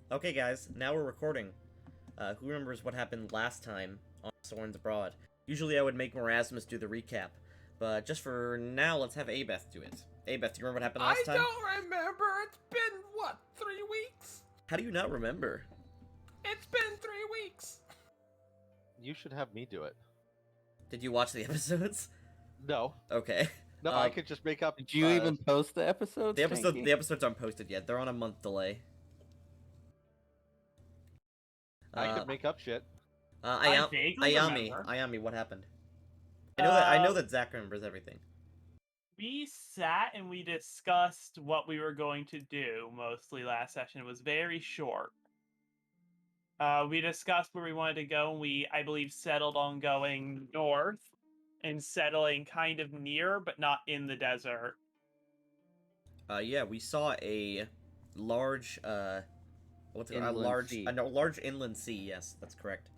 Okay, guys, now we're recording. Who remembers what happened last time on Asorans Abroad? Usually I would make Morasmus do the recap, but just for now, let's have Abeth do it. Abeth, do you remember what happened last I time? don't remember. It's been, what, 3 weeks? How do you not remember? It's been 3 weeks. You should have me do it. Did you watch the episodes? No. Okay. No, I could just make up. Did you even post the episodes? The Stinky? episodes aren't posted yet. They're on a month delay. I could make up shit. Ayami, vaguely remember. Ayami, what happened? I know that Zach remembers everything. We sat and we discussed what we were going to do mostly last session. It was very short. We discussed where we wanted to go, and we, I believe, settled on going north and settling kind of near, but not in the desert. Yeah, we saw a large, what's it? A large inland sea. Yes, that's correct.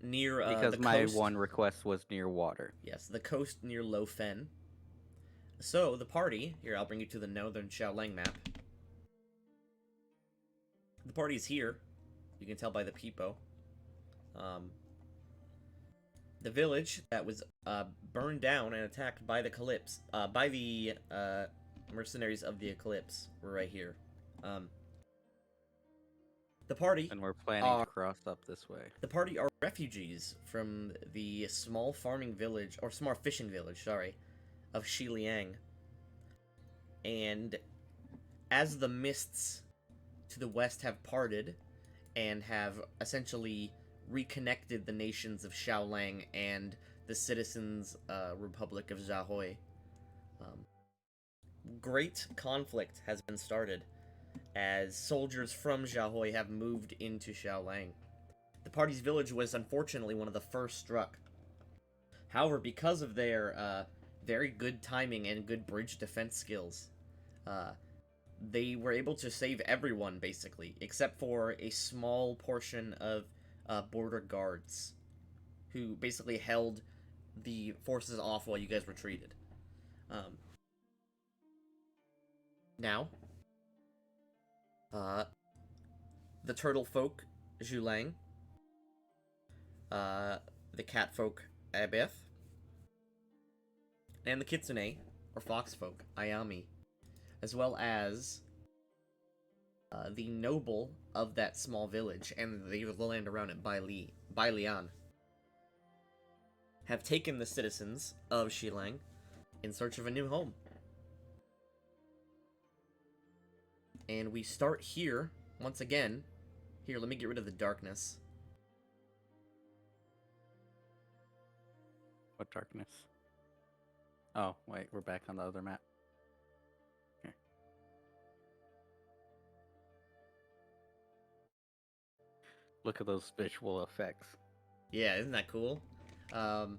Near because the my coast. one request was near water. Yes, the coast near Lo Fen. So the party here, I'll bring you to the northern Xiaolang map. The party's here. You can tell by the peepo. The village that was burned down and attacked by the mercenaries of the Eclipse were right here. The party And we're planning to cross up this way. The party are refugees from the small farming village, or small fishing village, sorry, of Xiliang. And as the mists to the west have parted and have essentially reconnected the nations of Xiaolang and the citizens' Republic of Zhahui, great conflict has been started as soldiers from Zhahui have moved into Xiaolang. The party's village was unfortunately one of the first struck. However, because of their very good timing and good bridge defense skills, they were able to save everyone, basically, except for a small portion of border guards, who basically held the forces off while you guys retreated. Now, the turtle folk, Zhulang, the cat folk, Abeth, and the kitsune, or fox folk, Ayami, as well as the noble of that small village and the land around it, Bai Lian, have taken the citizens of Xilang in search of a new home. And we start here, once again. Here, let me get rid of the darkness. What darkness? Oh, wait, we're back on the other map. Here. Look at those visual effects. Yeah, isn't that cool? The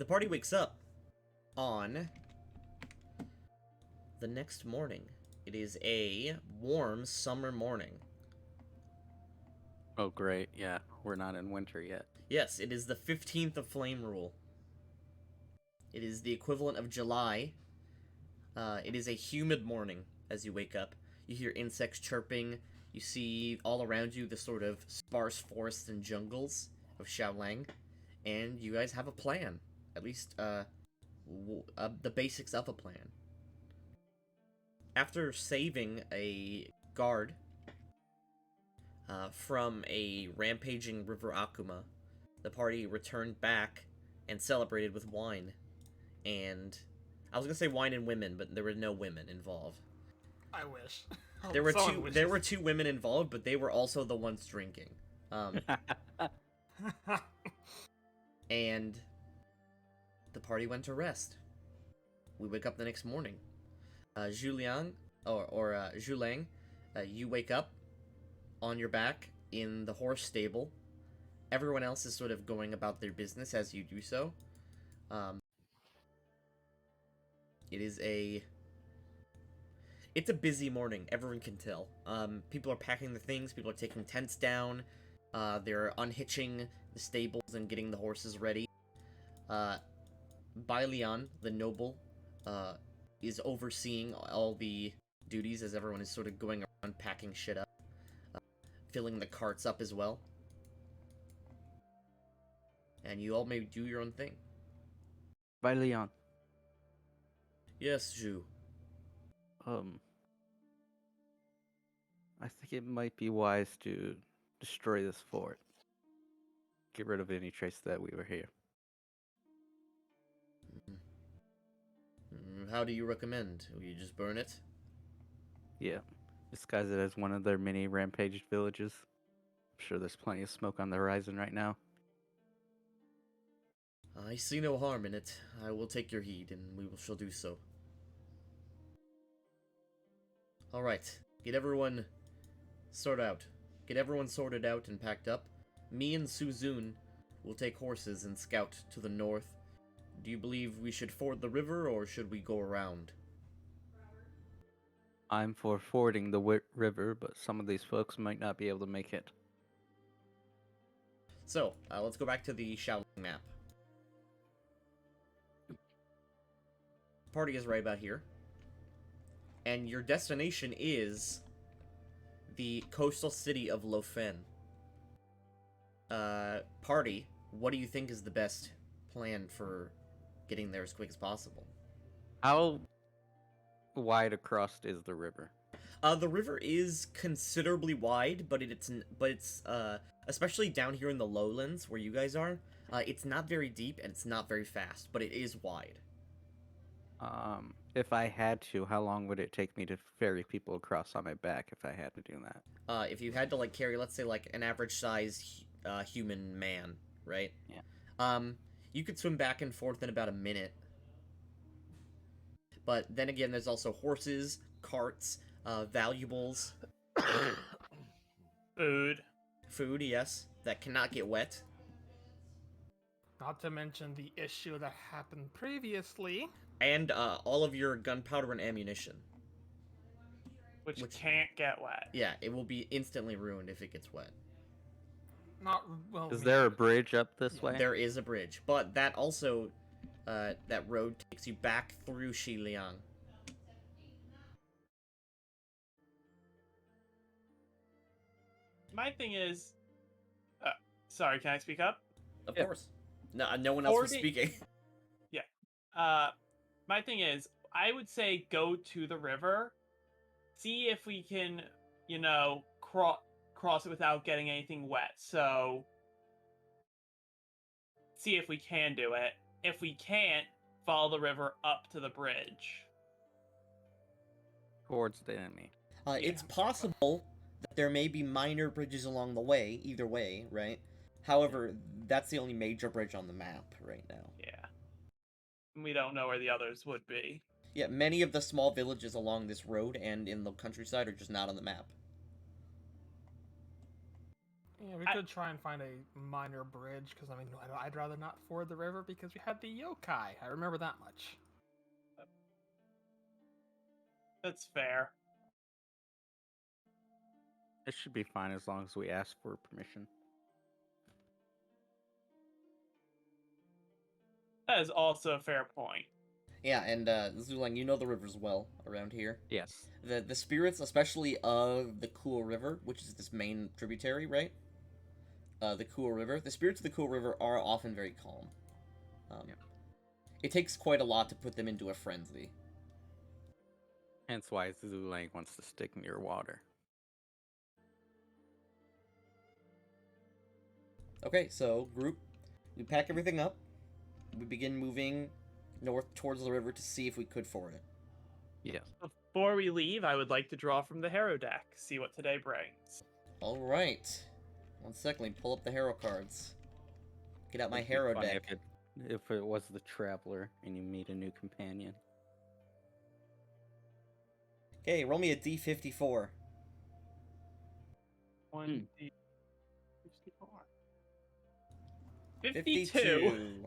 party wakes up on the next morning. It is a warm summer morning. Oh, great. Yeah, we're not in winter yet. Yes, it is the 15th of Flame Rule. It is the equivalent of July. It is a humid morning as you wake up. You hear insects chirping. You see all around you the sort of sparse forests and jungles of Xiaolang. And you guys have a plan. At least, the basics of a plan. After saving a guard from a rampaging River Akuma, the party returned back and celebrated with wine. And I was gonna say wine and women, but there were no women involved. I wish. There were two women involved, but they were also the ones drinking. And the party went to rest. We wake up the next morning. Zhuliang, or Zhulang, you wake up on your back in the horse stable. Everyone else is sort of going about their business as you do so. It's a busy morning, everyone can tell. People are packing their things, people are taking tents down, they're unhitching the stables and getting the horses ready. Bai Lian, the noble, is overseeing all the duties as everyone is sort of going around packing shit up, filling the carts up as well. And you all may do your own thing. By Leon. Yes, Zhu. I think it might be wise to destroy this fort. Get rid of any trace that we were here. How do you recommend? Will you just burn it? Yeah. Disguise it as one of their many rampaged villages. I'm sure there's plenty of smoke on the horizon right now. I see no harm in it. I will take your heed, and shall do so. Alright, get everyone sorted out and packed up. Me and Suzun will take horses and scout to the north. Do you believe we should ford the river, or should we go around? I'm for fording the river, but some of these folks might not be able to make it. So, let's go back to the Shaolin map. Party is right about here. And your destination is the coastal city of Lofen. Party, what do you think is the best plan for getting there as quick as possible? How wide across is the river? The river is considerably wide, but it's especially down here in the lowlands where you guys are, it's not very deep and it's not very fast, but it is wide. If I had to, how long would it take me to ferry people across on my back if I had to do that? If you had to like carry, let's say like an average size human man, right? Yeah. You could swim back and forth in about a minute. But then again, there's also horses, carts, valuables, food, yes, that cannot get wet. Not to mention the issue that happened previously. And all of your gunpowder and ammunition. Which can't get wet. Yeah, it will be instantly ruined if it gets wet. Not well. Is there a bridge up this way? There is a bridge, but that also, that road takes you back through Xiliang. My thing is, sorry, can I speak up? Of course. No one else was speaking. Yeah. My thing is, I would say go to the river, see if we can, cross it without getting anything wet. So, see if we can do it. If we can't, follow the river up to the bridge. Towards the enemy. It's possible that there may be minor bridges along the way, either way, right? However, that's the only major bridge on the map right now. Yeah. We don't know where the others would be. Yeah, many of the small villages along this road and in the countryside are just not on the map. Yeah, we could try and find a minor bridge, because, I'd rather not ford the river because we had the yokai. I remember that much. That's fair. It should be fine as long as we ask for permission. That is also a fair point. Yeah, and Zulang, you know the rivers well around here. Yes. The spirits, especially of the Cool River, which is this main tributary, right? The Cool River. The spirits of the Cool River are often very calm. Yeah. It takes quite a lot to put them into a frenzy. Hence why Zulang wants to stick near water. Okay, so, group, we pack everything up. We begin moving north towards the river to see if we could ford it. Yes. Before we leave, I would like to draw from the Harrow deck, see what today brings. Alright. One second, let me pull up the Harrow cards. Get out my It'd be Harrow funny deck. If it was the Traveler and you meet a new companion. Okay, roll me a D54. 1D 64. 52.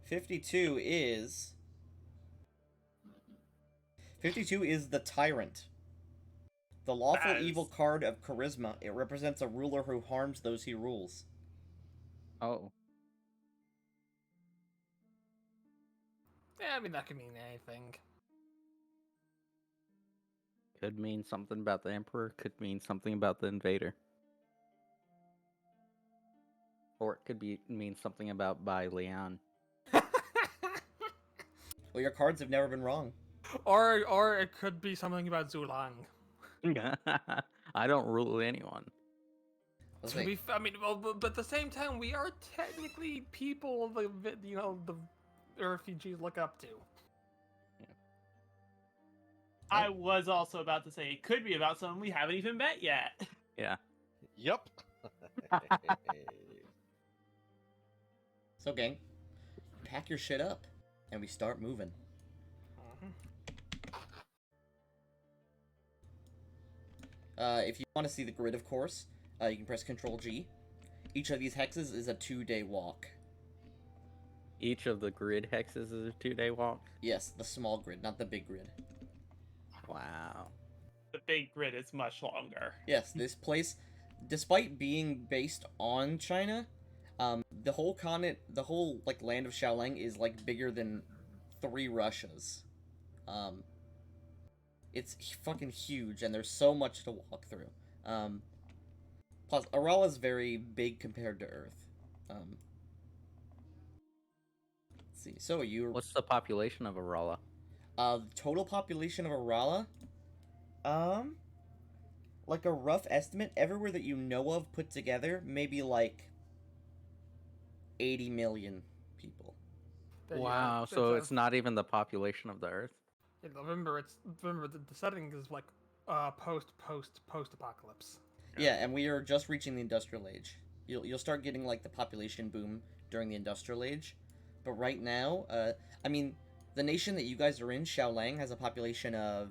52 is... 52 is the Tyrant. The lawful evil card of charisma. It represents a ruler who harms those he rules. Oh. Yeah, that could mean anything. Could mean something about the Emperor, could mean something about the invader. Or it could mean something about Bai Lian. Well, your cards have never been wrong. Or it could be something about Zulang. I don't rule anyone. Let's To see. be, I mean, well, but at the same time, we are technically people the refugees look up to. I was also about to say it could be about someone we haven't even met yet. Yeah. Yep. So, gang, pack your shit up, and we start moving. If you want to see the grid, of course, you can press Control G. Each of these hexes is a 2-day walk. Each of the grid hexes is a 2-day walk. Yes, the small grid, not the big grid. Wow. The big grid is much longer. Yes, this place, despite being based on China, the whole continent, the whole like land of Xiaolang is like bigger than 3 Russias. It's fucking huge, and there's so much to walk through. Plus, Arala is very big compared to Earth. Let's see. So you, What's the population of Arala? the total population of Arala, like a rough estimate, everywhere that you know of put together, maybe like 80 million people. Wow, so it's not even the population of the Earth? Yeah, remember, the setting is like post apocalypse. Yeah, and we are just reaching the industrial age. You'll start getting like the population boom during the industrial age, but right now, I mean, the nation that you guys are in, Xiaolang, has a population of,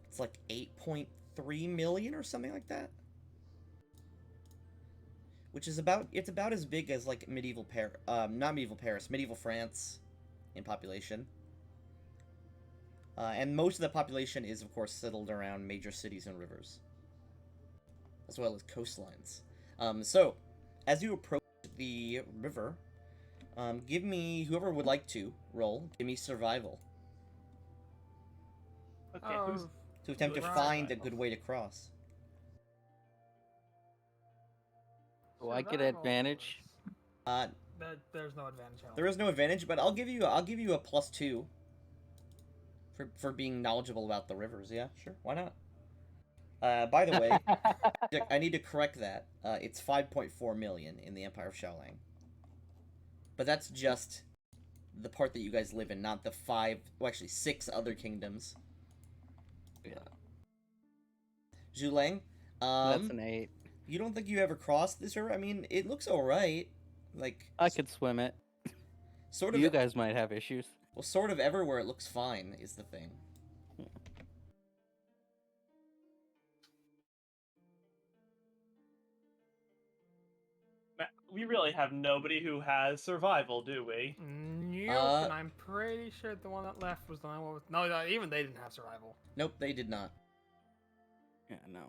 it's like 8.3 million or something like that, which is about as big as like medieval medieval France in population. And most of the population is, of course, settled around major cities and rivers, as well as coastlines. So, as you approach the river, give me, whoever would like to roll, give me survival. Okay, who's To attempt to find a good way to cross. Do I get advantage? There's no advantage. There is no advantage, but I'll give you a +2 for being knowledgeable about the rivers. Yeah, sure, why not? By the way, I need to correct that. It's 5.4 million in the Empire of Xiaolang. But that's just the part that you guys live in, not the 6 other kingdoms. Yeah. Zhulang, That's an 8. you don't think you ever crossed this river? I mean, it looks alright. Like, I could swim it. sort of. You guys might have issues. Well, sort of everywhere it looks fine is the thing. we really have nobody who has survival, do we? Nope, and I'm pretty sure the one that left was the one with... No, even they didn't have survival. Nope, they did not. Yeah, no.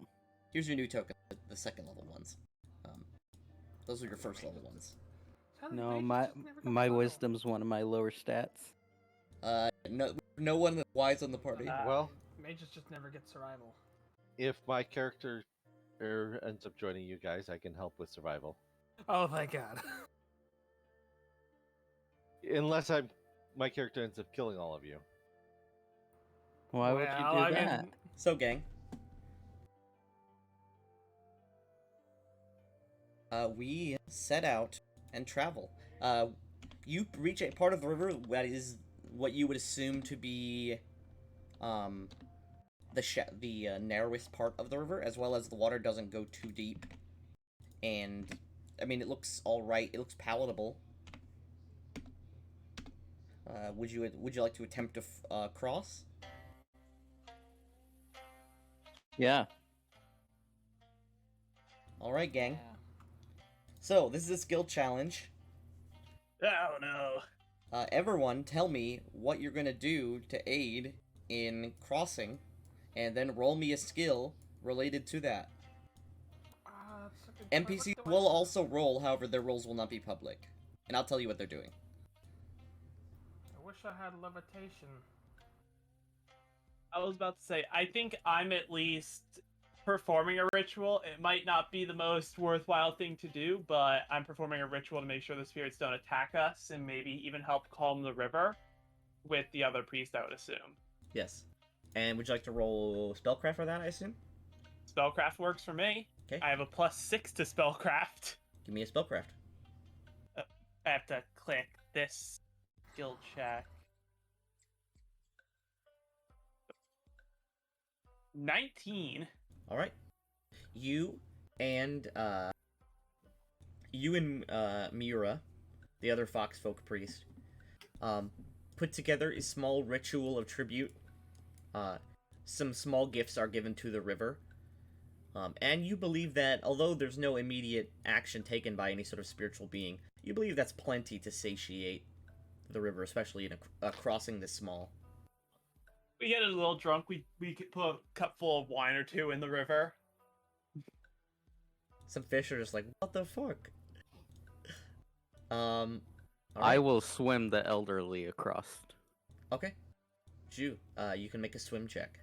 Here's your new token, the second level ones. Those are your first level ones. No, my wisdom's one of my lower stats. No one that's wise on the party. Well, Mages just never get survival. if my character ends up joining you guys, I can help with survival. Oh, thank God. Unless my character ends up killing all of you. Why would you do that? So, gang. We set out and travel. You reach a part of the river that is what you would assume to be the narrowest part of the river, as well as the water doesn't go too deep. And, I mean, it looks alright. It looks palatable. Would you like to attempt to cross? Yeah. Alright, gang. So, this is a skill challenge. Oh no. Everyone, tell me what you're gonna do to aid in crossing, and then roll me a skill related to that. NPCs will also roll, however, their rolls will not be public. And I'll tell you what they're doing. I wish I had levitation. I was about to say, I think I'm at least performing a ritual. It might not be the most worthwhile thing to do, but I'm performing a ritual to make sure the spirits don't attack us and maybe even help calm the river with the other priest, I would assume. Yes. And would you like to roll spellcraft for that, I assume? Spellcraft works for me. Okay. I have a +6 to spellcraft. Give me a spellcraft. I have to click this skill check. 19. All right. You and Miura, the other Foxfolk priest, put together a small ritual of tribute. Some small gifts are given to the river. And you believe that, although there's no immediate action taken by any sort of spiritual being, you believe that's plenty to satiate the river, especially in a crossing this small. We get a little drunk. We could put a cup full of wine or two in the river. Some fish are just like, what the fuck? I alright. will swim the elderly across. Okay. Ju, you can make a swim check.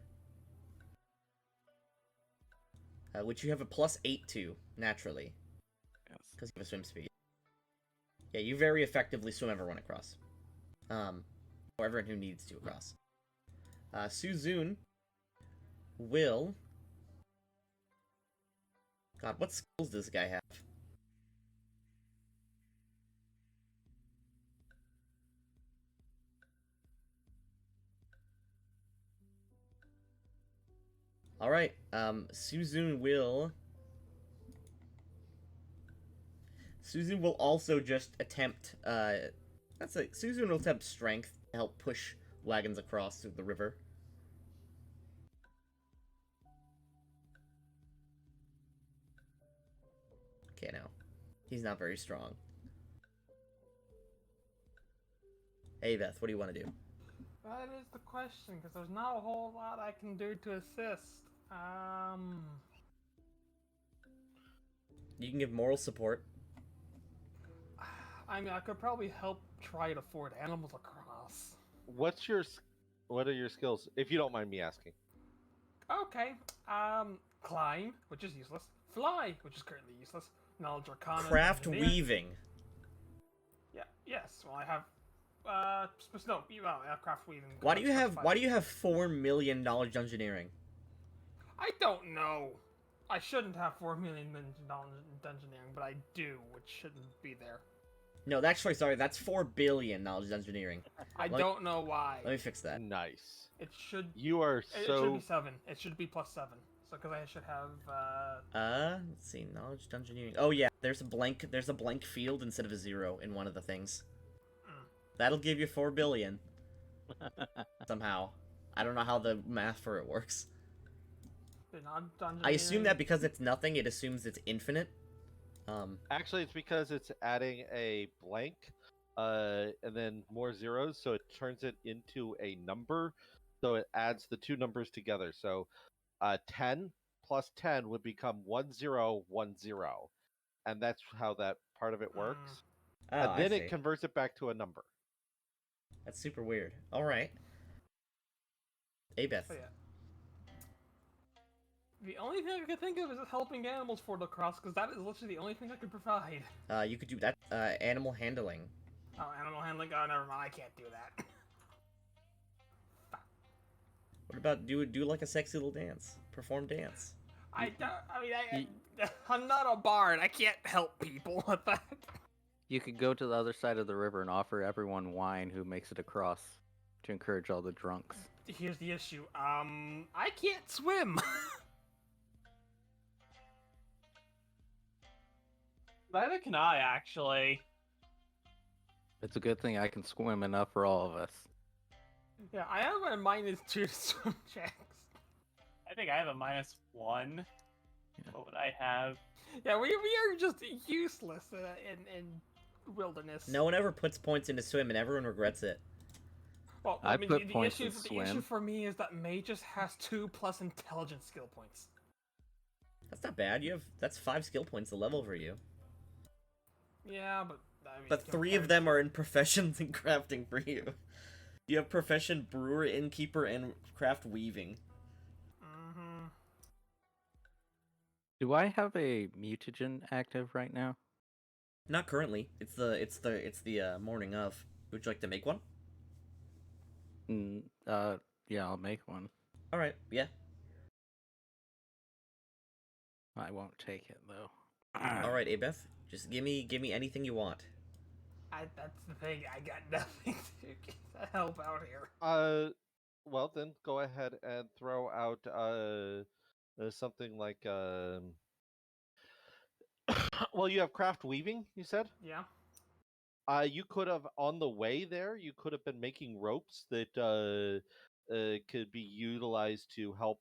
Which you have a +8 to, naturally. Yes. Because you have a swim speed. Yeah, you very effectively swim everyone across. Or everyone who needs to across. Suzune will... God, what skills does this guy have? Alright, Suzune will also just attempt, Suzune will attempt strength to help push wagons across through the river. Okay, no. He's not very strong. Hey, Beth, what do you want to do? That is the question, because there's not a whole lot I can do to assist. You can give moral support. I mean, I could probably help try to forward animals across. What are your skills, if you don't mind me asking? Okay. Climb, which is useless. Fly, which is currently useless. Knowledge Arcana. Craft Engineer. weaving. Yeah. Yes. Well, I have. No. Craft weaving. Why do you have $4 million dungeoneering? I don't know. I shouldn't have $4 million in dungeoneering, but I do, which shouldn't be there. No, actually, sorry, that's 4 billion knowledge engineering. I don't know why. Let me fix that. Nice. It should. You are It so. should be 7. It should be +7. So, because I should have. Let's see, knowledge dungeoneering. Oh yeah, there's a blank field instead of a 0 in one of the things. That'll give you 4 billion. Somehow. I don't know how the math for it works. I assume that because it's nothing, it assumes it's infinite. Actually, it's because it's adding a blank, and then more zeros, so it turns it into a number. So it adds the two numbers together. So, 10 plus 10 would become 1010, and that's how that part of it works. Oh, And then I it see. converts it back to a number. That's super weird. Alright. Hey, Beth. So, yeah. The only thing I could think of is helping animals for the cross, because that is literally the only thing I could provide. You could do that, animal handling. Oh, animal handling? Oh, never mind. I can't do that. What about do like a sexy little dance? Perform dance. I'm not a bard. I can't help people with that. You could go to the other side of the river and offer everyone wine who makes it across to encourage all the drunks. Here's the issue. I can't swim. Neither can I, actually. It's a good thing I can swim enough for all of us. Yeah, I have a -2 swim checks. I think I have a -1. Yeah. What would I have? Yeah, we are just useless in wilderness. No one ever puts points into swim, and everyone regrets it. Well, I put the points issue, in the swim. issue for me is that Magus has 2+ intelligence skill points. That's not bad. That's 5 skill points a level for you. Yeah, but I mean, But 3 of them are in professions in crafting for you. You have profession brewer, innkeeper, and craft weaving. Mm-hmm. Do I have a mutagen active right now? Not currently. It's the morning of. Would you like to make one? Mm, yeah, I'll make one. All right. Yeah. I won't take it though. All right, Abeth. Just give me anything you want. That's the thing. I got nothing to help out here. Well then, go ahead and throw out something like well, you have craft weaving. You said. Yeah. You could have on the way there. You could have been making ropes that could be utilized to help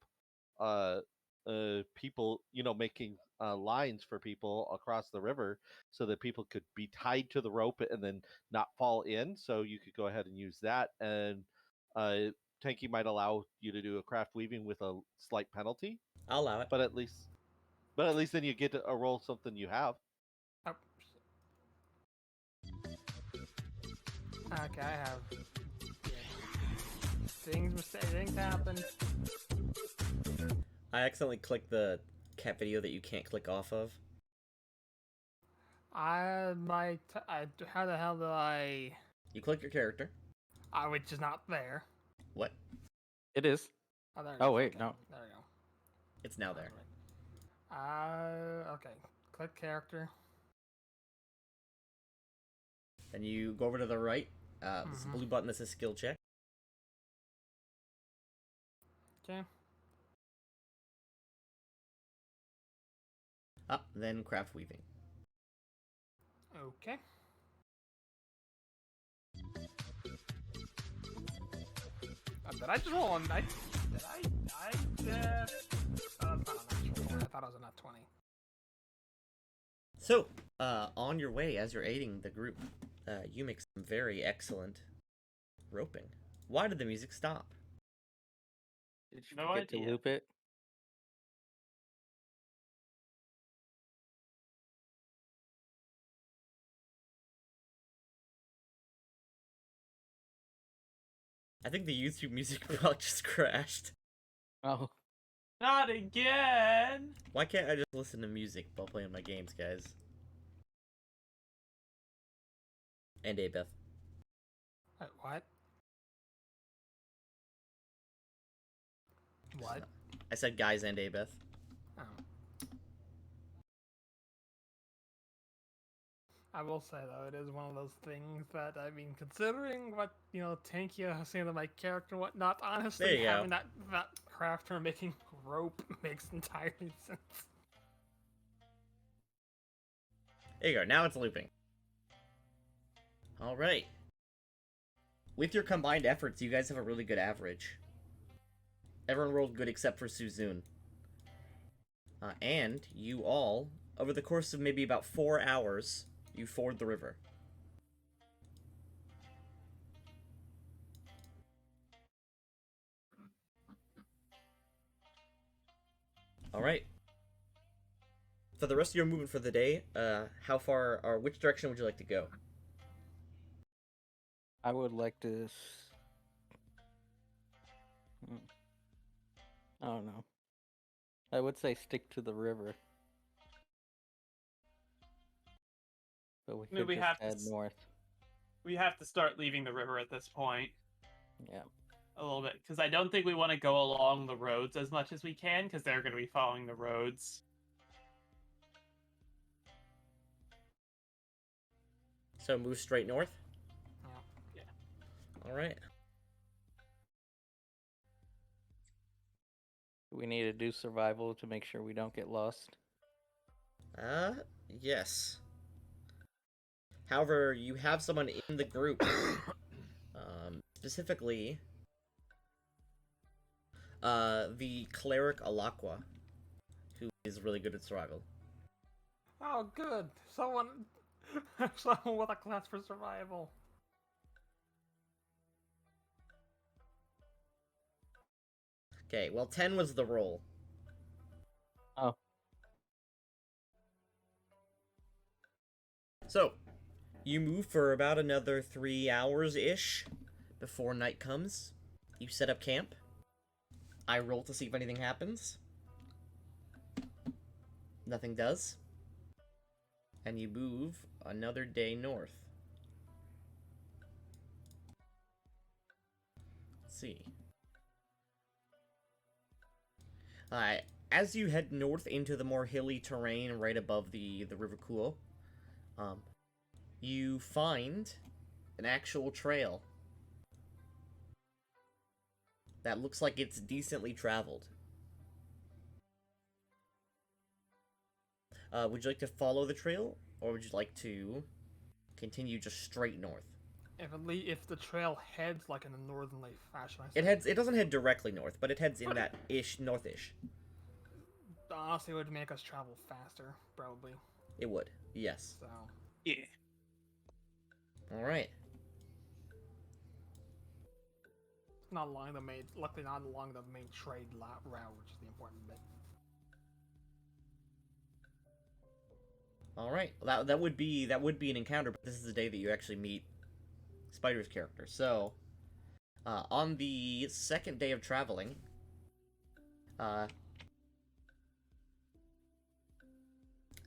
uh, people. You know, making lines for people across the river, so that people could be tied to the rope and then not fall in. So you could go ahead and use that, and Tanky might allow you to do a craft weaving with a slight penalty, I'll allow it. but at least then you get to roll something you have. Oh. Okay, I have. Things happen. I accidentally clicked the cat video that you can't click off of. How the hell did I? You click your character. Which is not there. What? It is. Oh, there it Oh is. wait, Okay, no. There we go. It's now there. Okay. Click character. Then you go over to the right. This blue button that says skill check. Okay. Up, then craft weaving. Okay. Did I just roll on? I thought I was a nat 20. So, on your way, as you're aiding the group, you make some very excellent roping. Why did the music stop? Did you No forget idea. to loop it? I think the YouTube music box just crashed. Oh, Not again! Why can't I just listen to music while playing my games, guys? And Abeth. Wait, what? What? I said guys and Abeth. Oh. I will say though, it is one of those things that I mean, considering what Tankia has saying to my character and whatnot, There honestly, you go. having that crafter making rope makes entirely sense. There you go, now it's looping. Alright. With your combined efforts, you guys have a really good average. Everyone rolled good except for Suzune. And you all, over the course of maybe about 4 hours, you ford the river. Alright. For the rest of your movement for the day, how far, or which direction would you like to go? I would like to. I don't know. I would say stick to the river. But we I mean, could we just have to head north. We have to start leaving the river at this point. Yeah. A little bit. Because I don't think we want to go along the roads as much as we can, because they're going to be following the roads. So move straight north? Yeah. Alright. We need to do survival to make sure we don't get lost. Yes. However, you have someone in the group, specifically, the cleric Alakwa, who is really good at survival. Oh, good. Someone with a class for survival. Okay, well, 10 was the roll. Oh. So, you move for about another 3 hours-ish before night comes. You set up camp. I roll to see if anything happens. Nothing does. And you move another day north. Let's see. As you head north into the more hilly terrain right above the River Cool, you find an actual trail that looks like it's decently traveled. Would you like to follow the trail, or would you like to continue just straight north? If the trail heads like in a northerly fashion, It doesn't head directly north, but it heads in that northish. Honestly, it would make us travel faster, probably. It would, yes. So Yeah. All right. not along the main, luckily not along the main trade route, which is the important bit. All right. That would be an encounter, but this is the day that you actually meet Spider's character. So, on the second day of traveling,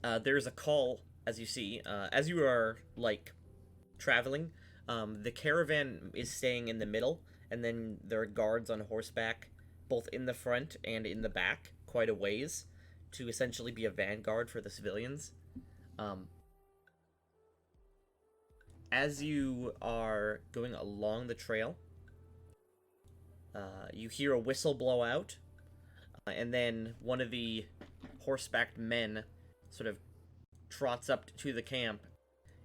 there's a call, as you see, as you are, like, traveling. The caravan is staying in the middle, and then there are guards on horseback, both in the front and in the back, quite a ways, to essentially be a vanguard for the civilians. As you are going along the trail, you hear a whistle blow out, and then one of the horsebacked men sort of trots up to the camp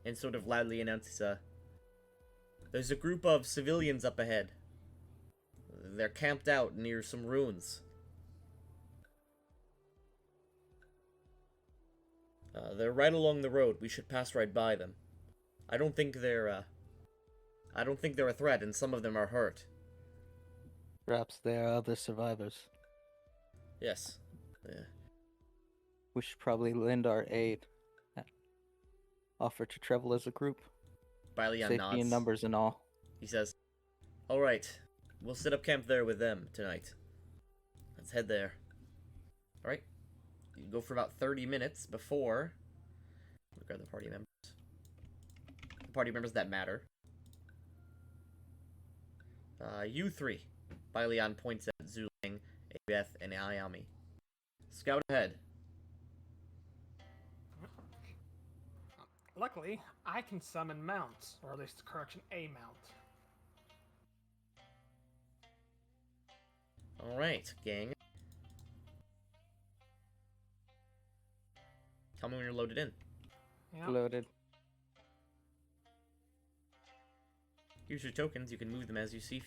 and sort of loudly announces, there's a group of civilians up ahead. They're camped out near some ruins. They're right along the road. We should pass right by them. I don't think they're a threat, and some of them are hurt. Perhaps there are other survivors. Yes. Yeah. We should probably lend our aid. Offer to travel as a group. Bailion Safety nods. in numbers and all. He says, all right, we'll set up camp there with them tonight. Let's head there. All right. You go for about 30 minutes before... Let me grab the party members. The party members that matter. You three. Bailion points at Zulang, Abeth, and Ayami. Scout ahead. Luckily, I can summon mounts, or at least, correction, a mount. Alright, gang. Tell me when you're loaded in. Yep. Loaded. Here's your tokens. You can move them as you see.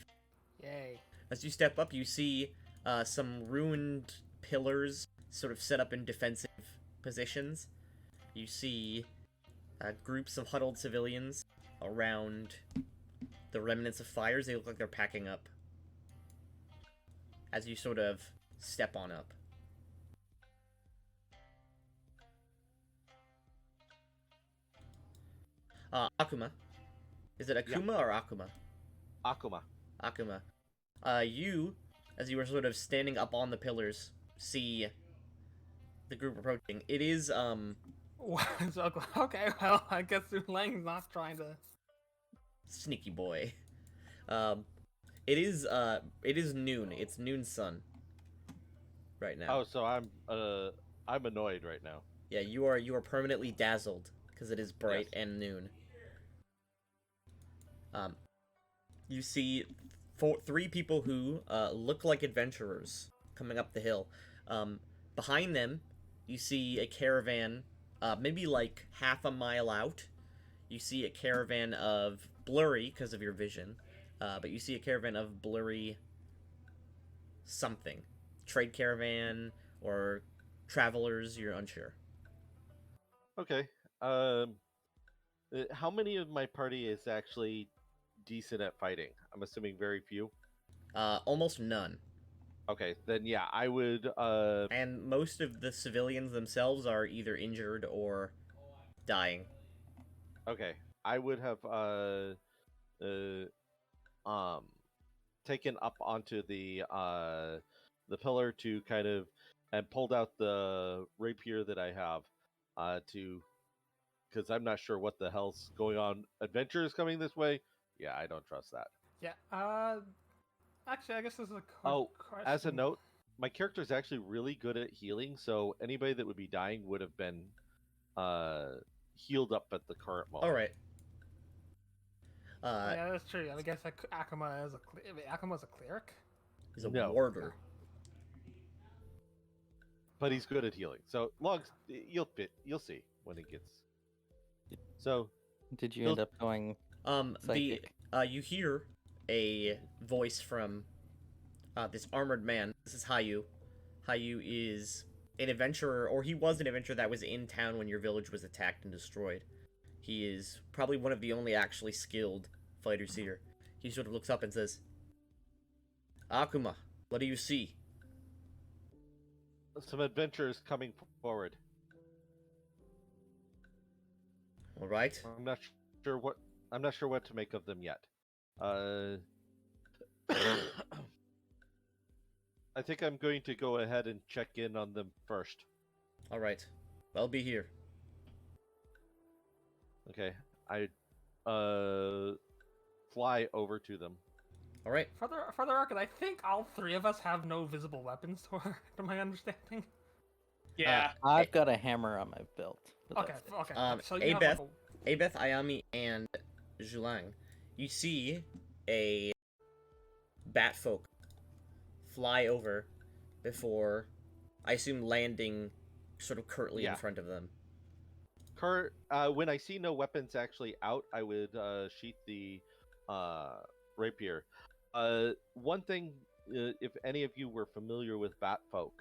Yay. As you step up, you see some ruined pillars sort of set up in defensive positions. You see groups of huddled civilians around the remnants of fires. They look like they're packing up as you sort of step on up. Akuma. Is it Akuma or Akuma? Akuma. Akuma. You, as you were sort of standing up on the pillars, see the group approaching. It is, Okay, well, I guess Lang's not trying to... Sneaky boy. It is noon. It's noon sun. Right now. Oh, so I'm annoyed right now. Yeah, you are permanently dazzled, because it is bright and noon. You see three people who look like adventurers coming up the hill. Behind them, you see a caravan, maybe like half a mile out. You see a caravan of blurry, because of your vision, but you see a caravan of blurry something. Trade caravan, or travelers, you're unsure. Okay. How many of my party is actually decent at fighting? I'm assuming very few. Almost none. Okay, then yeah, I would. And most of the civilians themselves are either injured or dying. Okay, I would have. um taken up onto the pillar to kind of and pulled out the rapier that I have to because I'm not sure what the hell's going on. Adventure is coming this way. Yeah, I don't trust that. Yeah. Actually, I guess this is a Oh, question. as a note, my character is actually really good at healing, so anybody that would be dying would have been uh, healed up at the current moment. All right. Yeah, that's true. I guess Akuma is Akuma's a cleric. He's a No. warder. But he's good at healing. So logs, you'll see when it gets. So Did you He'll- end up going The psychic? you hear a voice from this armored man. This is Hayu. Hayu is an adventurer, or he was an adventurer that was in town when your village was attacked and destroyed. He is probably one of the only actually skilled fighters here. He sort of looks up and says, Akuma, what do you see? some adventurers coming forward. All right. I'm not sure what to make of them yet. I think I'm going to go ahead and check in on them first. All right. I'll be here. Okay. I fly over to them. All right. For the record, I think all three of us have no visible weapons, to my understanding. Yeah. I've got a hammer on my belt. but Okay, that's it. okay. So you have Abeth, like Abeth, Ayami, and Zhulang, you see a bat folk fly over before, I assume, landing sort of curtly in Yeah. front of them. When I see no weapons actually out, I would sheath the rapier. One thing, if any of you were familiar with Batfolk,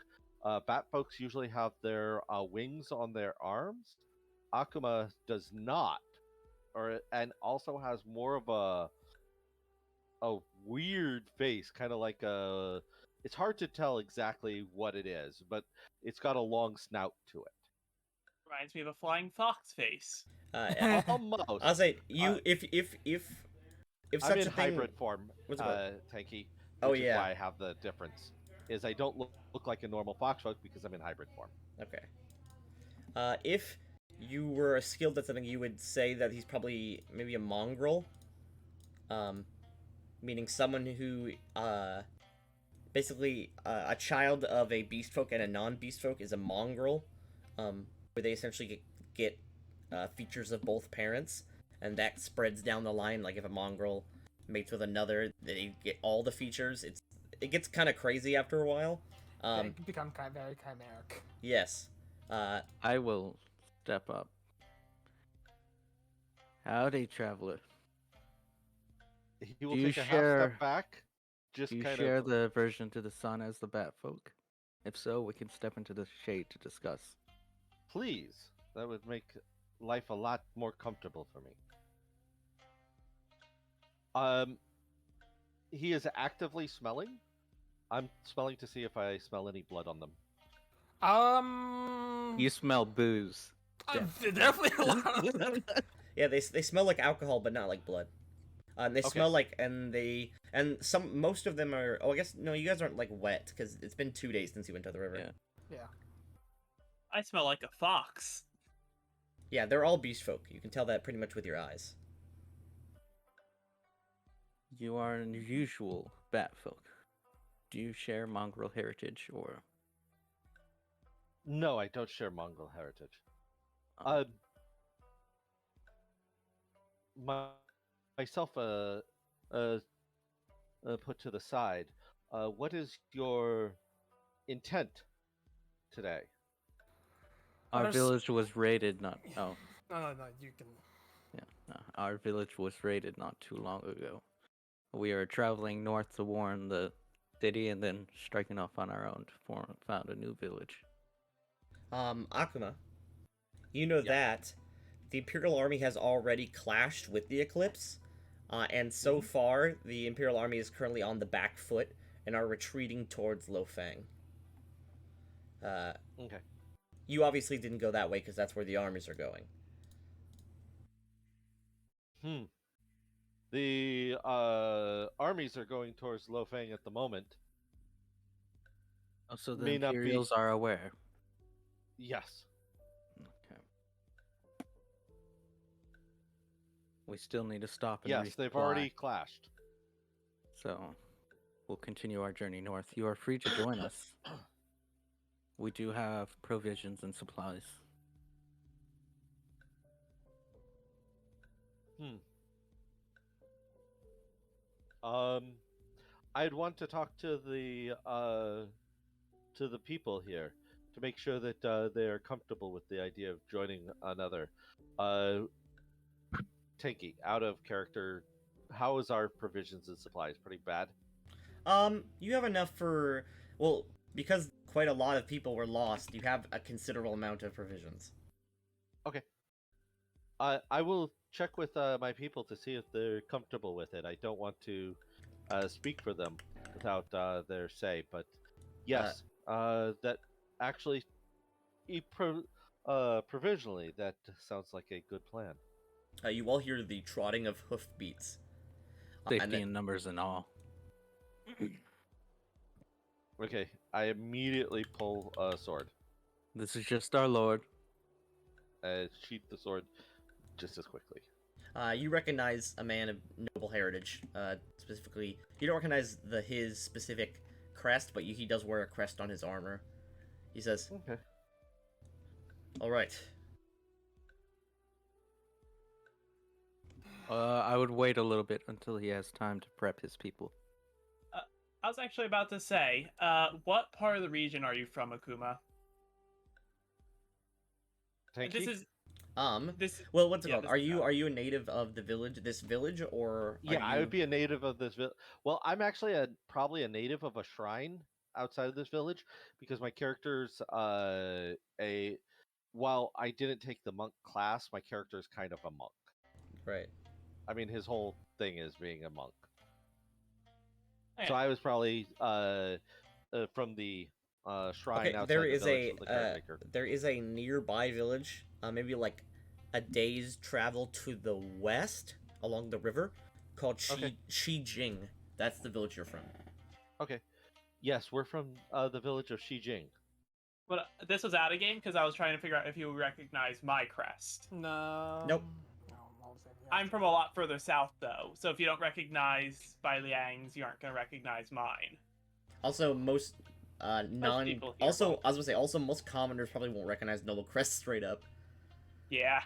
Batfolks usually have their wings on their arms. Akuma does not, and also has more of a weird face, kind of like a. It's hard to tell exactly what it is, but it's got a long snout to it. Reminds me of a flying fox face. Almost. I'll say you if such I'm in a thing. hybrid form, What's it called? Tanky. Oh, Which is yeah. why I have the difference. Is I don't look like a normal foxfolk because I'm in hybrid form. Okay. If you were skilled at something, you would say that he's probably maybe a mongrel. Meaning someone who basically a child of a beast folk and a non-beast folk is a mongrel, where they essentially get features of both parents, and that spreads down the line. Like if a mongrel mates with another, they get all the features. It gets kind of crazy after a while. they become very chimeric. Yes. I will step up. Howdy, traveler. He will Do you take a half share- step back. Just Do you kind share of. the aversion to the sun as the Batfolk? If so, we can step into the shade to discuss. Please, that would make life a lot more comfortable for me. He is actively smelling. I'm smelling to see if I smell any blood on them. You smell booze. Definitely a lot of Yeah, they smell like alcohol, but not like blood. And they Okay. smell like, most of them are. Oh, I guess no, you guys aren't like wet because it's been 2 days since you went to the river. Yeah. Yeah. I smell like a fox. Yeah, they're all beast folk. You can tell that pretty much with your eyes. You are an unusual Batfolk. Do you share mongrel heritage or? No, I don't share Mongol heritage. Um, Myself, put to the side. What is your intent today? our There's- village was raided not. Oh, No, you can. yeah. No, our village was raided not too long ago. We are traveling north to warn the city and then striking off on our own to found a new village. Akuma, you know that the Imperial Army has already clashed with the Eclipse, and so far the Imperial Army is currently on the back foot and are retreating towards Lofang. Okay. You obviously didn't go that way because that's where the armies are going. The armies are going towards Lofang at the moment. Oh, so the May not be. Imperials are aware. Yes. Okay. We still need to stop and Yes, they've resupply. already clashed. So we'll continue our journey north. You are free to join us. We do have provisions and supplies. I'd want to talk to the people here to make sure that they are comfortable with the idea of joining another. Tanky, out of character, how is our provisions and supplies? Pretty bad. You have enough for, well, because quite a lot of people were lost, you have a considerable amount of provisions. Okay. I will check with my people to see if they're comfortable with it. I don't want to speak for them without their say, but yes, that actually, provisionally, that sounds like a good plan. You all hear the trotting of hoofbeats. Safety and then, in numbers and all. Okay, I immediately pull a sword. This is just our lord. Sheath the sword just as quickly. you recognize a man of noble heritage. Specifically, you don't recognize his specific crest, but he does wear a crest on his armor. He says, Okay. "All right." I would wait a little bit until he has time to prep his people. I was actually about to say, what part of the region are you from, Akuma? Thank This you. is This. Well, what's it yeah, called? this Are is you a native of the village? This village, or Yeah, are I you... would be a native of this village. Well, I'm actually probably a native of a shrine outside of this village because my character's a while I didn't take the monk class, my character is kind of a monk. Right. I mean, his whole thing is being a monk. Okay. So I was probably from the shrine Okay, outside there the is village of the caretaker. there is a nearby village, maybe like a day's travel to the west along the river, called Okay. Shijing. That's the village you're from. Okay. Yes, we're from the village of Shijing. But this was out of game because I was trying to figure out if you recognize my crest. No. Nope. No, all the same, yeah. I'm from a lot further south, though, so if you don't recognize Bai Liang's, you aren't going to recognize mine. Also, most people here also won't. I was gonna say, also most commoners probably won't recognize Noble Crest straight up. Yeah.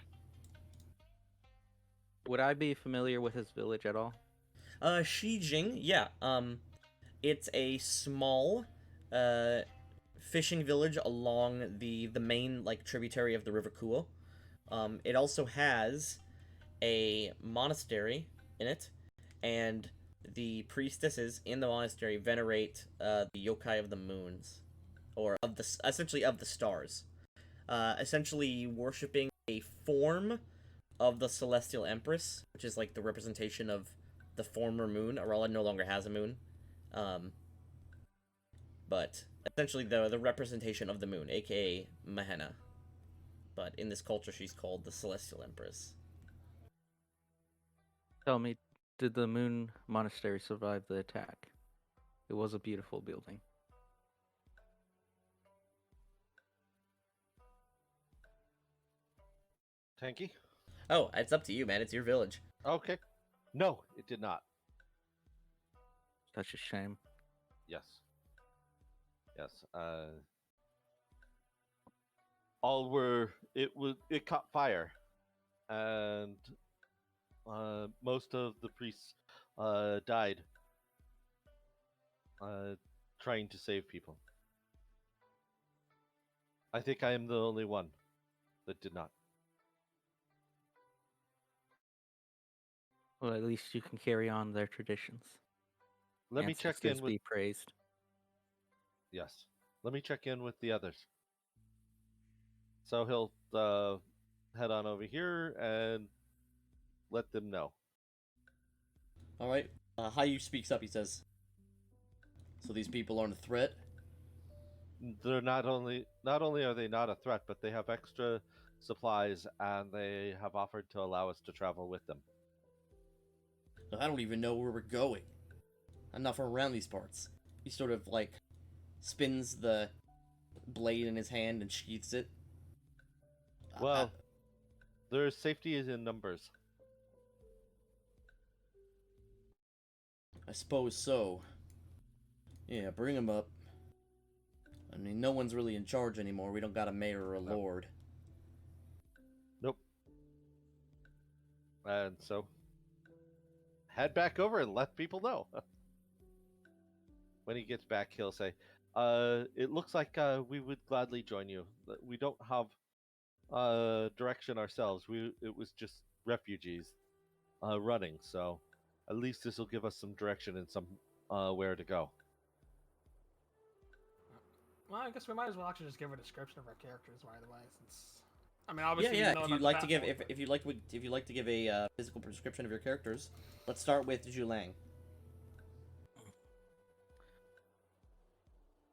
Would I be familiar with his village at all? Shijing, yeah. It's a small fishing village along the main like tributary of the River Kuo. It also has a monastery in it, and the priestesses in the monastery venerate the yokai of the moons, or of the essentially of the stars, essentially worshiping a form of the celestial empress, which is like the representation of the former moon. Arala no longer has a moon, but essentially the representation of the moon, aka Mahena. But in this culture, she's called the celestial empress. Tell me, did the Moon Monastery survive the attack? It was a beautiful building. Tanky? Oh, it's up to you, man. It's your village. Okay. No, it did not. Such a shame. Yes. Yes. All were it caught fire, and most of the priests died trying to save people. I think I am the only one that did not. Well, at least you can carry on their traditions. Let me check Ancestors in with be praised. yes. Let me check in with the others. So he'll head on over here and let them know. All right. Hayu speaks up. He says, "So these people aren't a threat." They're not only are they not a threat, but they have extra supplies and they have offered to allow us to travel with them. I don't even know where we're going. I'm not from around these parts. He sort of, like, spins the blade in his hand and sheaths it. Well, there's safety is in numbers. I suppose so. Yeah, bring him up. I mean, no one's really in charge anymore. We don't got a mayor or a No. lord. Nope. And so, head back over and let people know. When he gets back, he'll say, it looks like we would gladly join you. We don't have direction ourselves. It was just refugees running, so at least this will give us some direction and some where to go. Well, I guess we might as well actually just give a description of our characters right away, since I mean, obviously, Yeah. you know If you'd about like the to give, platform, if you'd like to give a physical description of your characters, let's start with Julang.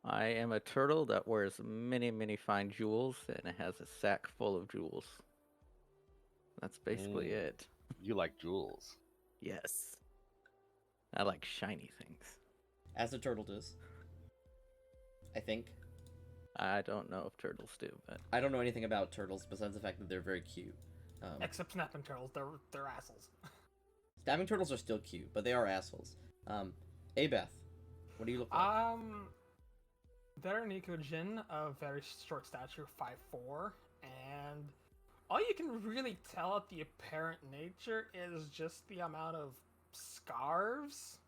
I am a turtle that wears many, many fine jewels, and it has a sack full of jewels. That's basically it. You like jewels. Yes. I like shiny things. As a turtle does. I think. I don't know if turtles do, but I don't know anything about turtles besides the fact that they're very cute. except snapping turtles, they're assholes. Stabbing turtles are still cute, but they are assholes. Abeth, what do you look like? They're Nico Jin of very short stature, 5'4", and all you can really tell at the apparent nature is just the amount of scarves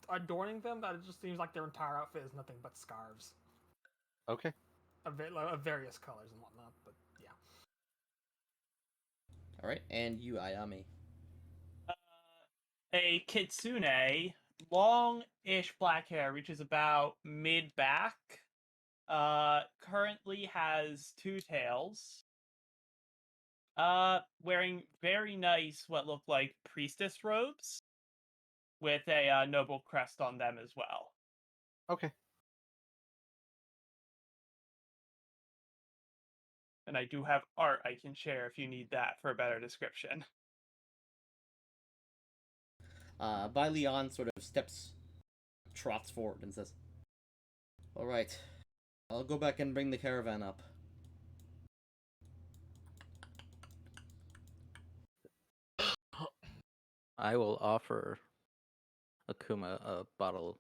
adorning them, that it just seems like their entire outfit is nothing but scarves Okay. of various colors and whatnot, but yeah. Alright, and you, Ayami. A kitsune, long-ish black hair, reaches about mid-back. Currently has two tails. Wearing very nice, what look like priestess robes, with a noble crest on them as well. Okay. And I do have art I can share if you need that for a better description. Bai Lian sort of trots forward and says, Alright, I'll go back and bring the caravan up. I will offer Akuma a bottle.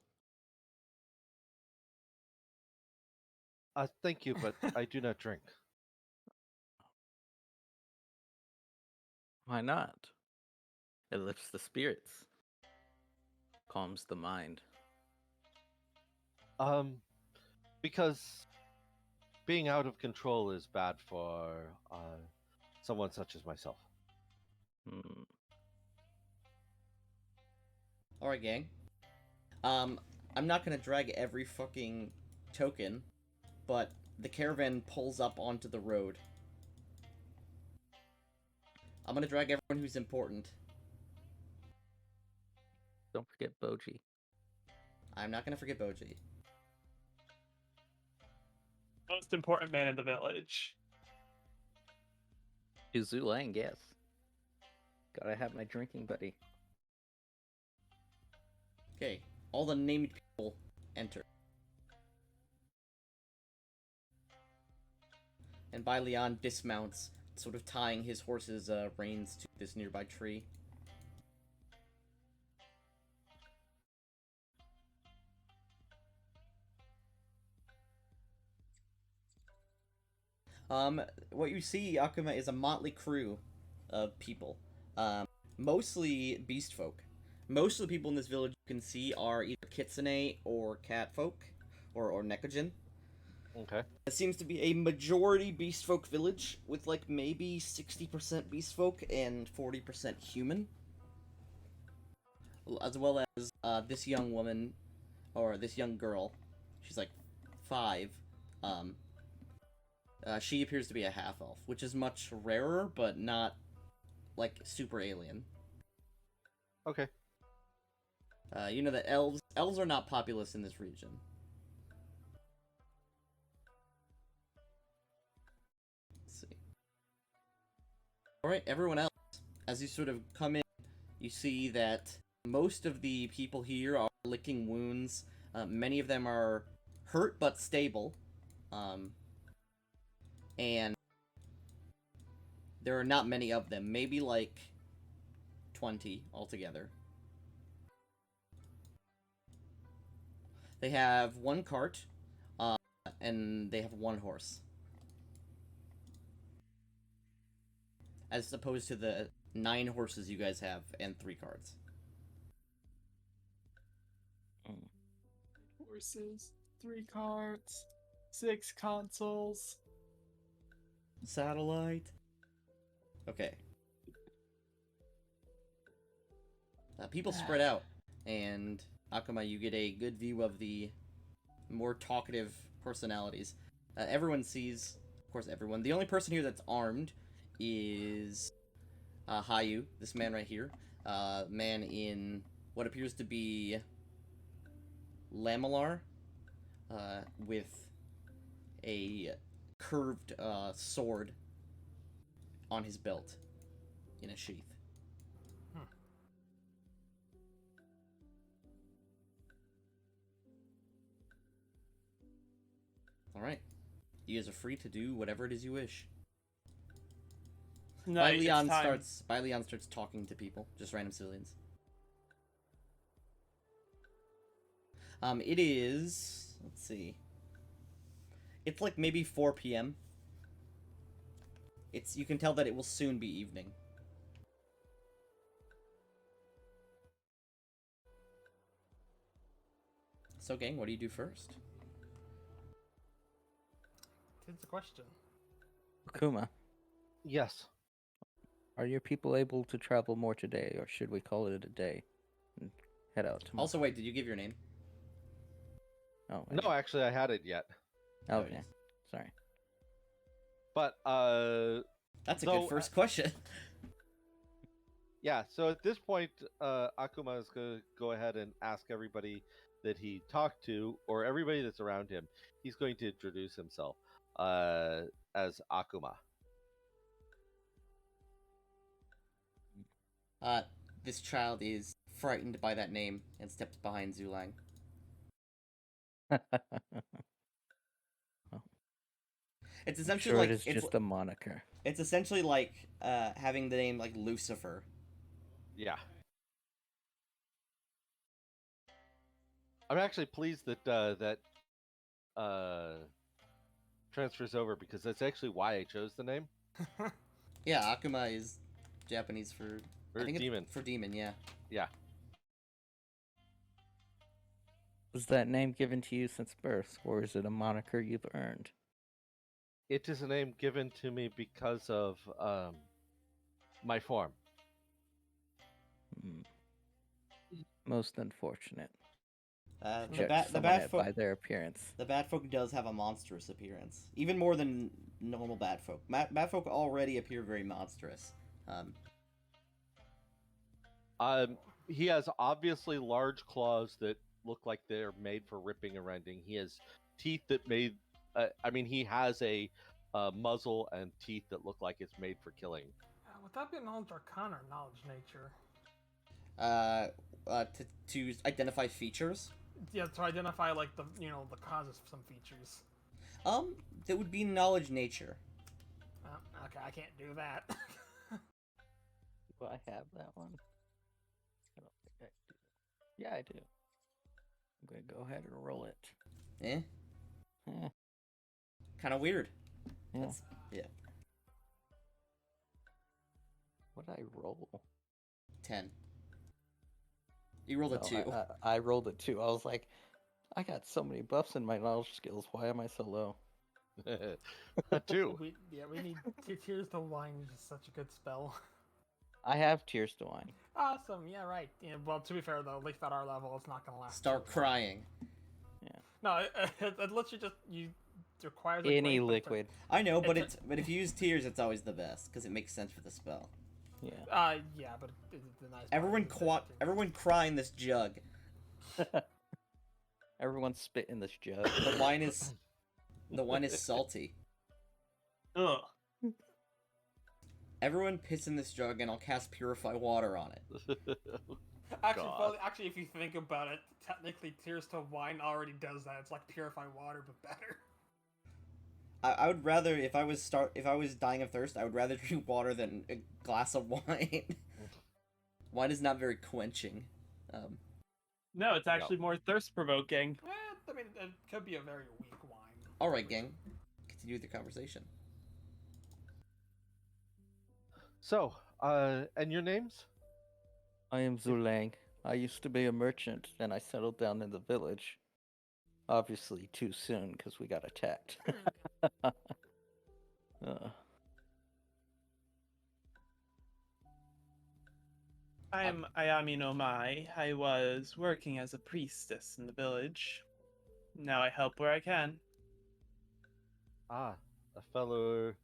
Thank you, but I do not drink. Why not? It lifts the spirits, calms the mind. Because being out of control is bad for someone such as myself. Hmm. Alright, gang. I'm not gonna drag every fucking token, but the caravan pulls up onto the road. I'm gonna drag everyone who's important. Don't forget Boji. I'm not gonna forget Boji. Most important man in the village. To Zulang, yes. Gotta have my drinking buddy. Okay, all the named people enter. And Bai Lian dismounts, sort of tying his horse's reins to this nearby tree. What you see, Akuma, is a motley crew of people. Mostly beast folk. Most of the people in this village you can see are either kitsune or cat folk, or nekojin. Okay. It seems to be a majority beast folk village, with like maybe 60% beast folk and 40% human. As well as this young woman, or this young girl. She's like 5. She appears to be a half-elf, which is much rarer, but not, like, super alien. Okay. You know that elves are not populous in this region. Let's see. Alright, everyone else, as you sort of come in, you see that most of the people here are licking wounds. Many of them are hurt but stable. And there are not many of them. Maybe like 20 altogether. They have one cart, and they have one horse. As opposed to the 9 horses you guys have and 3 carts. Horses, 3 carts, 6 consoles. Satellite. Okay. People spread out, and Akuma, you get a good view of the more talkative personalities. Everyone sees, of course, everyone. The only person here that's armed is Hayu, this man right here. Man in what appears to be lamellar, with a curved sword on his belt in a sheath. Alright. You guys are free to do whatever it is you wish. No, Leon it's time. starts talking to people, just random civilians. It is, let's see. It's like maybe 4 p.m. You can tell that it will soon be evening. So, gang, what do you do first? It's the question. Akuma, Yes. are your people able to travel more today, or should we call it a day and head out tomorrow? Also, wait, did you give your name? Oh, No, actually, I hadn't yet. Okay. Sorry. But That's a So, good first question. yeah. So at this point, Akuma is going to go ahead and ask everybody that he talked to, or everybody that's around him. He's going to introduce himself as Akuma. This child is frightened by that name and steps behind Zulang. It's I'm essentially sure like it is just a moniker. It's essentially like having the name like Lucifer. Yeah. I'm actually pleased that that transfers over, because that's actually why I chose the name. Yeah, Akuma is Japanese for Or demon. For demon, yeah. Yeah. Was that name given to you since birth, or is it a moniker you've earned? It is a name given to me because of my form. Most unfortunate. The Judge bad by folk their appearance. the bad folk does have a monstrous appearance, even more than normal bad folk. Bad folk already appear very monstrous. He has obviously large claws that look like they're made for ripping and rending. He has teeth that made. He has a muzzle and teeth that look like it's made for killing. Would that be knowledge arcana or knowledge nature? To identify features. Yeah, to identify like the causes of some features. That would be knowledge nature. Okay, I can't do that. Do I have that one? I don't think I do. Yeah, I do. I'm gonna go ahead and roll it. Eh? Kind of weird. Yeah. Yeah. What did I roll? 10. You rolled a 2. I rolled a 2. I was like, I got so many buffs in my knowledge skills. Why am I so low? Two. we need Tears to Wine. Is just such a good spell. I have Tears to Wine. Awesome. Yeah, right. Yeah, well, to be fair though, at least at our level, it's not gonna last. Start crying. Yeah. No, it lets you requires Any liquid. I know, but but if you use tears, it's always the best because it makes sense for the spell. Yeah. Yeah, but it's the nice. Everyone cry in this jug. Everyone spit in this jug. The wine is salty. Ugh. Everyone piss in this jug, and I'll cast Purify Water on it. God. Actually, if you think about it, technically Tears to Wine already does that. It's like purified water, but better. I would rather if I was dying of thirst, I would rather drink water than a glass of wine. Wine is not very quenching. No, it's actually more thirst provoking. I mean, it could be a very weak wine. All right, gang, continue with the conversation. So, and your names? I am Zulang. I used to be a merchant, and I settled down in the village. Obviously, too soon because we got attacked. I am Ayami no Mai. I was working as a priestess in the village. Now I help where I can. Ah, a fellow,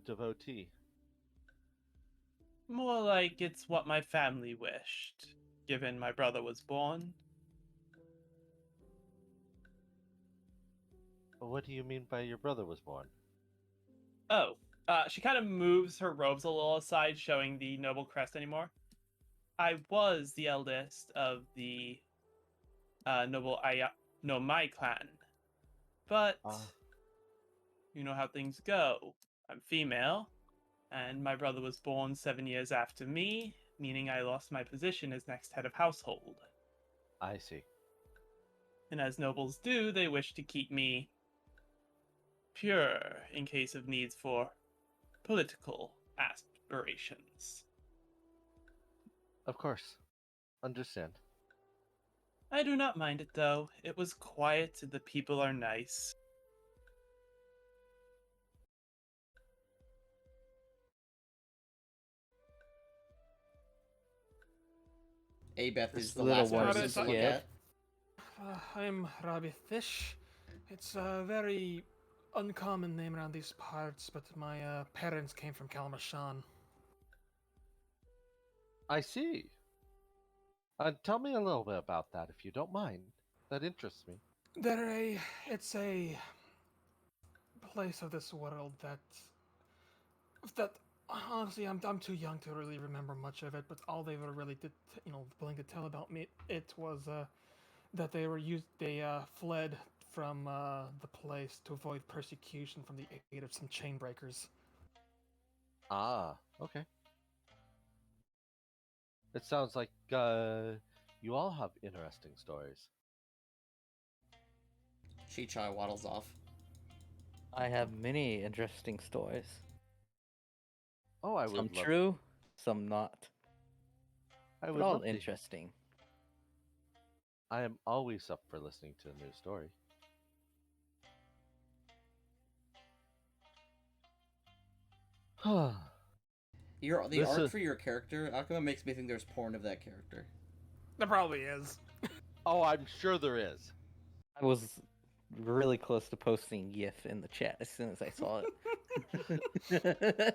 devotee. More like it's what my family wished, given my brother was born. What do you mean by your brother was born? Oh, she kind of moves her robes a little aside, showing the noble crest anymore. I was the eldest of the noble no Mai clan, but you know how things go. I'm female, and my brother was born 7 years after me, meaning I lost my position as next head of household. I see. And as nobles do, they wish to keep me pure in case of needs for political aspirations. Of course. Understand. I do not mind it though. It was quiet and the people are nice. Abeth This is the little last one person is to look scared. at. I'm Rabbit Fish. It's a very uncommon name around these parts, but my parents came from Kalmashan. I see. Tell me a little bit about that, if you don't mind. That interests me. It's a place of this world that honestly I'm too young to really remember much of it. But all they were really did, willing to tell about me, it was that they fled from the place to avoid persecution from the aid of some chain breakers. Ah, okay. It sounds like you all have interesting stories. Chichai waddles off. I have many interesting stories. Oh, I Some would love. true, some not. I But would all love to. interesting. I am always up for listening to a new story. The This art is- for your character, Akuma makes me think there's porn of that character. There probably is. Oh, I'm sure there is. I was really close to posting GIF in the chat as soon as I saw it.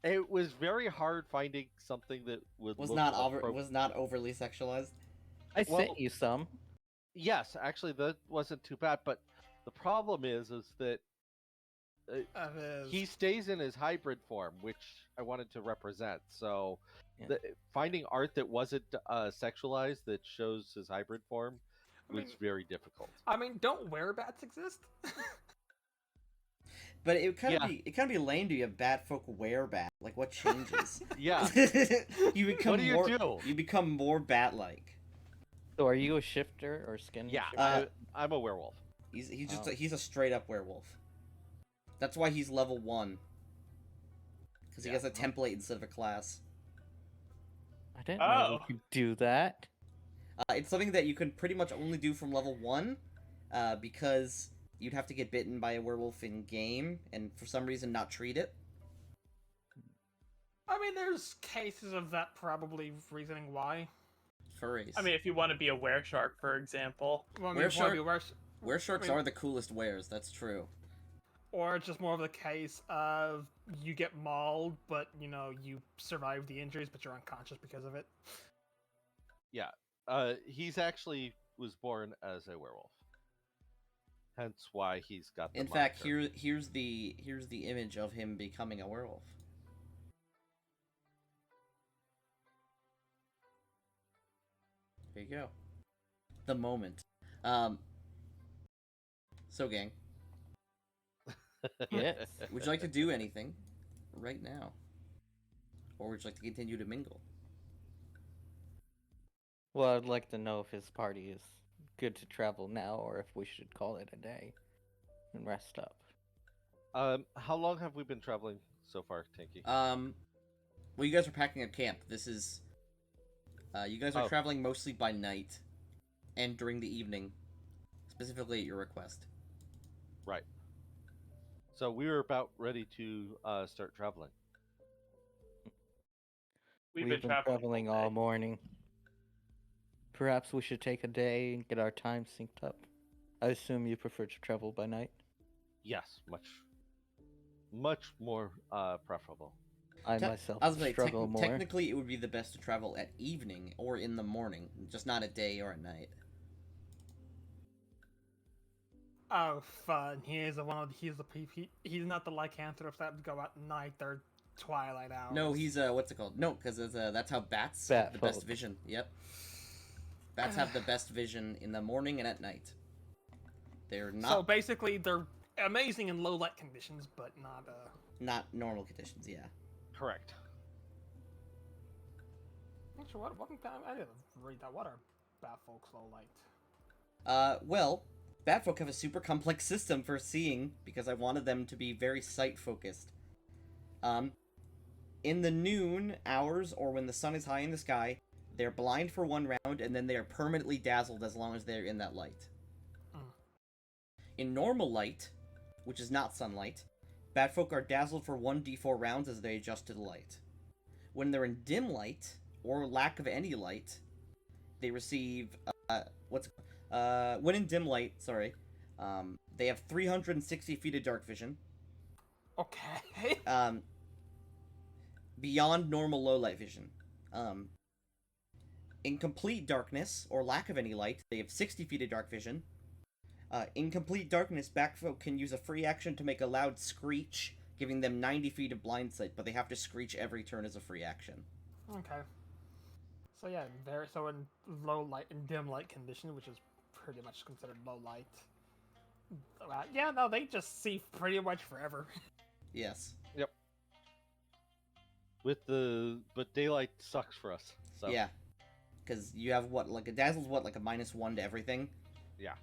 It was very hard finding something that would Was look not appro- not overly sexualized. I Well- sent you some. Yes, actually, that wasn't too bad. But the problem is that That is. he stays in his hybrid form, which I wanted to represent. So, Yeah. finding art that wasn't sexualized that shows his hybrid form I was mean- very difficult. I mean, don't werebats exist? But it kind of Yeah. be lame to have bat folk wear bat. Like what changes? Yeah. You become What do you more do? you become more bat like. So are you a shifter or skin? Yeah, shifter? I'm a werewolf. He's just Oh. he's a straight up werewolf. That's why he's level 1. Because he Yeah. has a template instead of a class. I didn't know Oh. we could do that. It's something that you can pretty much only do from level 1, because you'd have to get bitten by a werewolf in game, and for some reason not treat it. I mean, there's cases of that probably reasoning why. Furries. I mean, if you want to be a wereshark, for example. Well, I mean, Were if you wanna be shark- worse, Weresharks I mean- are the coolest wares, that's true. or it's just more of the case of you get mauled, but you survive the injuries, but you're unconscious because of it. Yeah. He's actually was born as a werewolf. Hence why he's got the In fact, moniker. here's the image of him becoming a werewolf. There you go. The moment. So, gang, Yes. would you like to do anything right now? Or would you like to continue to mingle? Well, I'd like to know if his party is good to travel now, or if we should call it a day and rest up. How long have we been traveling so far, Tinky? Well, you guys are packing a camp. This is... you guys are traveling mostly by night and during the evening, specifically at your request. Right. So we were about ready to start traveling. We've We've been been traveling traveling all all day. morning. Perhaps we should take a day and get our time synced up. I assume you prefer to travel by night? Yes, much more preferable. I Te- myself I was gonna say, struggle more. technically, it would be the best to travel at evening or in the morning, just not at day or at night. Oh, fun. He's not the lycanthropes that go at night. They're twilight hours. No, he's what's it called? No, because that's how bats Bat have the best folk. vision. Yep. Bats have the best vision in the morning and at night. They're So not basically, they're amazing in low light conditions, but not. normal conditions. Yeah. Correct. Actually, what I didn't read that. What are bat folks low light? Well, Batfolk have a super complex system for seeing because I wanted them to be very sight focused. In the noon hours or when the sun is high in the sky, they're blind for 1 round and then they are permanently dazzled as long as they're in that light. In normal light, which is not sunlight, Batfolk are dazzled for 1d4 rounds as they adjust to the light. When they're in dim light, or lack of any light, they receive, when in dim light, they have 360 feet of dark vision, Okay. beyond normal low light vision. In complete darkness, or lack of any light, they have 60 feet of dark vision. In complete darkness, Batfolk can use a free action to make a loud screech, giving them 90 feet of blind sight, but they have to screech every turn as a free action. Okay. So yeah, in low light and dim light condition, which is pretty much considered low light. Yeah, no, they just see pretty much forever. Yes. Yep. But daylight sucks for us. So Yeah. Because you have a dazzle's like a -1 to everything. yeah.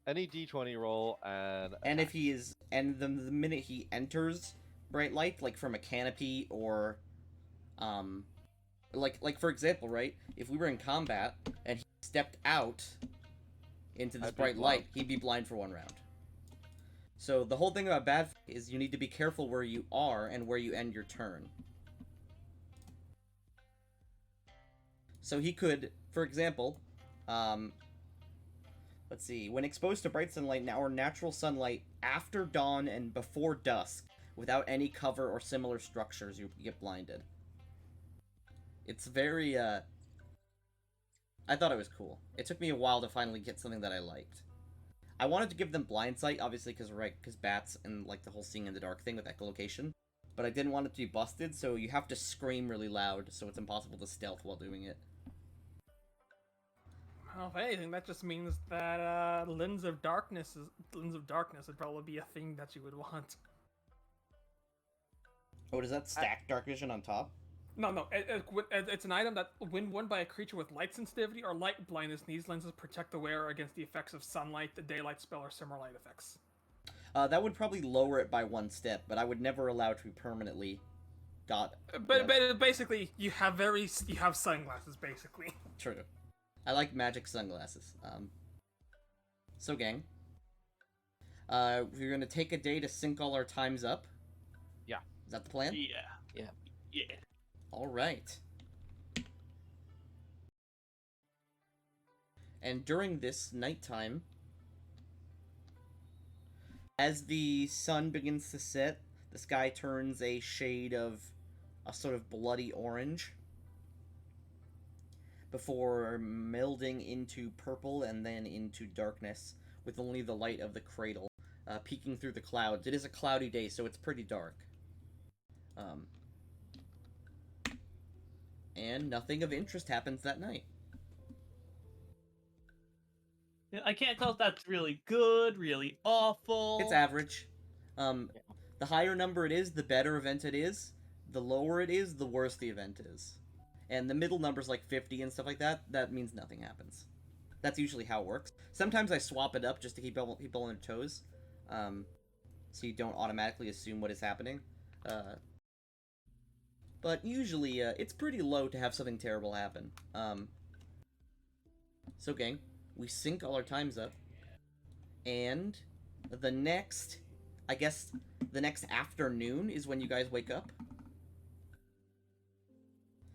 Any D20 roll And if he is, and the minute he enters bright light, like from a canopy or, like for example, right? If we were in combat and he stepped out into this I'd be bright blind. light, he'd be blind for 1 round. So the whole thing about Batfolk is you need to be careful where you are and where you end your turn. So he could, for example, let's see, when exposed to bright sunlight or natural sunlight after dawn and before dusk, without any cover or similar structures, you get blinded. It's very, I thought it was cool. It took me a while to finally get something that I liked. I wanted to give them blind sight, obviously, because bats and, like, the whole seeing in the dark thing with echolocation. But I didn't want it to be busted, so you have to scream really loud, so it's impossible to stealth while doing it. Well, if anything, that just means that lens of darkness would probably be a thing that you would want. Oh, does that stack dark vision on top? No, it's an item that, when worn by a creature with light sensitivity or light blindness, these lenses protect the wearer against the effects of sunlight, the daylight spell, or similar light effects. That would probably lower it by 1 step, but I would never allow it to be permanently But Yes. basically, you have sunglasses, basically. True. I like magic sunglasses. So gang, we're gonna take a day to sync all our times up. Yeah. Is that the plan? Yeah. All right. And during this nighttime, as the sun begins to set, the sky turns a shade of a sort of bloody orange before melding into purple and then into darkness with only the light of the cradle peeking through the clouds. It is a cloudy day, so it's pretty dark. And nothing of interest happens that night. I can't tell if that's really good, really awful. It's average. The higher number it is, the better event it is. The lower it is, the worse the event is. And the middle number's like 50 and stuff like that. That means nothing happens. That's usually how it works. Sometimes I swap it up just to keep people on their toes, so you don't automatically assume what is happening. But usually, it's pretty low to have something terrible happen. So gang, we sync all our times up, and the next, I guess, the next afternoon is when you guys wake up.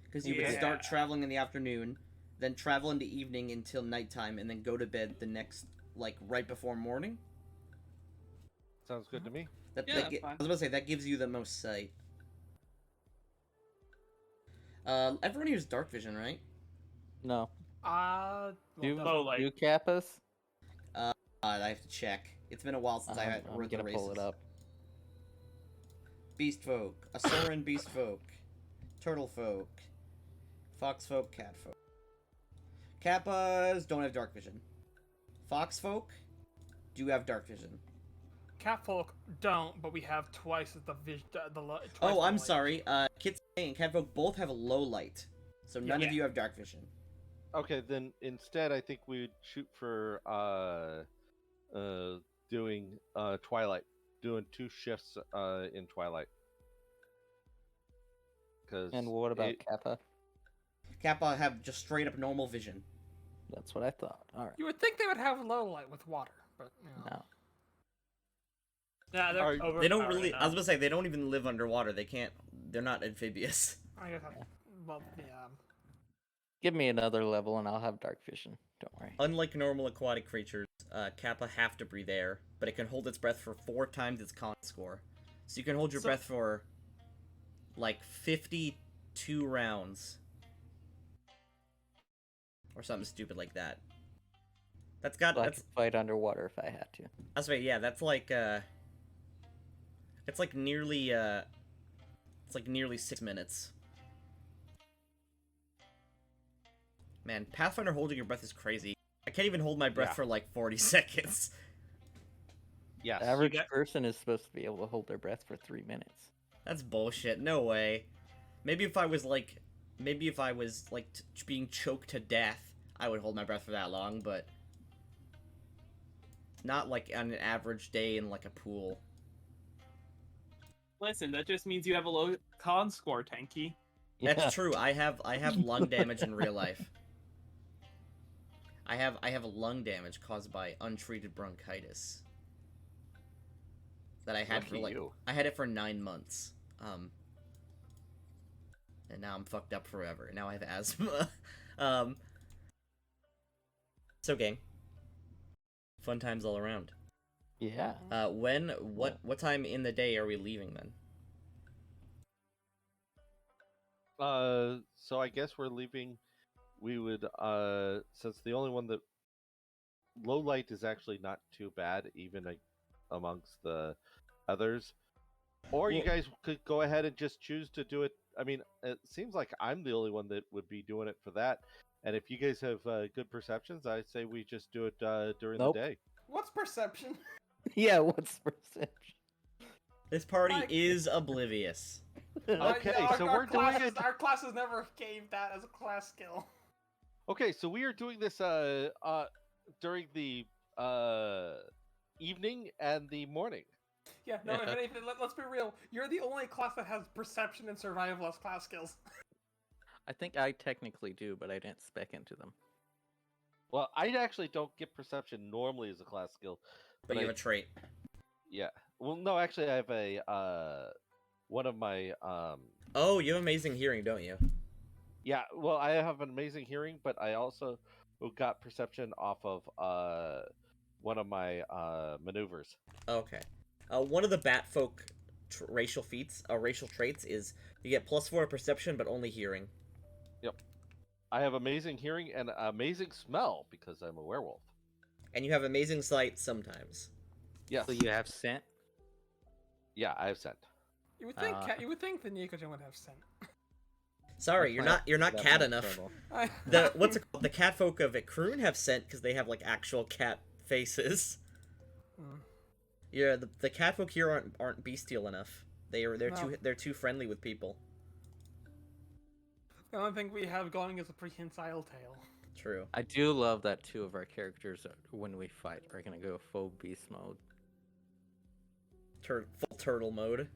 Because you would start traveling in the afternoon, then travel into evening until nighttime, and then go to bed the next, like, right before morning. Sounds good to me. I was about to say, that gives you the most sight. Everyone here's dark vision, right? No. Low-light. You cap us? I have to check. It's been a while since I I'm wrote the gonna races. pull it up. Beast folk, Asoran beast folk, turtle folk, fox folk, cat folk. Kappas don't have dark vision. Fox folk do have dark vision. Catfolk don't, but we have twice as the vision. Oh, I'm sorry. Kitsune and catfolk both have low light, so none of Yeah. you have dark vision. Okay, then instead, I think we'd shoot for doing Twilight, doing 2 shifts in Twilight. And what about Kappa? Kappa have just straight up normal vision. That's what I thought. All right. You would think they would have low light with water, but you know. No. Nah, they're Alright, They don't overpowered really. enough. I was gonna say they don't even live underwater. They can't. They're not amphibious. I guess. Well, yeah. Give me another level and I'll have dark vision. Don't worry. Unlike normal aquatic creatures, Kappa have to breathe air, but it can hold its breath for 4 times its con score. So you can hold your breath for like 52 rounds. Or something stupid like that. That's got I that's could fight underwater if I had to. that's right, yeah, that's like it's like nearly 6 minutes. Man, Pathfinder holding your breath is crazy. I can't even hold my breath for like 40 seconds. Yes. The average person is supposed to be able to hold their breath for 3 minutes. That's bullshit. No way. Maybe if I was like being choked to death, I would hold my breath for that long, but not like on an average day in like a pool. Listen, that just means you have a low con score, Tanky. Yeah. That's true. I have lung damage in real life. I have lung damage caused by untreated bronchitis. That I had Lucky you. I had it for 9 months. And now I'm fucked up forever. Now I have asthma. So gang. Fun times all around. Yeah. What time in the day are we leaving then? So I guess we're leaving. We would since the only one that low light is actually not too bad, even amongst the others. Or you guys could go ahead and just choose to do it. I mean, it seems like I'm the only one that would be doing it for that. And if you guys have good perceptions, I say we just do it during Nope. the day. What's perception? Yeah, what's perception? This party Mike. is oblivious. Okay, so we're doing it. Our classes never gave that as a class skill. Okay, so we are doing this during the evening and the morning. Yeah, no, if anything, let's be real. You're the only class that has perception and survival as class skills. I think I technically do, but I didn't spec into them. Well, I actually don't get perception normally as a class skill, But you have a trait. yeah. Well, no, actually, I have a one of my Oh, you have amazing hearing, don't you? yeah. Well, I have an amazing hearing, but I also got perception off of one of my maneuvers. Okay. One of the Batfolk racial traits is you get +4 perception, but only hearing. Yep. I have amazing hearing and amazing smell because I'm a werewolf. And you have amazing sight sometimes. Yes. So you have scent? Yeah, I have scent. You would think the Nikojin would have scent. Sorry, you're not cat enough. The what's it called? The catfolk of Ikroon have scent because they have like actual cat faces. Mm. Yeah, the catfolk here aren't bestial enough. No. They're too friendly with people. The only thing we have going is a prehensile tail. True. I do love that 2 of our characters, when we fight, are gonna go full beast mode. Full turtle mode.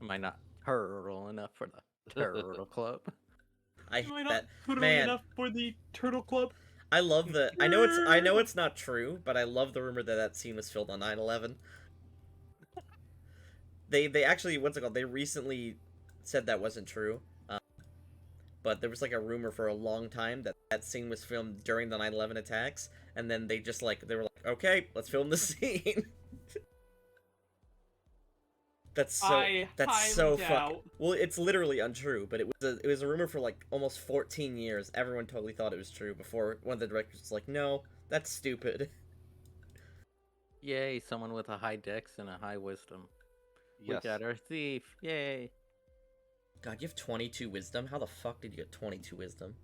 Am I not turtle enough for the turtle club? I Am I hate not that. totally Man, enough for the Turtle Club? I love the. I know it's not true, but I love the rumor that that scene was filmed on 9/11. They actually what's it called? They recently said that wasn't true. But there was like a rumor for a long time that that scene was filmed during the 9/11 attacks, and then they were like, okay, let's film the scene. That's I so highly fucking. doubt. Well, it's literally untrue, but it was a rumor for like almost 14 years. Everyone totally thought it was true before one of the directors was like, no, that's stupid. Yay, someone with a high dex and a high wisdom. Yes. We got our thief. Yay. God, you have 22 wisdom. How the fuck did you get 22 wisdom?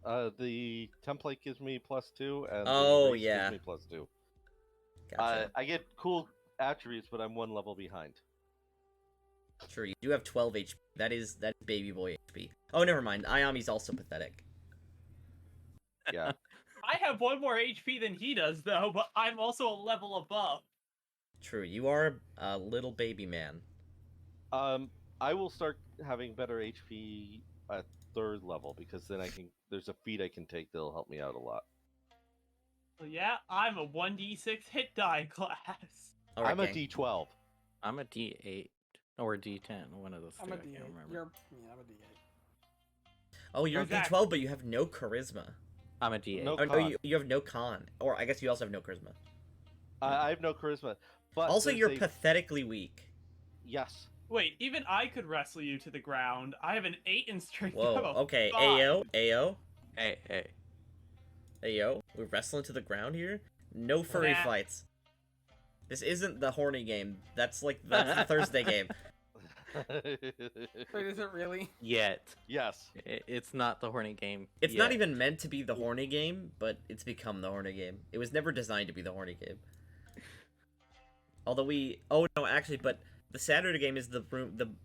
The template gives me +2, and Oh, the race yeah. gives me +2. Gotcha. I get cool attributes, but I'm 1 level behind. Sure, you do have 12 HP. That's baby boy HP. Oh, never mind. Ayami's also pathetic. Yeah. I have 1 more HP than he does, though, but I'm also a level above. True, you are a little baby man. I will start having better HP at 3rd level because then there's a feat I can take that'll help me out a lot. So yeah, I'm a 1d6 hit die class. All right, I'm a gang. D12. I'm a D8 or D10, one of those two. I'm a I D8. can't remember. I'm a D8. Oh, you're a Exact- D12, but you have no charisma. I'm a D8. No Oh, no, con. you have no con. Or I guess you also have no charisma. I have no charisma. But Also, there's you're a- pathetically weak. Yes. Wait, even I could wrestle you to the ground. I have an 8 in strength. Whoa, I'm a okay. 5. Ayo. Hey. Ayo. We're wrestling to the ground here? No furry Nah. fights. This isn't the horny game. That's the Thursday game. Wait, is it really? Yet. Yes. It's not the horny game. It's not yet. even meant to be the horny game, but it's become the horny game. It was never designed to be the horny game. Although oh no, actually, but the Saturday game is the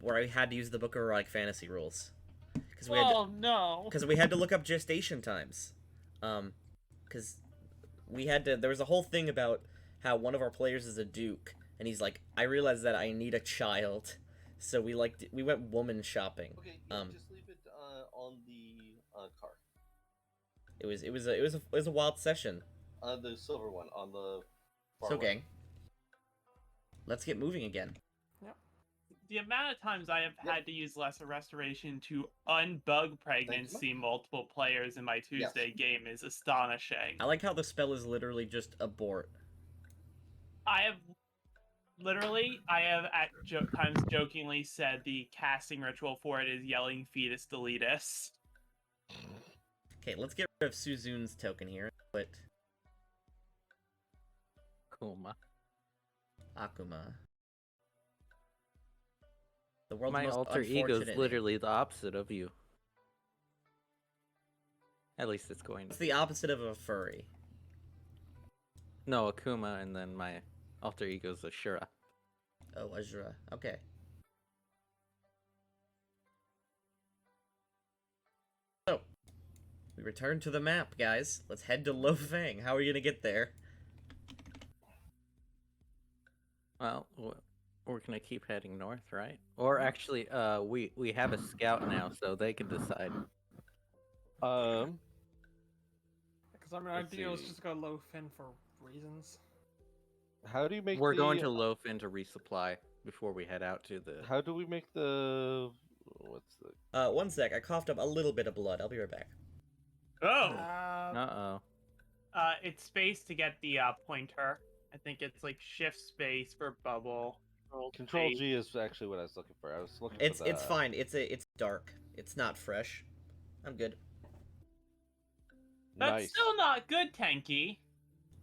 where I had to use the Book of Erotic Fantasy rules. Because No. we had to look up gestation times. Because there was a whole thing about how one of our players is a duke, and he's like, I realized that I need a child. So we went woman shopping. Okay, just leave it on the car. It was a wild session. The silver one on the far So right. gang, let's get moving again. The amount of times I have had to use Lesser Restoration to unbug pregnancy multiple players in my Tuesday game is astonishing. I like how the spell is literally just abort. I have at times jokingly said the casting ritual for it is yelling fetus deletus. Okay, let's get rid of Suzun's token here. Put Kuma. Akuma. The world's My most alter ego unfortunate is literally the opposite of you. At least it's going It's to. the opposite of a furry. No, Akuma, and then my alter ego is Ashura. Oh, Azura. Okay. So, we return to the map, guys. Let's head to Lofang. How are we gonna get there? Well, we're gonna keep heading north, right? Or actually, we have a scout now, so they can decide. Because I mean, our Let's deal is see. just go low fin for reasons. How do you make We're the, going to Lofin to resupply before we head out to the. How do we make the... What's the... One sec. I coughed up a little bit of blood. I'll be right back. Oh! Uh-oh. It's space to get the pointer. I think it's like shift space for bubble. Control space. G is actually what I was looking for. I was looking It's for the... fine. It's dark. It's not fresh. I'm good. That's Nice. still not good, Tenki.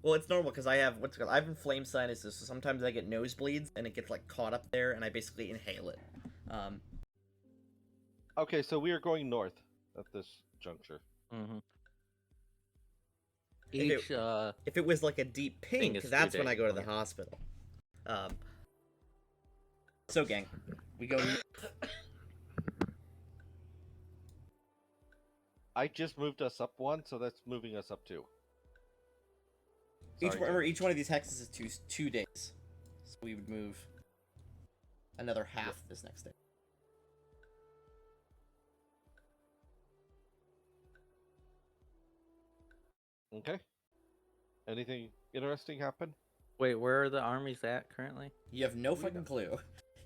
Well, it's normal because I have I have inflamed sinuses, so sometimes I get nosebleeds and it gets like caught up there, and I basically inhale it. Okay, so we are going north at this juncture. Mm-hmm. If it- Each If it was like a deep Thing pink, is that's 2 when I days, go to the okay. hospital. So gang, we go. I just moved us up one, so that's moving us up two. Sorry, Remember, Jim. each one of these hexes is 2 days, so we would move another half this next day. Okay. Anything interesting happen? wait, where are the armies at currently? You have no We fucking don't. clue.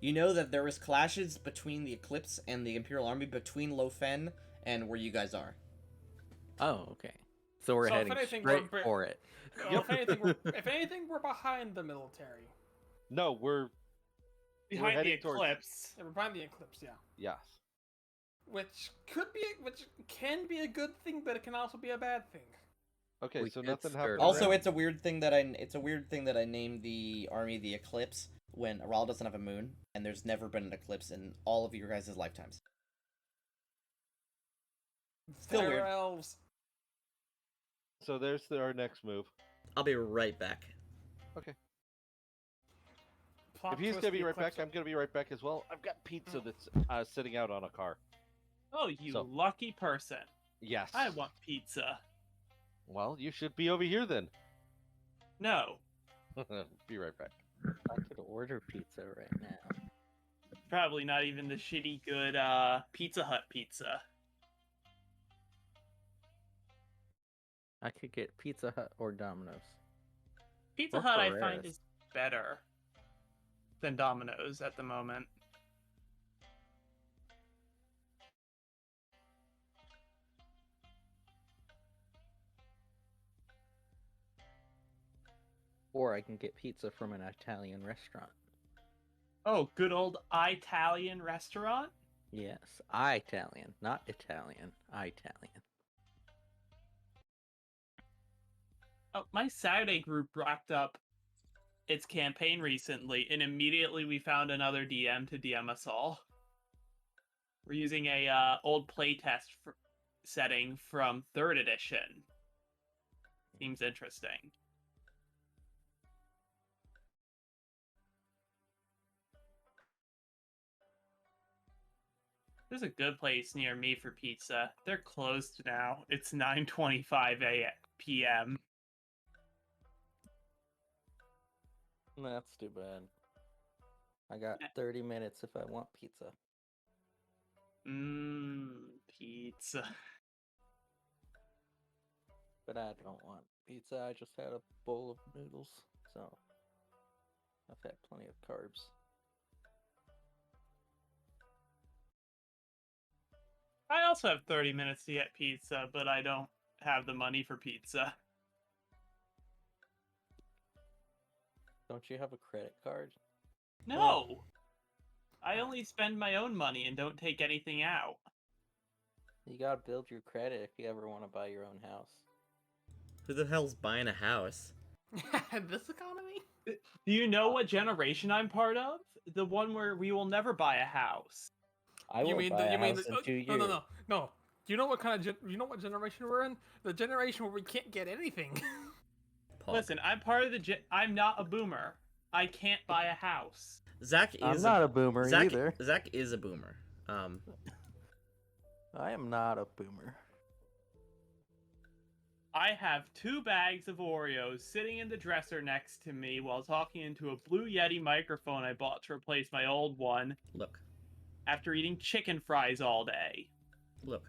You know that there was clashes between the Eclipse and the Imperial Army between Lofen and where you guys are. Oh, okay. So we're So if heading anything, straight we're for it. Well, if anything, we're behind the military. No, we're Behind the heading towards- eclipse. Yeah, we're behind the eclipse, yeah. yes. Which can be a good thing, but it can also be a bad thing. Okay, We so could nothing skirt happened. around. Also, around? it's a weird thing that I named the army the Eclipse when Aral doesn't have a moon, and there's never been an eclipse in all of your guys' lifetimes. Still weird. Terra elves. So there's our next move. I'll be right back. Plot If he's twist, gonna be the right back, eclipse- I'm gonna be right back as well. I've got pizza that's sitting out on a car. Oh, you So- lucky person. Yes. I want pizza. Well, you should be over here then. No. Be right back. I could order pizza right now. Probably not even the shitty good Pizza Hut pizza. I could get Pizza Hut or Domino's. Pizza Or Hut I find Ferreras. is better than Domino's at the moment. Or I can get pizza from an Italian restaurant. Oh, good old Italian restaurant? Yes, Italian, not Italian. Italian. Oh, my Saturday group wrapped up its campaign recently, and immediately we found another DM to DM us all. We're using a old playtest setting from 3rd edition. Seems interesting. There's a good place near me for pizza. They're closed now. It's 9:25 p.m. That's too bad. I got 30 minutes if I want pizza. Pizza. But I don't want pizza. I just had a bowl of noodles, so I've had plenty of carbs. I also have 30 minutes to get pizza, but I don't have the money for pizza. Don't you have a credit card? No! I only spend my own money and don't take anything out. You gotta build your credit if you ever want to buy your own house. Who the hell's buying a house? This economy? Do you know what generation I'm part of? The one where we will never buy a house. I will buy a house in 2 years. No. You know what kind of you know what generation we're in? The generation where we can't get anything. Pog. Listen, I'm part of the I'm not a boomer. I can't buy a house. Zach is I'm not a boomer Zach, either. Zach is a boomer. I am not a boomer. I have 2 bags of Oreos sitting in the dresser next to me while talking into a Blue Yeti microphone I bought to replace my old one Look, after eating chicken fries all day. look.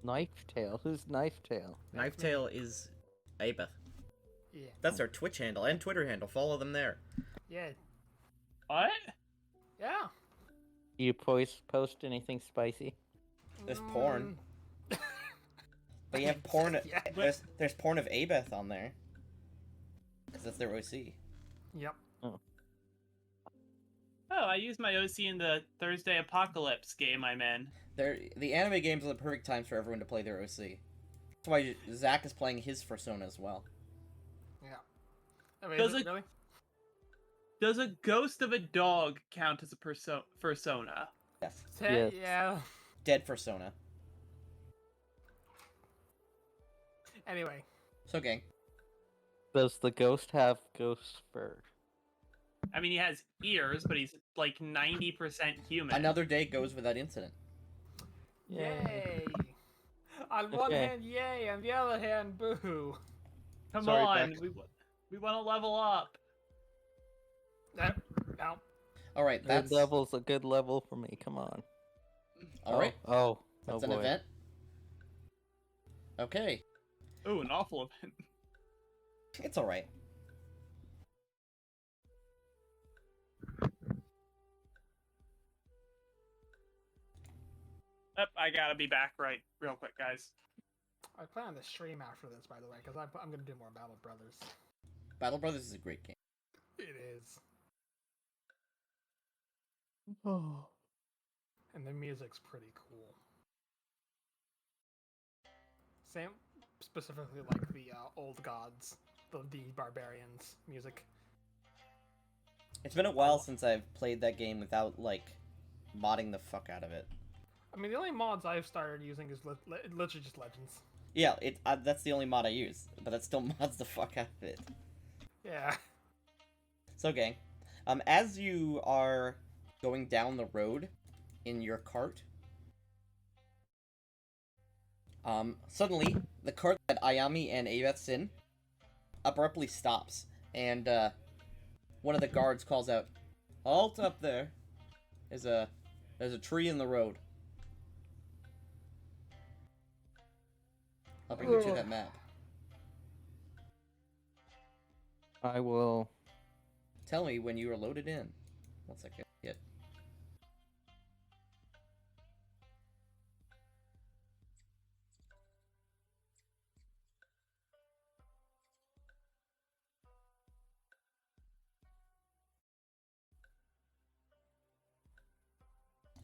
Knife Tail? Who's Knife Tail? Knifetail is Abeth. Yeah. That's their Twitch handle and Twitter handle. Follow them there. Yeah. What? Yeah. You post anything spicy? There's porn. But you have porn. Yeah. There's porn of Abeth on there. Because that's their OC. Yep. Oh, I used my OC in the Thursday Apocalypse game I'm in. The anime games are the perfect times for everyone to play their OC. That's why Zach is playing his Persona as well. Yeah. I mean, Does is it- really? Does a ghost of a dog count as a persona? Yes. Yes. Yeah. Dead for Sona. Anyway, So, gang. Does the ghost have ghost fur? I mean, he has ears, but he's like 90% human. Another day goes without incident. yay! On one Okay. hand, yay. On the other hand, boo. Come Sorry, on, Beck. we want to level up. No. All right, Third that's level's a good level for me. Come on. all right. Oh. That's Oh an boy. event. Okay, Oh, an awful event. it's all right. Yep, I gotta be back right real quick, guys. I plan on the stream after this, by the way, because I'm gonna do more Battle Brothers. Battle Brothers is a great game. It is, Oh. and the music's pretty cool. Same, specifically like the old gods, the barbarians music. It's been a while since I've played that game without like modding the fuck out of it. I mean, the only mods I've started using is literally just Legends. Yeah, that's the only mod I use, but that still mods the fuck out of it. Yeah. So, gang, as you are going down the road in your cart, suddenly the cart that Ayami and Aveth's in abruptly stops, and one of the guards calls out, "Halt up there! There's a tree in the road." I'll bring you to that map. I will. Tell me when you are loaded in. 1 second. Yet.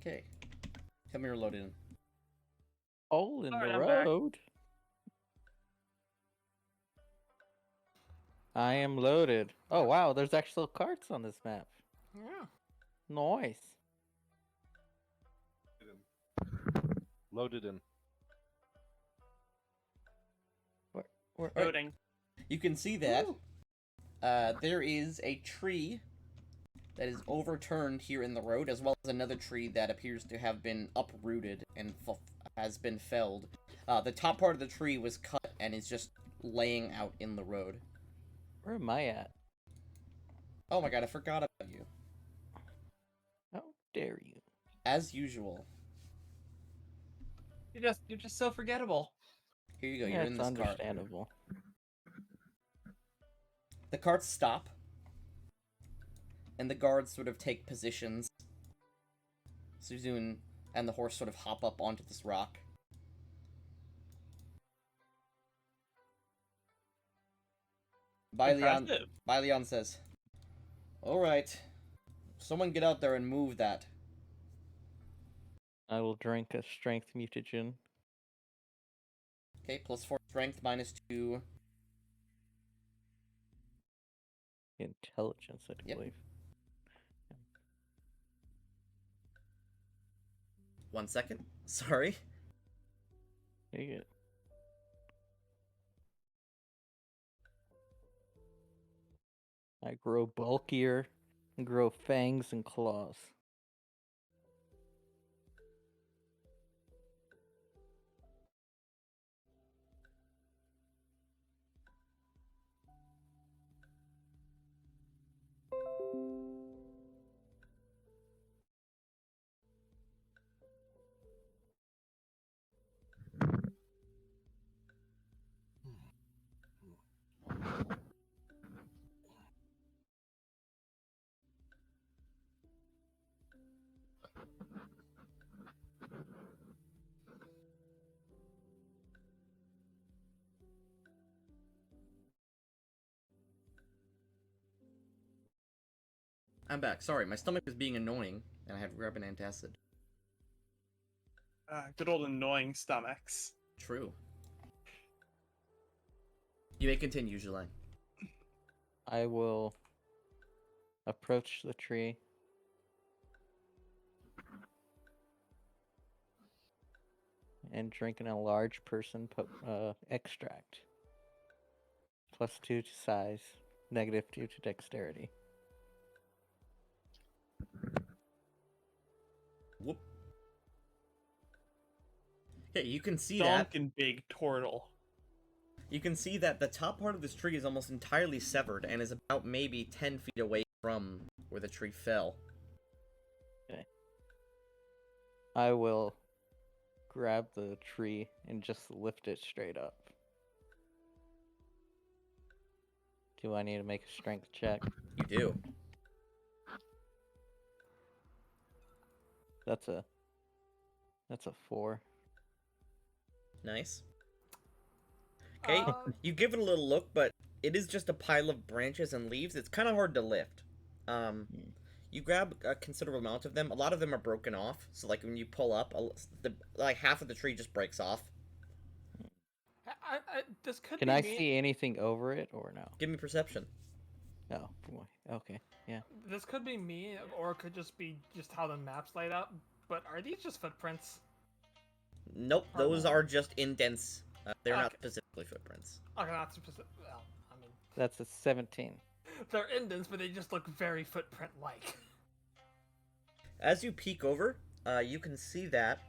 Okay. Tell me you're loaded in. Hole in Alright, the I'm back. road. I am loaded. Oh wow, there's actual carts on this map. Yeah. Nice. Loaded in. Where, Alright. Loading. You can see that Ooh. there is a tree that is overturned here in the road, as well as another tree that appears to have been uprooted and has been felled. The top part of the tree was cut and is just laying out in the road. Where am I at? Oh my god, I forgot about you. How dare you? As usual. You're just so forgettable. Here you go, Yeah, you're in it's this cart. understandable. The carts stop, and the guards sort of take positions. Suzune and the horse sort of hop up onto this rock. Impressive. Baileon says, "Alright, someone get out there and move that." I will drink a strength mutagen. Okay, +4 strength, -2. Intelligence, I Yep. believe. 1 second. Sorry. Take it. I grow bulkier and grow fangs and claws. I'm back. Sorry, my stomach was being annoying, and I had to grab an antacid. Good old annoying stomachs. True. You may continue, Julien. I will approach the tree. and drinking a large person extract. +2 to size, -2 to dexterity. Whoop. Yeah, you can see that. Donkin' big turtle. You can see that the top part of this tree is almost entirely severed and is about maybe 10 feet away from where the tree fell. Okay. I will grab the tree and just lift it straight up. Do I need to make a strength check? You do. That's a 4. Nice. Okay, Uh, you give it a little look, but it is just a pile of branches and leaves. It's kind of hard to lift. You grab a considerable amount of them. A lot of them are broken off, so like when you pull up, like half of the tree just breaks off. this could Can be I me. see anything over it or no? Give me perception. Oh, boy. Okay. Yeah. This could be me, or it could just be just how the map's laid out. But are these just footprints? Nope, those are just indents. They're not Okay. specifically footprints. Okay, not specific. Well, I mean, That's a 17. they're indents, but they just look very footprint-like. As you peek over, you can see that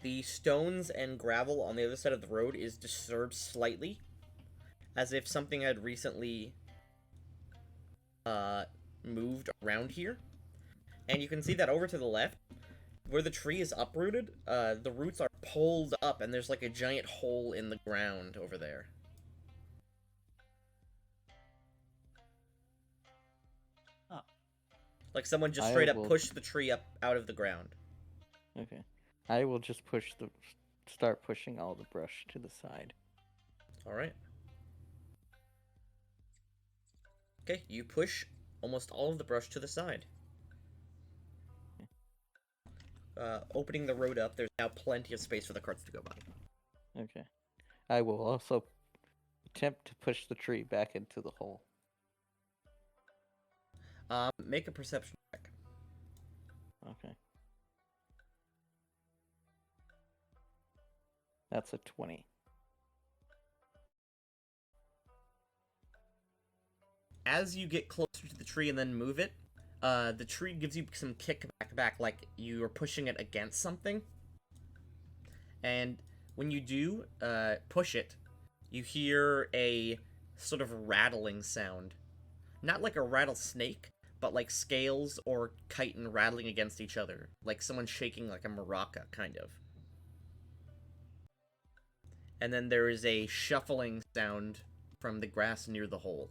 the stones and gravel on the other side of the road is disturbed slightly, as if something had recently moved around here. And you can see that over to the left, where the tree is uprooted, the roots are pulled up, and there's like a giant hole in the ground over there. Huh. Like someone just I straight up will- pushed the tree up out of the ground. Okay. I will just start pushing all the brush to the side. Alright. Okay, you push almost all of the brush to the side. Opening the road up, there's now plenty of space for the carts to go by. Okay. I will also attempt to push the tree back into the hole. Make a perception check. Okay. That's a 20. As you get closer to the tree and then move it, the tree gives you some kickback back, like you are pushing it against something. And when you do push it, you hear a sort of rattling sound. Not like a rattlesnake, but like scales or chitin rattling against each other. Like someone shaking like a maraca, kind of. And then there is a shuffling sound from the grass near the hole.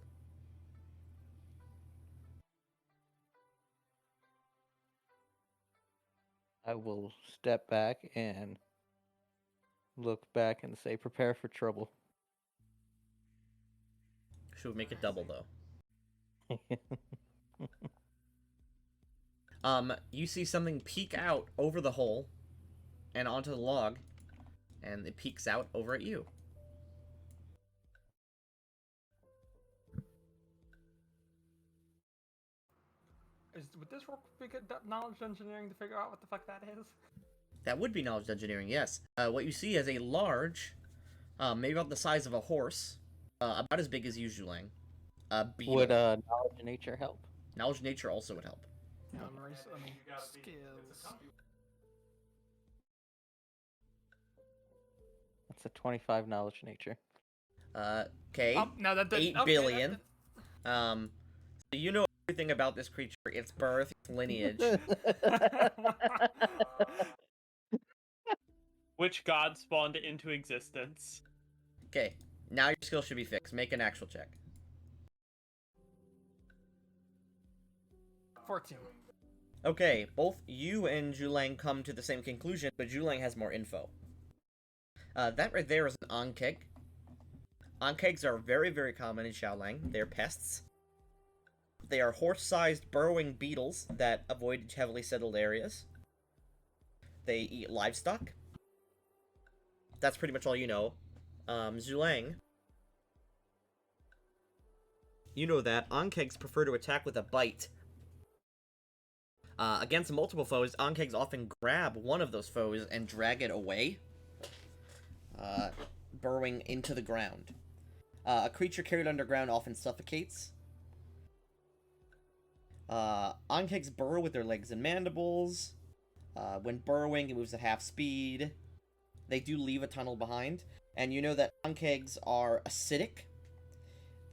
I will step back and look back and say, prepare for trouble. Should we make it double, though? You see something peek out over the hole and onto the log, and it peeks out over at you. Would this work be good knowledge engineering to figure out what the fuck that is? That would be knowledge engineering, yes. What you see is a large, maybe about the size of a horse, about as big as you, Zhulang. Beetle. Would knowledge of nature help? Knowledge nature also would help. Memories, skills. That's a 25 knowledge nature. Okay. Oh, no, that 8 okay, billion. So you know everything about this creature, its birth, its lineage. Which god spawned it into existence? Okay, now your skill should be fixed. Make an actual check. 14. Okay, both you and Zhulang come to the same conclusion, but Zhulang has more info. That right there is an onkeg. Onkegs are very, very common in Xiaolang. They're pests. They are horse-sized burrowing beetles that avoid heavily settled areas. They eat livestock. That's pretty much all you know. Zhulang, you know that onkegs prefer to attack with a bite. Against multiple foes, Ankegs often grab one of those foes and drag it away, burrowing into the ground. A creature carried underground often suffocates. Ankegs burrow with their legs and mandibles. When burrowing, it moves at half speed. They do leave a tunnel behind. And you know that Ankegs are acidic.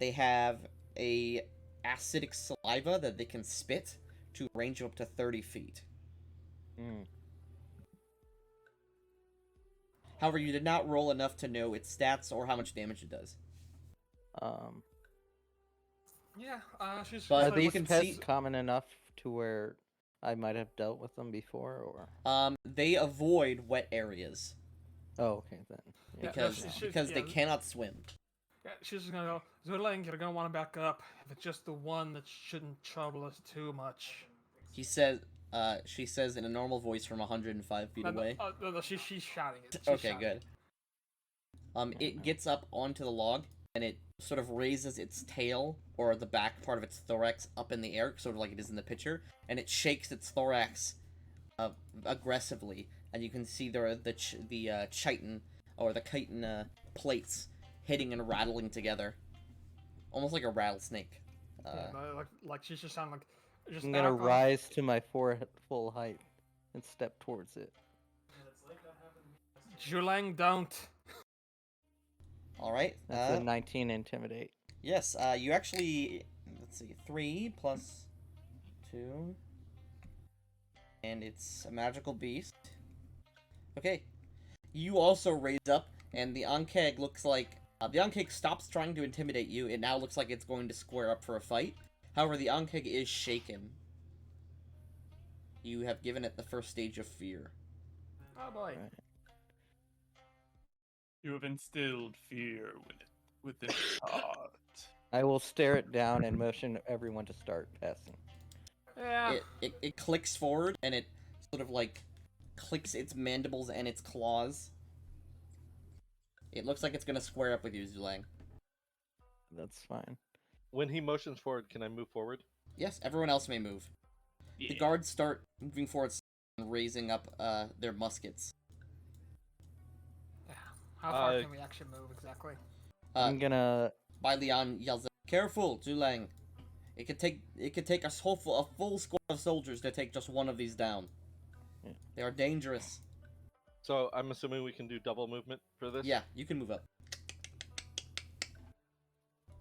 They have a acidic saliva that they can spit to a range of up to 30 feet. However, you did not roll enough to know its stats or how much damage it does. Yeah, she's. But she's Are like, you these can pests see- common enough to where I might have dealt with them before, or? They avoid wet areas Oh, okay then. Yeah, because they yeah. cannot swim. Yeah, she's just gonna go. Zulang, you're gonna want to back up. If it's just the one that shouldn't trouble us too much. He says, she says in a normal voice from 105 feet away. No, she's shouting it. She's Okay, shouting good. It gets up onto the log, and it sort of raises its tail, or the back part of its thorax, up in the air, sort of like it is in the picture, and it shakes its thorax aggressively, and you can see the chitin, or the chitin plates hitting and rattling together. Almost like a rattlesnake. Yeah, like she's just sounding like. Just I'm gonna back off. rise to my full height and step towards it. Zulang, don't. Alright. That's a 19 intimidate. Yes, you actually, let's see, 3 plus 2, and it's a magical beast. Okay, you also raise up, and the Ankeg looks like, the Ankeg stops trying to intimidate you, it now looks like it's going to square up for a fight. However, the Ankeg is shaken. You have given it the first stage of fear. Oh boy. Right. You have instilled fear within its heart. I will stare it down and motion everyone to start passing. Yeah. It clicks forward, and it sort of like clicks its mandibles and its claws. It looks like it's gonna square up with you, Zulang. That's fine. When he motions forward, can I move forward? Yes, everyone else may move. Yeah. The guards start moving forward and raising up their muskets. Yeah. How far Uh, can we actually move exactly? I'm gonna. By Leon yells out, "Careful, Zulang! It could take a full squad of soldiers to take just one of these down. Yeah. They are dangerous." So I'm assuming we can do double movement for this? Yeah, you can move up.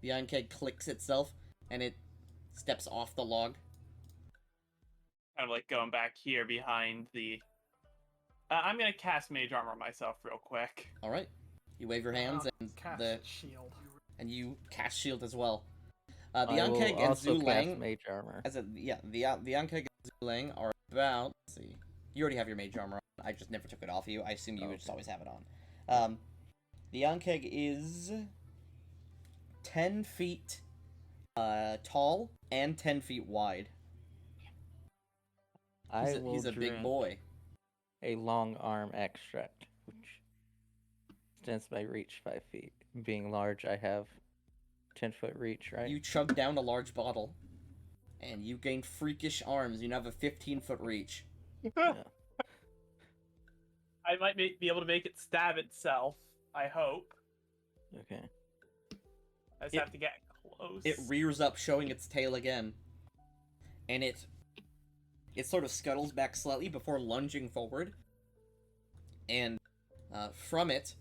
The iron keg clicks itself, and it steps off the log. Kind of like going back here behind the. I'm gonna cast Mage Armor myself real quick. All right, you wave your hands, I'll and cast shield. and you cast shield as well. The I will Ankeg and also cast Zulang, mage armor. the Ankeg and Zulang are about. Let's see, you already have your mage armor on. I just never took it off of you. I assume you would just always have it on. The Ankeg is 10 feet tall and 10 feet wide. He's a big drink boy. a long arm extract, which extends my reach 5 feet. Being large, I have 10-foot reach, right? You chug down a large bottle, and you gain freakish arms. You now have a 15-foot reach. Yeah. I might be able to make it stab itself. I hope. Okay. I just It- have to get close. It rears up, showing its tail again, and it sort of scuttles back slightly before lunging forward, and from it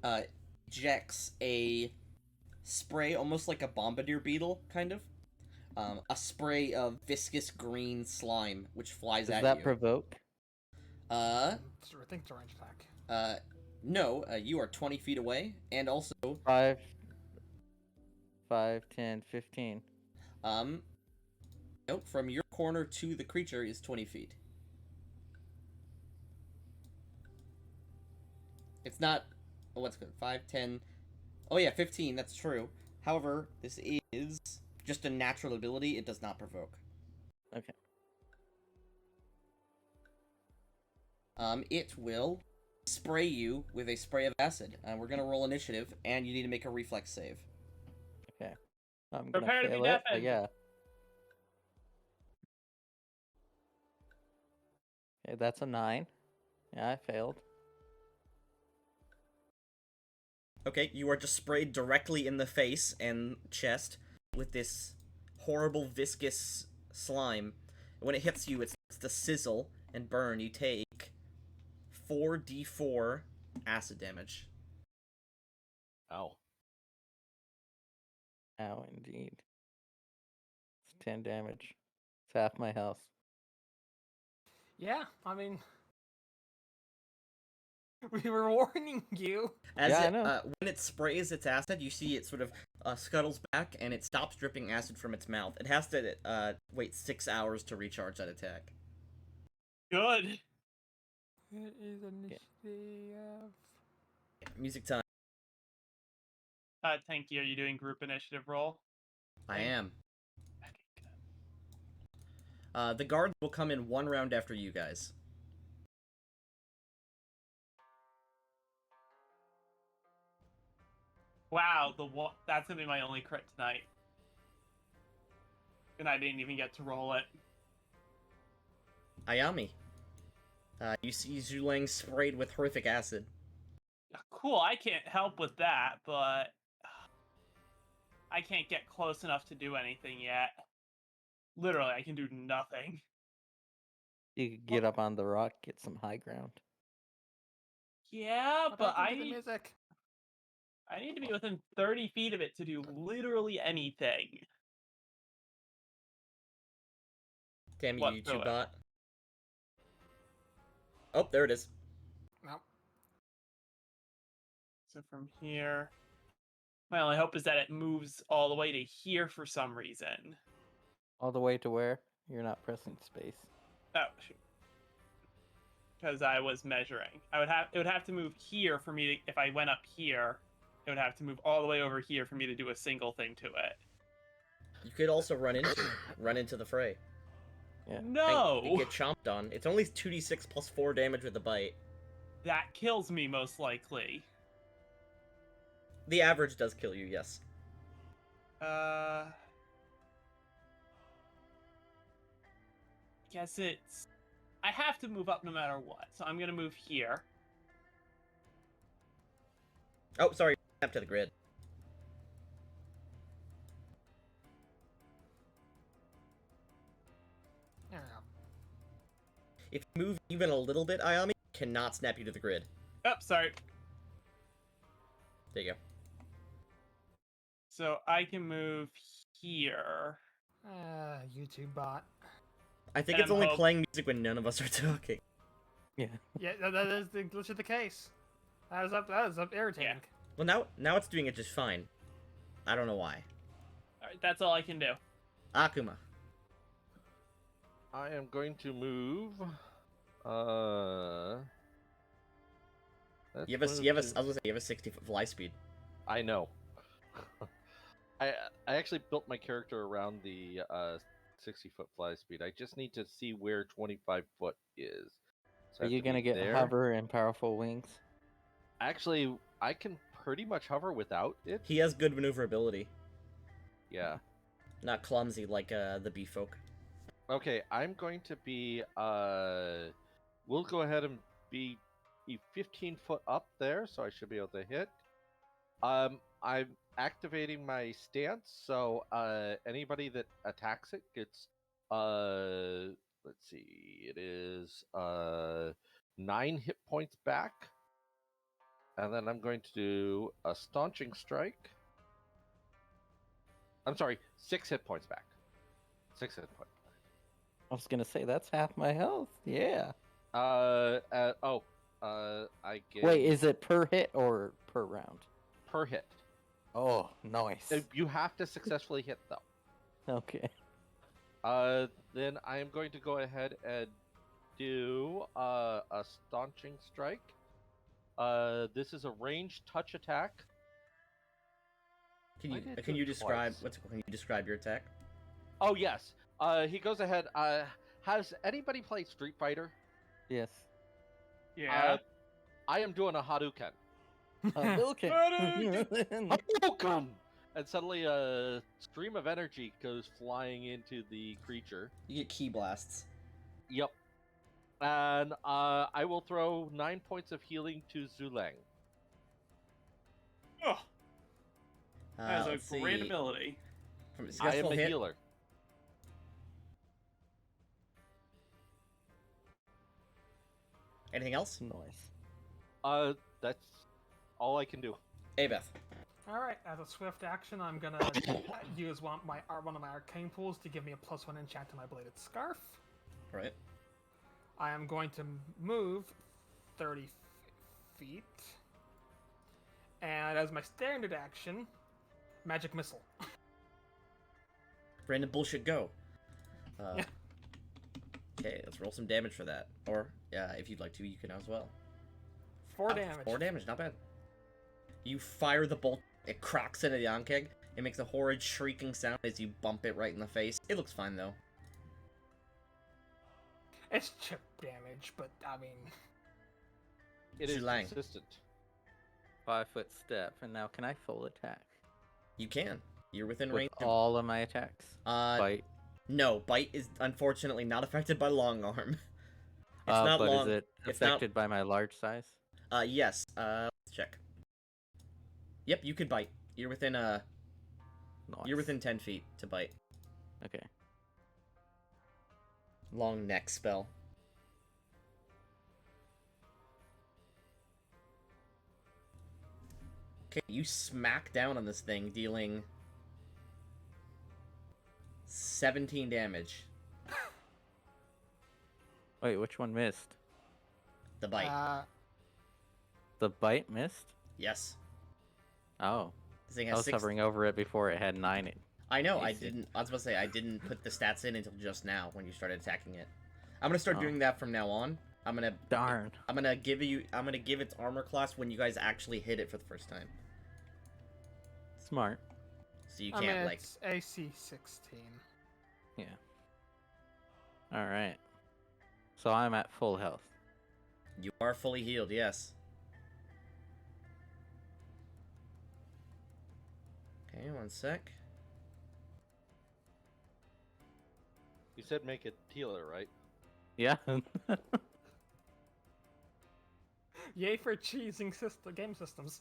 ejects a spray, almost like a bombardier beetle, kind of. A spray of viscous green slime, which flies Does at that you. provoke? I think it's a range attack. No, you are 20 feet away, and also, 5, 10, 15. nope, from your corner to the creature is 20 feet. It's not, oh, what's good, 5, 10, oh yeah, 15, that's true. However, this is just a natural ability, it does not provoke. Okay. It will spray you with a spray of acid. We're gonna roll initiative, and you need to make a reflex save. I'm gonna Prepare to be fail it, but deafened. yeah. Okay, that's a 9. Yeah, I failed. Okay, you are just sprayed directly in the face and chest with this horrible viscous slime. When it hits you, it's to sizzle and burn. You take 4d4 acid damage. Ow. Ow, indeed. It's 10 damage. It's half my health. Yeah, I mean, we were warning you. As Yeah, I it, know. when it sprays its acid, you see it sort of scuttles back and it stops dripping acid from its mouth. It has to wait 6 hours to recharge that attack. Good. It is initiative. Music time. Tanky, are you doing group initiative roll? I am. Okay, good. The guards will come in one round after you guys. Wow, that's gonna be my only crit tonight. And I didn't even get to roll it. Ayami. You see Zhulang sprayed with horrific acid. Cool, I can't help with that, but I can't get close enough to do anything yet. Literally, I can do nothing. You could get up on the rock, get some high ground. Yeah, What but happened to the music? I need to be within 30 feet of it to do literally anything. Damn you, YouTube Whatsoever. bot. Oh, there it is. No. So from here, my only hope is that it moves all the way to here for some reason. All the way to where? You're not pressing space. Oh, shoot. Because I was measuring. It would have to move here for me to, if I went up here, it would have to move all the way over here for me to do a single thing to it. You could also run into the fray. Yeah. No! And get chomped on. It's only 2d6 plus 4 damage with a bite. That kills me, most likely. The average does kill you, yes. Guess it's... I have to move up no matter what, so I'm gonna move here. Oh, sorry. Snap to the grid. There we go. If you move even a little bit, Ayami, cannot snap you to the grid. Oh, sorry. There you go. So I can move here. YouTube bot. I think And it's I'm only hope- playing music when none of us are talking. Yeah. Yeah, that is the glitch of the case. That is up irritating. Well, now it's doing it just fine. I don't know why. Alright, that's all I can do. Akuma. I am going to move. You have a 60-foot fly speed. I know. I actually built my character around the 60-foot fly speed. I just need to see where 25 foot is. So I Are have you to gonna be get there. hover and powerful wings? Actually, I can pretty much hover without it. He has good maneuverability. Yeah. Not clumsy like the bee folk. Okay, I'm going to be we'll go ahead and be 15 foot up there, so I should be able to hit. I'm activating my stance, so anybody that attacks it gets let's see, it is 9 hit points back. And then I'm going to do a staunching strike. I'm sorry, 6 hit points back. 6 hit points. I was gonna say that's half my health. Yeah. I get Wait, is it per hit or per round? per hit. Oh, nice. You have to successfully hit though. Okay. Then I am going to go ahead and do a staunching strike. This is a ranged touch attack. Can I you did can do you it describe twice. can you describe your attack? Oh yes. He goes ahead. Has anybody played Street Fighter? Yes. Yeah. I am doing a Hadouken. Okay. Hadouken! And suddenly a stream of energy goes flying into the creature. You get key blasts. Yep. And I will throw 9 points of healing to Zuleng. Oh, that Let's is a great see. ability. From a I am successful a hit, healer. anything else? Nice. That's all I can do. Abeth. All right, as a swift action, I'm gonna use one of my arcane pools to give me a +1 enchant to my bladed scarf. Right. I am going to move 30 feet, and as my standard action, magic missile. Random bullshit go. Yeah. Okay, let's roll some damage for that. Or, if you'd like to, you can as well. 4 damage. 4 damage, not bad. You fire the bolt, it cracks into the Ankeg. It makes a horrid shrieking sound as you bump it right in the face. It looks fine, though. It's chip damage, but I mean, It is Zuleng. consistent. 5-foot step, and now can I full attack You can. You're within with range. all of my attacks? Bite. No, bite is unfortunately not affected by long arm. It's not but long. is it it's not- affected by my large size? Yes. Let's check. Yep, you could bite. You're within Nice. You're within 10 feet to bite. Okay. Long neck spell. Okay, you smack down on this thing, dealing 17 damage. Wait, which one missed? The bite. The bite missed? Yes. Oh, This thing I has was 6. hovering over it before it had 9. I know, I AC. didn't. I was about to say, I didn't put the stats in until just now when you started attacking it. I'm gonna start Oh. doing that from now on. I'm gonna Darn. I'm gonna give its armor class when you guys actually hit it for the first time. Smart. So you I can't mean, like it's AC 16. Yeah. All right. So I'm at full health. you are fully healed, yes. Okay, one sec. You said make it healer, right? Yeah. Yay for cheesing game systems.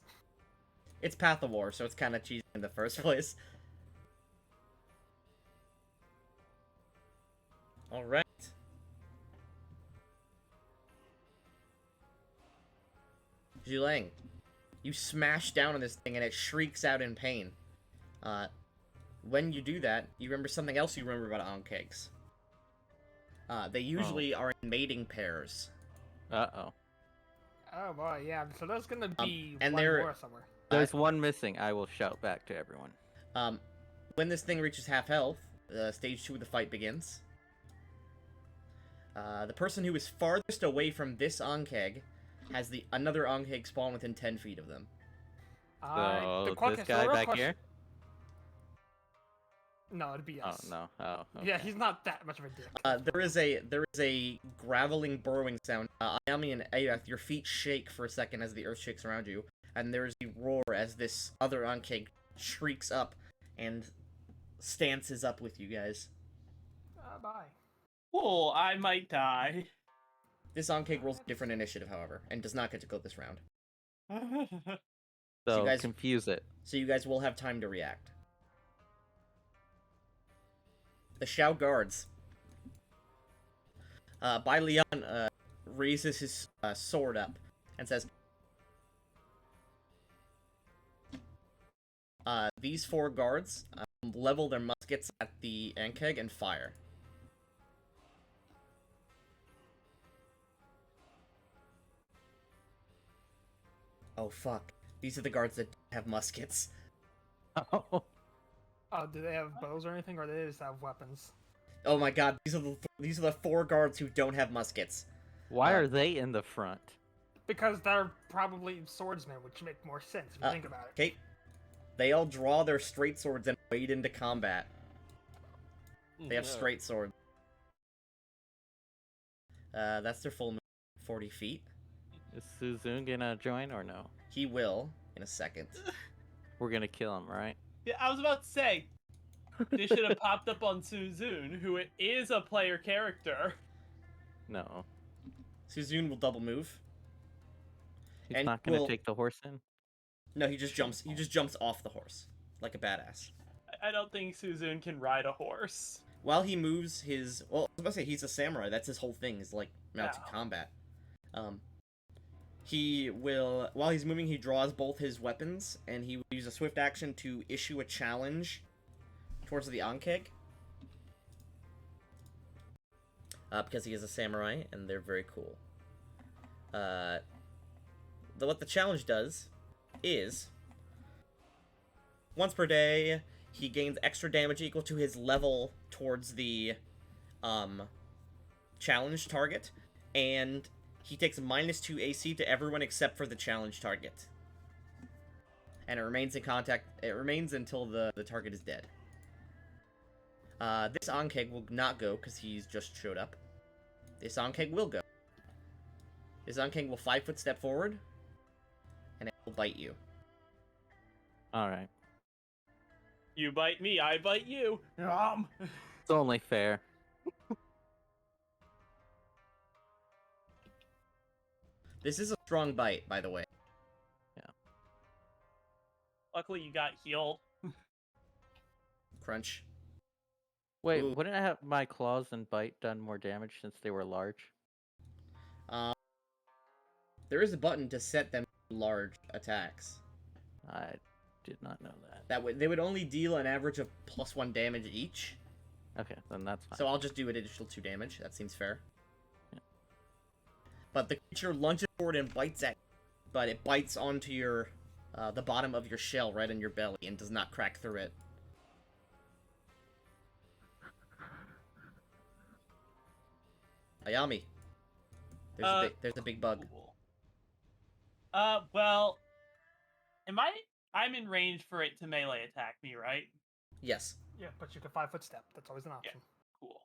It's Path of War, so it's kind of cheesy in the first place. All right. Zhulang, you smash down on this thing and it shrieks out in pain. When you do that, you remember something else you remember about Ankegs. They usually are in mating pairs. Uh-oh. Oh boy, yeah. So there's gonna be and one they're- more somewhere. There's one missing. I will shout back to everyone. When this thing reaches half health, stage 2 of the fight begins. The person who is farthest away from this Ankeg has another Ankeg spawn within 10 feet of them. So the this guy real back question- here? No, it'd be us. Oh no. Oh. Okay. Yeah, he's not that much of a dick. There is a graveling, burrowing sound. Ayami and Ayath, your feet shake for a second as the earth shakes around you, and there's a roar as this other Ankeg shrieks up and stances up with you guys. Bye. Oh, I might die. This Ankeg rolls different initiative, however, and does not get to go this round. So you guys- confuse it. So you guys will have time to react. The Shao guards. Bai Lian raises his sword up and says, these 4 guards level their muskets at the Ankeg and fire. Oh fuck. These are the guards that have muskets. Oh. Oh, do they have bows or anything, or do they just have weapons? Oh my god, these are the 4 guards who don't have muskets. Why are they in the front? Because they're probably swordsmen, which make more sense if you think about it. Okay. They all draw their straight swords and wade into combat. They have Yeah. straight swords. That's their full move, 40 feet. Is Suzun gonna join or no? He will in a second. We're gonna kill him, right? Yeah, I was about to say, this should have popped up on Suzun, who is a player character. No. Suzune will double move. He's And not gonna will- take the horse in. No, he just jumps. He just jumps off the horse like a badass. I don't think Suzune can ride a horse. While he moves his, well, I was about to say he's a samurai. That's his whole thing. Is like mounted Yeah. combat. He will, while he's moving, he draws both his weapons, and he will use a swift action to issue a challenge towards the Ankeg. Because he is a samurai, and they're very cool. What the challenge does is, once per day, he gains extra damage equal to his level towards the challenge target, and he takes -2 AC to everyone except for the challenge target. And it remains in contact. It remains until the target is dead. This Ankeg will not go because he's just showed up. This Ankeg will go. This Ankeg will 5-foot step forward, and it will bite you. All right. You bite me, I bite you. It's only fair. This is a strong bite, by the way. Luckily, you got healed. Crunch. Wait, Ooh. wouldn't it have my claws and bite done more damage since they were large? There is a button to set them large attacks. I did not know that. They would only deal an average of +1 damage each. Okay, then that's fine. So I'll just do an additional 2 damage. That seems fair. Yeah. But the creature lunges forward and bites at you, but it bites onto your the bottom of your shell right in your belly and does not crack through it. Ayami. There's a big bug. Cool. Well, I'm in range for it to melee attack me, right? Yes. Yeah, but you can 5-foot step. That's always an option. Cool.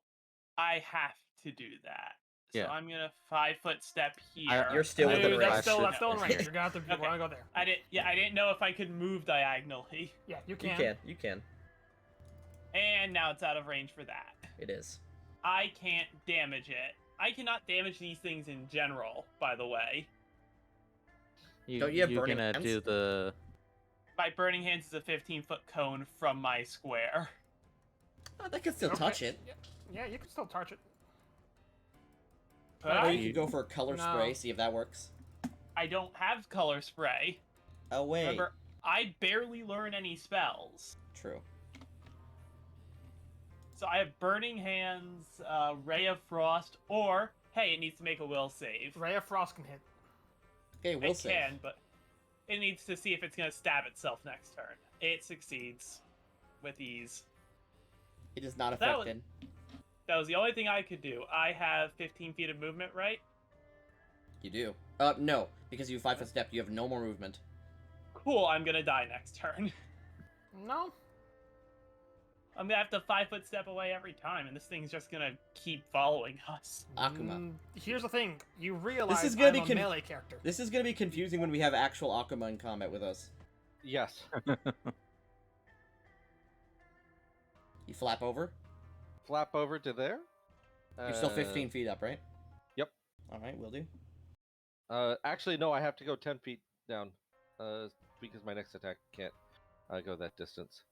I have to do that. So Yeah. I'm gonna 5-foot step here. You're still No, within no, range. that's still in range. You're gonna have to Okay. wanna go there. I didn't know if I could move diagonally. Yeah, you You can. can. And now it's out of range for that. It is. I can't damage it. I cannot damage these things in general, by the way. Don't you have you're burning gonna hands? do the My burning hands is a 15-foot cone from my square. Oh, they can still Okay. touch it. Yeah, you can still touch it. But Or I, you could go for a color No. spray, see if that works. I don't have color spray. Oh, wait. Remember, I barely learn any spells. True. So I have Burning Hands, Ray of Frost, or, hey, it needs to make a will save. Ray of Frost can hit. Okay, we'll It save. can, but it needs to see if it's going to stab itself next turn. It succeeds with ease. It is not That was- affected. That was the only thing I could do. I have 15 feet of movement, right? You do. No, because you 5-foot step, you have no more movement. Cool, I'm going to die next turn. No. I'm going to have to 5-foot step away every time, and this thing's just going to keep following us. Akuma. Here's the thing. You realize is gonna I'm be a melee character. This is gonna be confusing when we have actual Akuma in combat with us. Yes. You flap over. Flap over to there. You're still 15 feet up, right? Yep. Alright, will do. Actually, no, I have to go 10 feet down. Because my next attack can't go that distance.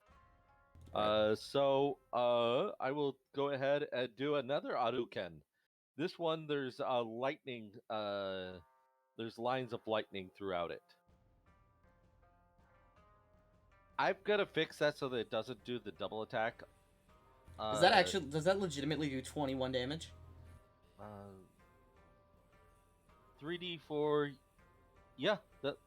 So I will go ahead and do another Aruken. This one, there's lightning. There's lines of lightning throughout it. I've got to fix that so that it doesn't do the double attack. Does that legitimately do 21 damage? 3d4? Yeah, but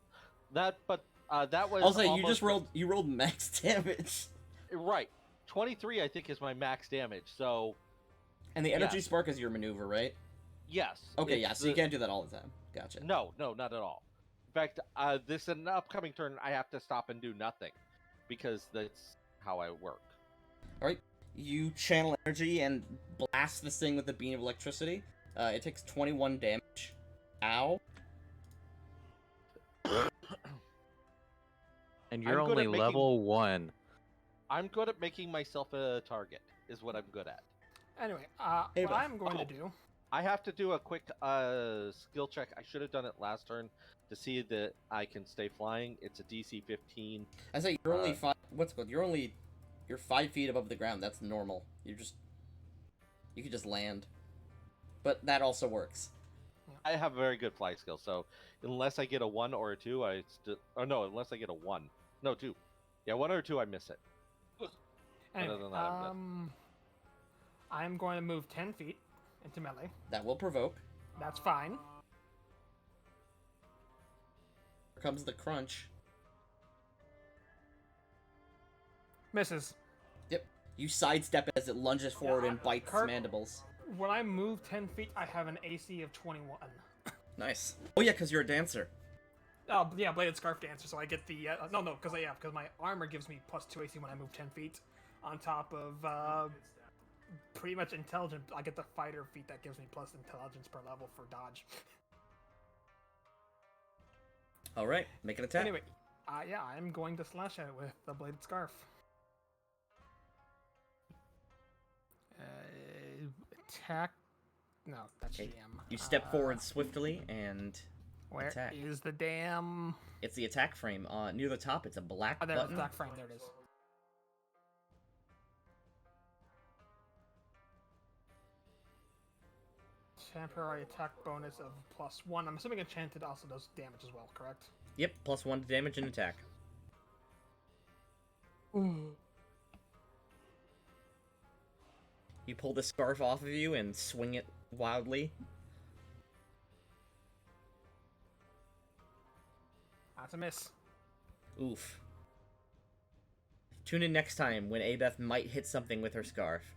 that was. Also, you almost- just rolled max damage. Right. 23, I think, is my max damage. So, And the energy Yes. spark is your maneuver, right? yes. Okay, it's yeah, so you the- can't do that all the time. Gotcha. No, not at all. In fact, this an upcoming turn, I have to stop and do nothing because that's how I work. Alright, you channel energy and blast this thing with a beam of electricity. It takes 21 damage. Ow. and you're I'm good only at making- level 1. I'm good at making myself a target. Is what I'm good at. Anyway, Hey, what but- I'm going to do. I have to do a quick skill check. I should have done it last turn to see that I can stay flying. It's a DC 15. I say you're only five. What's good? You're 5 feet above the ground. That's normal. You could just land, but that also works. I have a very good fly skill, so unless I get a 1 or a 2, I still. Oh no, unless I get a 1. No, 2. Yeah, 1 or 2, I miss it. Anyway, than that, I'm I'm going to move 10 feet into melee. That will provoke. That's fine. Here comes the crunch. Misses. Yep. You sidestep as it lunges forward and bites its mandibles. When I move 10 feet, I have an AC of 21. Nice. Oh yeah, because you're a dancer. Oh, yeah, Bladed Scarf Dancer, so I get the... because my armor gives me +2 AC when I move 10 feet. On top of, pretty much intelligent, I get the fighter feat that gives me plus intelligence per level for dodge. Alright, make an attack. Anyway, yeah, I'm going to slash at it with the Bladed Scarf. Attack... No, that's Okay. GM. You step forward swiftly and Where attack. is the damn... It's the attack frame. Near the top, it's a black Oh, there's the button. attack frame, there it is. Temporary attack bonus of +1. I'm assuming enchanted also does damage as well, correct? Yep, +1 to damage and attack. You pull the scarf off of you and swing it wildly. That's a miss. Oof. Tune in next time when Abeth might hit something with her scarf.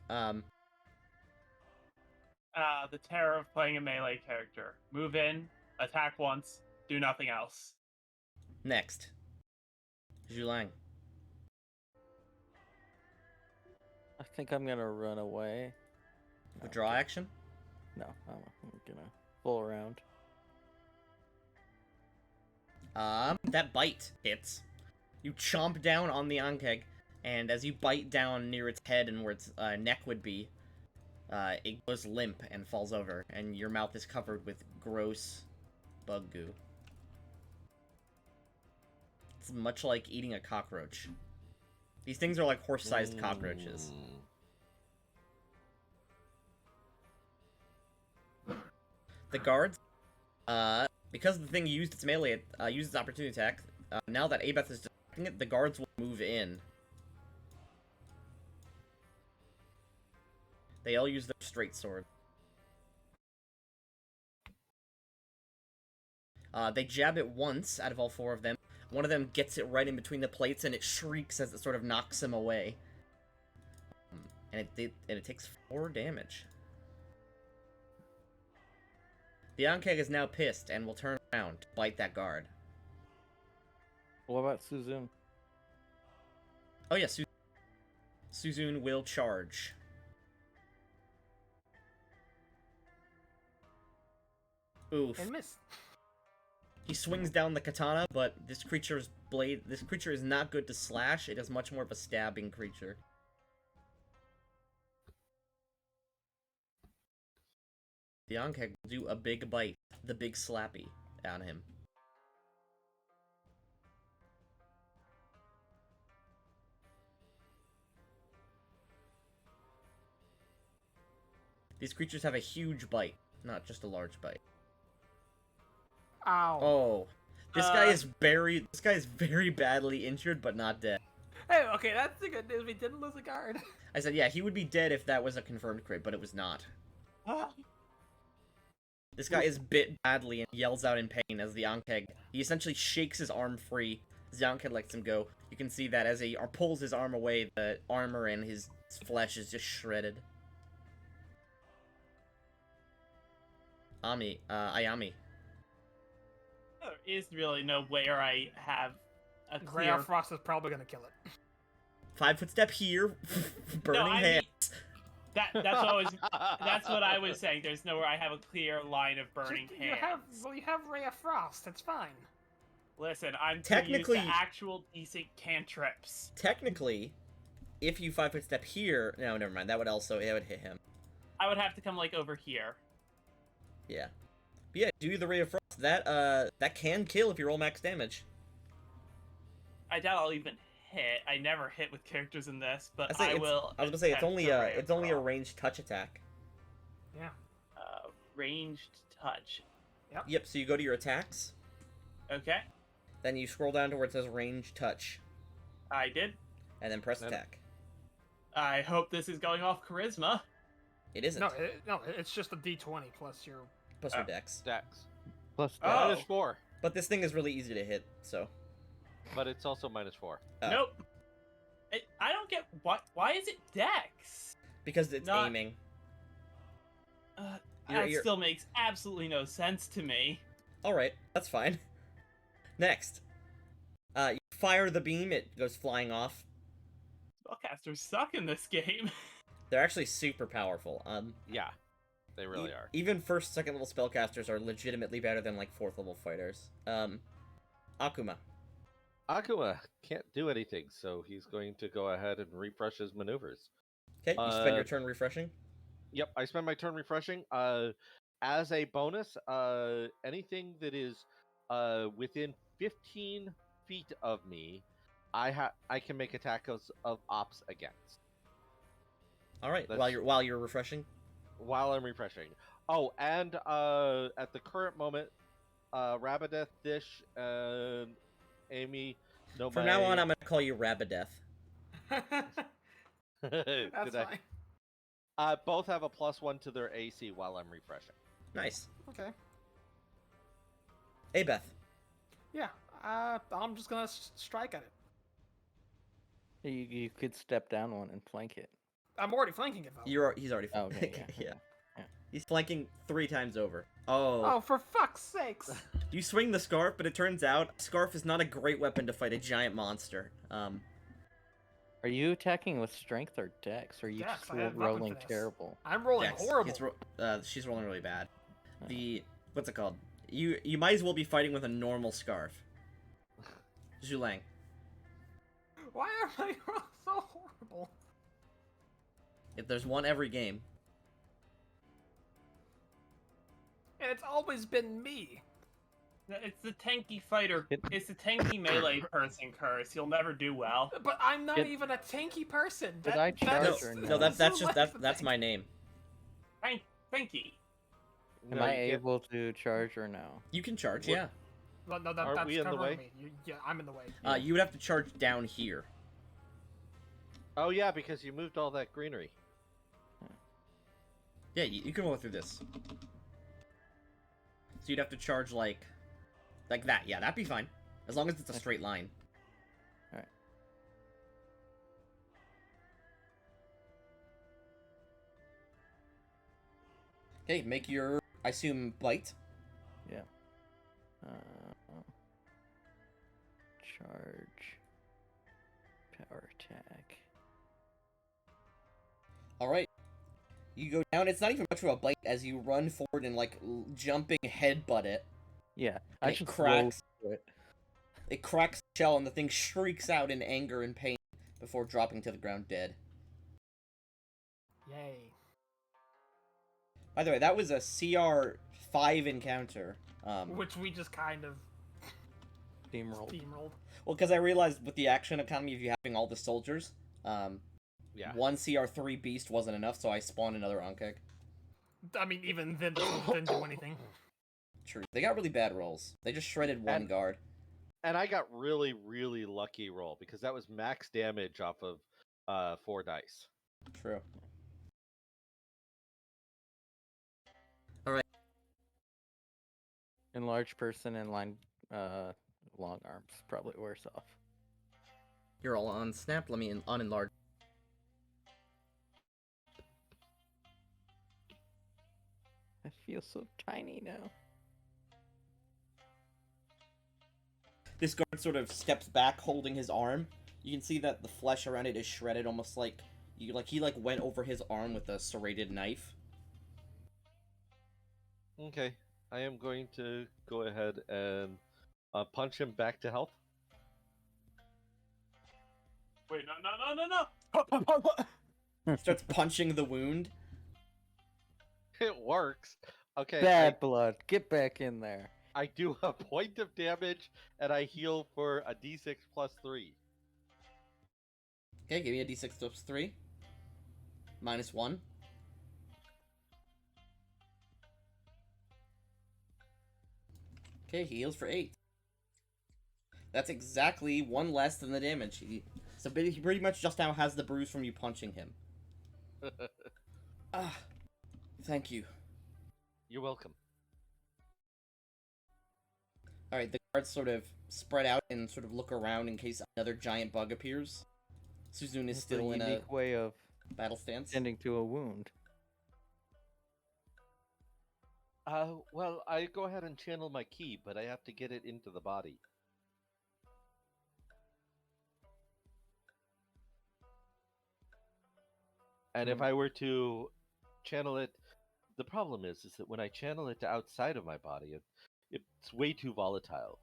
The terror of playing a melee character. Move in, attack once, do nothing else. Next. Zhulang. I think I'm gonna run away. Withdraw action? No, I'm gonna full around. That bite hits. You chomp down on the Ankeg, and as you bite down near its head and where its neck would be, it goes limp and falls over, and your mouth is covered with gross bug goo. It's much like eating a cockroach. These things are like horse-sized cockroaches. The guards, because the thing used its melee, used its opportunity attack, now that Abeth is distracting it, the guards will move in. They all use their straight sword. They jab it once out of all 4 of them. One of them gets it right in between the plates, and it shrieks as it sort of knocks him away. And it takes 4 damage. The Ankeg is now pissed and will turn around to bite that guard. What about Suzun? Oh yeah, Suzun will charge. Oof. And miss. He swings down the katana, but this creature is not good to slash. It is much more of a stabbing creature. The Ankeg will do a big bite, the big slappy, on him. These creatures have a huge bite, not just a large bite. Ow. Oh, this guy is very badly injured, but not dead. Hey, okay, that's the good news. We didn't lose a guard. I said, yeah, he would be dead if that was a confirmed crit, but it was not. This guy is bit badly and yells out in pain as the Ankeg. He essentially shakes his arm free as the Ankeg lets him go. You can see that as he pulls his arm away, the armor and his flesh is just shredded. Ayami. There is really no way where I have a Grey clear... Frost is probably going to kill it. 5-foot step here, burning hands. That's what I was saying. There's nowhere I have a clear line of burning hands. You have Ray of Frost. It's fine. Listen, I'm Technically- used to actual decent cantrips. Technically, if you 5-foot step here, no, never mind. That would hit him. I would have to come like over here. Yeah. But yeah, do the Ray of Frost. That can kill if you roll max damage. I doubt I'll even hit. I never hit with characters in this, but I I will. was gonna say it's attempt only to Ray of it's only a Frost. ranged touch attack. Yeah. Ranged touch. Yep. So you go to your attacks, Okay, then you scroll down to where it says ranged touch, I did. and then press Then- attack. I hope this is going off charisma. It isn't. No, it's just a D20 plus your. Plus your dex. Dex. Plus Oh. Minus 4. But this thing is really easy to hit, so. But it's also minus 4. Nope. I don't get why is it Dex? Because it's Not- aiming. That you're- still makes absolutely no sense to me. Alright, that's fine. Next. You fire the beam, it goes flying off. Spellcasters suck in this game. They're actually super powerful. Yeah. They really are. Even first, second level spellcasters are legitimately better than like fourth level fighters. Akuma. Akuma can't do anything, so he's going to go ahead and refresh his maneuvers. Okay, you spend your turn refreshing. Yep, I spend my turn refreshing. As a bonus, anything that is within 15 feet of me, I can make attacks of ops against Alright, That's- while you're refreshing. while I'm refreshing. Oh, and at the current moment, Rabadeth, Dish, and Amy know From my... now on, I'm gonna call you Rabadeth. That's fine. Both have a +1 to their AC while I'm refreshing. Nice. Okay. Hey, Beth. Yeah. I'm just gonna strike at it. You could step down one and flank it. I'm already flanking it though. He's already Oh, okay, yeah. yeah. He's flanking 3 times over. Oh. Oh, for fuck's sakes! You swing the scarf, but it turns out scarf is not a great weapon to fight a giant monster. Are you attacking with strength or dex? Or are you Dex, just I have weapon rolling finesse. terrible? I'm rolling Dex. horrible. She's rolling really bad. What's it called? You might as well be fighting with a normal scarf. Zhulang. Why am I so horrible? If there's one every game. And it's always been me. It's the tanky fighter. It's the tanky melee person curse. You'll never do well. But I'm not Did- even a tanky person. Did I charge No, or no, no? that's so just much that's the that's tank. my name. Tanky. Am No, I you can't- able to charge or no? You can charge, What- yeah. Well, no, Aren't that's we in the covering way? me. Yeah, I'm in the way. You would have to charge down here. Oh yeah, because you moved all that greenery. Yeah, you can roll through this. So you'd have to charge like that. Yeah, that'd be fine. As long as it's a straight line. Alright. Okay, make your, I assume, bite. Yeah. Charge. Power attack. Alright. You go down. It's not even much of a bite as you run forward and, like, jumping headbutt it. Yeah, And I it just cracks. rolled it. It cracks the shell and the thing shrieks out in anger and pain before dropping to the ground dead. Yay. By the way, that was a CR5 encounter. Which we just kind of Steamrolled. steamrolled. Well, because I realized with the action economy of you having all the soldiers, Yeah. one CR3 beast wasn't enough, so I spawned another Onkeg. I mean, even then, they didn't do anything. True. They got really bad rolls. They just shredded one And- guard. And I got really, really lucky roll because that was max damage off of 4 dice. True. Enlarged person and line long arms probably worse off. You're all on snap. Let me unenlarge. I feel so tiny now. This guard sort of steps back, holding his arm. You can see that the flesh around it is shredded, almost like he went over his arm with a serrated knife. Okay, I am going to go ahead and punch him back to health. Wait, no. Starts punching the wound. It works. Okay, Bad blood. Get back in there. I do a point of damage, and I heal for a d6 plus 3. Okay, give me a d6 plus 3. -1. Okay, he heals for 8. That's exactly 1 less than the damage. So he pretty much just now has the bruise from you punching him. Ah, thank you. You're welcome. Alright, the guards sort of spread out and sort of look around in case another giant bug appears. Suzune is It's still a in a unique way of battle stance. tending to a wound. Well, I go ahead and channel my ki, but I have to get it into the body. And if I were to channel it, the problem is that when I channel it to outside of my body, it's way too volatile.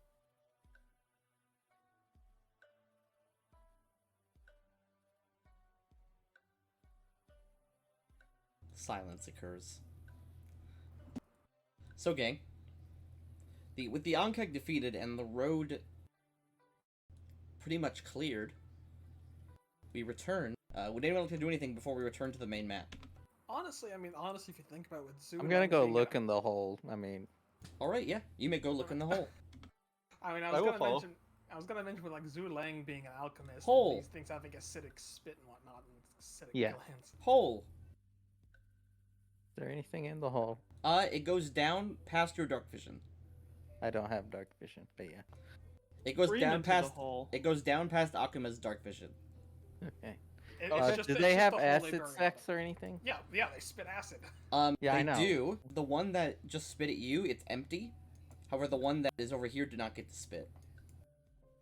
Silence occurs. So, gang, with the Ankeg defeated and the road pretty much cleared, we return. Would anyone like to do anything before we return to the main map? Honestly, if you think about it, with Zoo, I'm gonna go look in the hole. I mean, All right, yeah, you may go look in the hole. I I will follow. I was gonna mention with like Zhu Lang being an alchemist, Hole. these things having acidic spit and whatnot, and acidic Yeah. glands. Hole. is there anything in the hole? It goes down past your dark vision. I don't have dark vision, but yeah. It goes Scream down into past. the hole. It goes down past Akuma's dark vision. Okay. It's Do it's they just have the hole they acid bury sacks them. or anything? Yeah, they spit acid. Yeah, they I know. do. The one that just spit at you, it's empty. However, the one that is over here did not get to spit.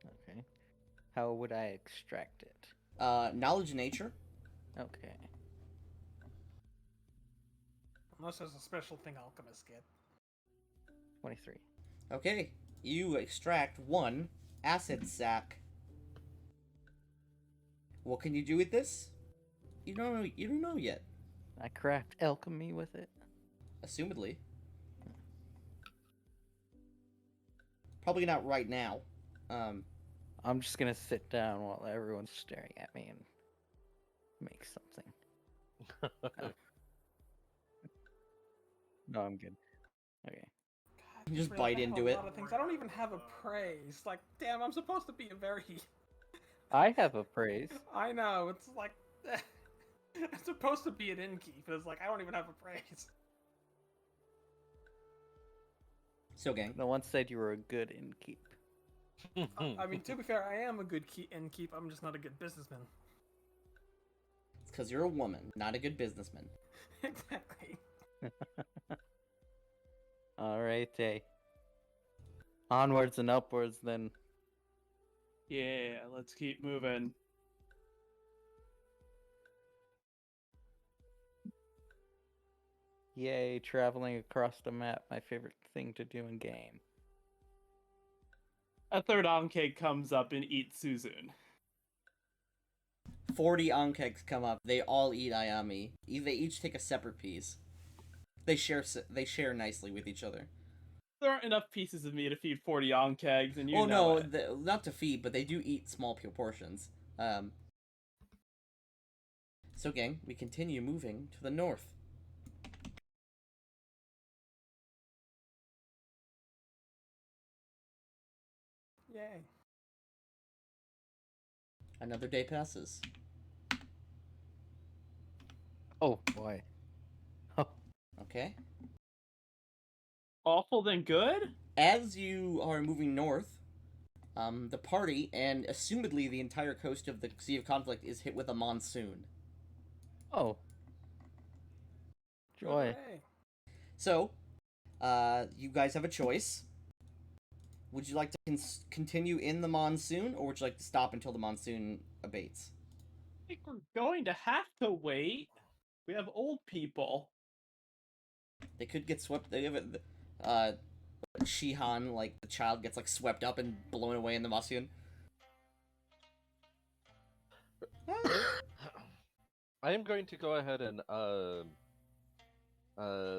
Okay. How would I extract it? Knowledge of nature. Okay. Unless there's a special thing alchemists get. 23. Okay, you extract 1 acid sac. What can you do with this? You don't know. You don't know yet. I craft alchemy with it. Assumedly. Probably not right now. I'm just gonna sit down while everyone's staring at me and make something. No, I'm good. Okay. God, You just realized bite I have into a it. lot of things. I don't even have a praise. Like, damn, I'm supposed to be a very. I have a praise. I know, it's like. It's supposed to be an innkeep, but it's like, I don't even have a praise. So, gang. No one said you were a good innkeep. I mean, to be fair, I am a good innkeep, I'm just not a good businessman. It's because you're a woman, not a good businessman. Exactly. Alright, onwards and upwards then. Yeah, let's keep moving. Yay, traveling across the map, my favorite thing to do in game. A third Ankeg comes up and eats Suzune. 40 Ankegs come up. They all eat Ayami. They each take a separate piece. They share nicely with each other. There aren't enough pieces of me to feed 40 Ankegs, and you Oh know no, it. not to feed, but they do eat small portions. So, gang, we continue moving to the north. Yay. Another day passes. Oh boy. Oh, Okay. Awful then good? As you are moving north, the party and assumedly the entire coast of the Sea of Conflict is hit with a monsoon. oh. Joy. Hooray. So, you guys have a choice. Would you like to continue in the monsoon, or would you like to stop until the monsoon abates? I think we're going to have to wait. We have old people. They could get swept. They have Shihan, like the child, gets like swept up and blown away in the monsoon. I am going to go ahead and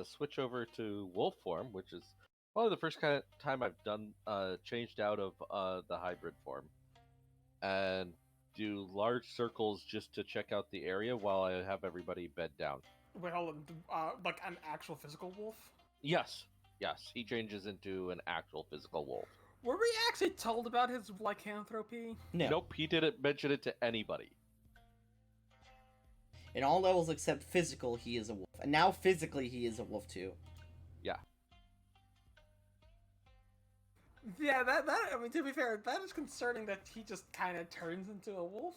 switch over to wolf form, which is probably the first time I've done changed out of the hybrid form, and do large circles just to check out the area while I have everybody bed down. Wait, hold on. Like an actual physical wolf? Yes, yes, he changes into an actual physical wolf. Were we actually told about his lycanthropy? No. Nope, he didn't mention it to anybody. In all levels except physical, he is a wolf. And now physically, he is a wolf too. Yeah. Yeah, I mean, to be fair, that is concerning that he just kind of turns into a wolf.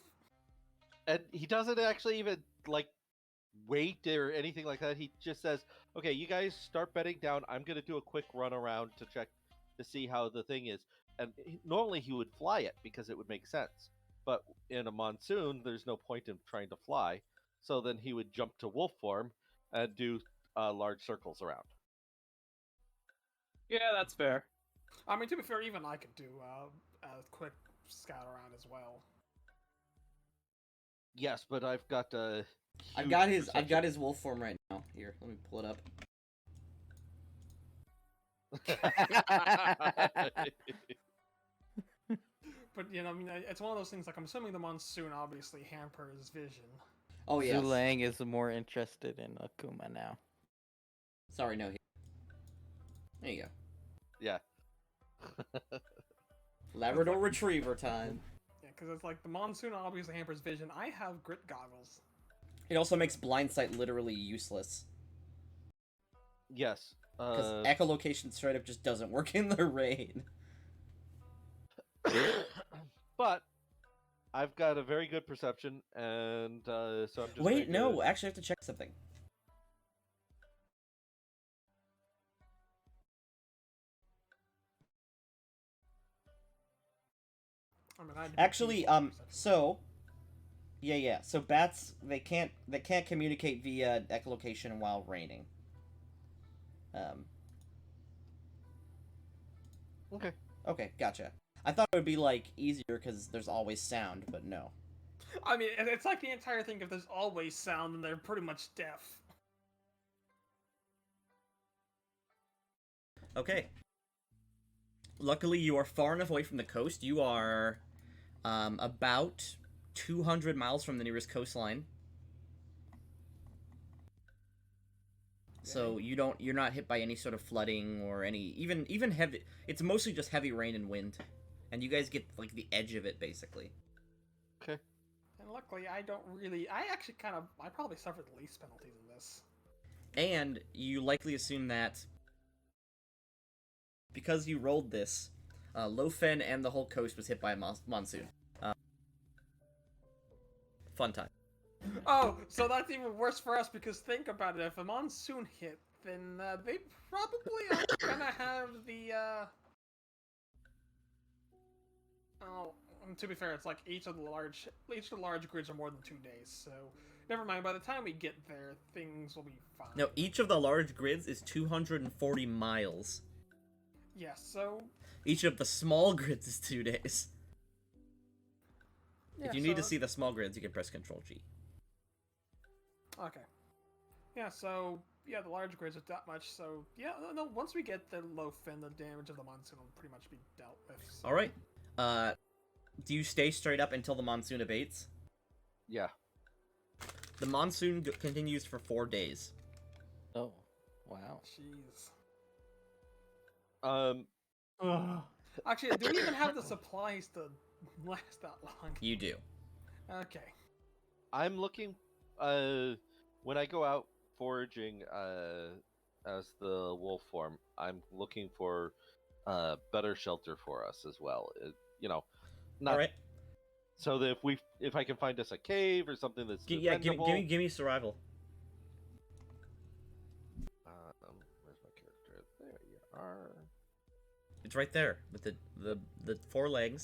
And he doesn't actually even, like, wait or anything like that. He just says, okay, you guys start bedding down. I'm going to do a quick run around to check to see how the thing is. And normally he would fly it because it would make sense. But in a monsoon, there's no point in trying to fly. So then he would jump to wolf form and do large circles around. Yeah, that's fair. I mean, to be fair, even I could do a quick scout around as well. Yes, but I've got I've got his wolf form right now. Here, let me pull it up. But I mean, it's one of those things. Like, I'm assuming the monsoon obviously hampers vision. Oh yes. Zulang is more interested in Akuma now. Sorry, no. There you go. Yeah. Labrador Retriever time. Yeah, because it's like the monsoon obviously hampers vision. I have grit goggles. It also makes blind sight literally useless. Yes. Because echolocation straight up just doesn't work in the rain. But I've got a very good perception, and so I'm just. Wait, no. Actually, I have to check something. I mean, I'd Actually, so. Yeah. So bats, they can't communicate via echolocation while raining. Okay. Okay, gotcha. I thought it would be like easier because there's always sound, but no. I mean, it's like the entire thing. If there's always sound, then they're pretty much deaf. Okay. Luckily, you are far enough away from the coast. You are about 200 miles from the nearest coastline. So you're not hit by any sort of flooding or any even heavy. It's mostly just heavy rain and wind, and you guys get like the edge of it basically. Okay. And luckily, I don't really. I actually I probably suffered the least penalties in this. And you likely assume that because you rolled this, Lofen and the whole coast was hit by a monsoon. Fun time. Oh, so that's even worse for us because think about it. If a monsoon hit, then they probably aren't gonna have the. Oh, to be fair, it's like each of the large grids are more than 2 days. So never mind. By the time we get there, things will be fine. No, each of the large grids is 240 miles. Yes. So. Each of the small grids is 2 days. Yeah, If you need to see the small grids, you can press Ctrl G. Okay. Yeah, so, yeah, the large grids are that much, so, yeah, no, once we get the low fin, the damage of the monsoon will pretty much be dealt with. So. Alright. Do you stay straight up until the monsoon abates? Yeah. The monsoon continues for 4 days. Oh, wow. Jeez. Actually, do we even have the supplies to last that long? You do. Okay. I'm looking. When I go out foraging as the wolf form, I'm looking for better shelter for us as well. Not. All right. So that if I can find us a cave or something that's Give defendable. me survival. Where's my character? There you are. It's right there with the 4 legs.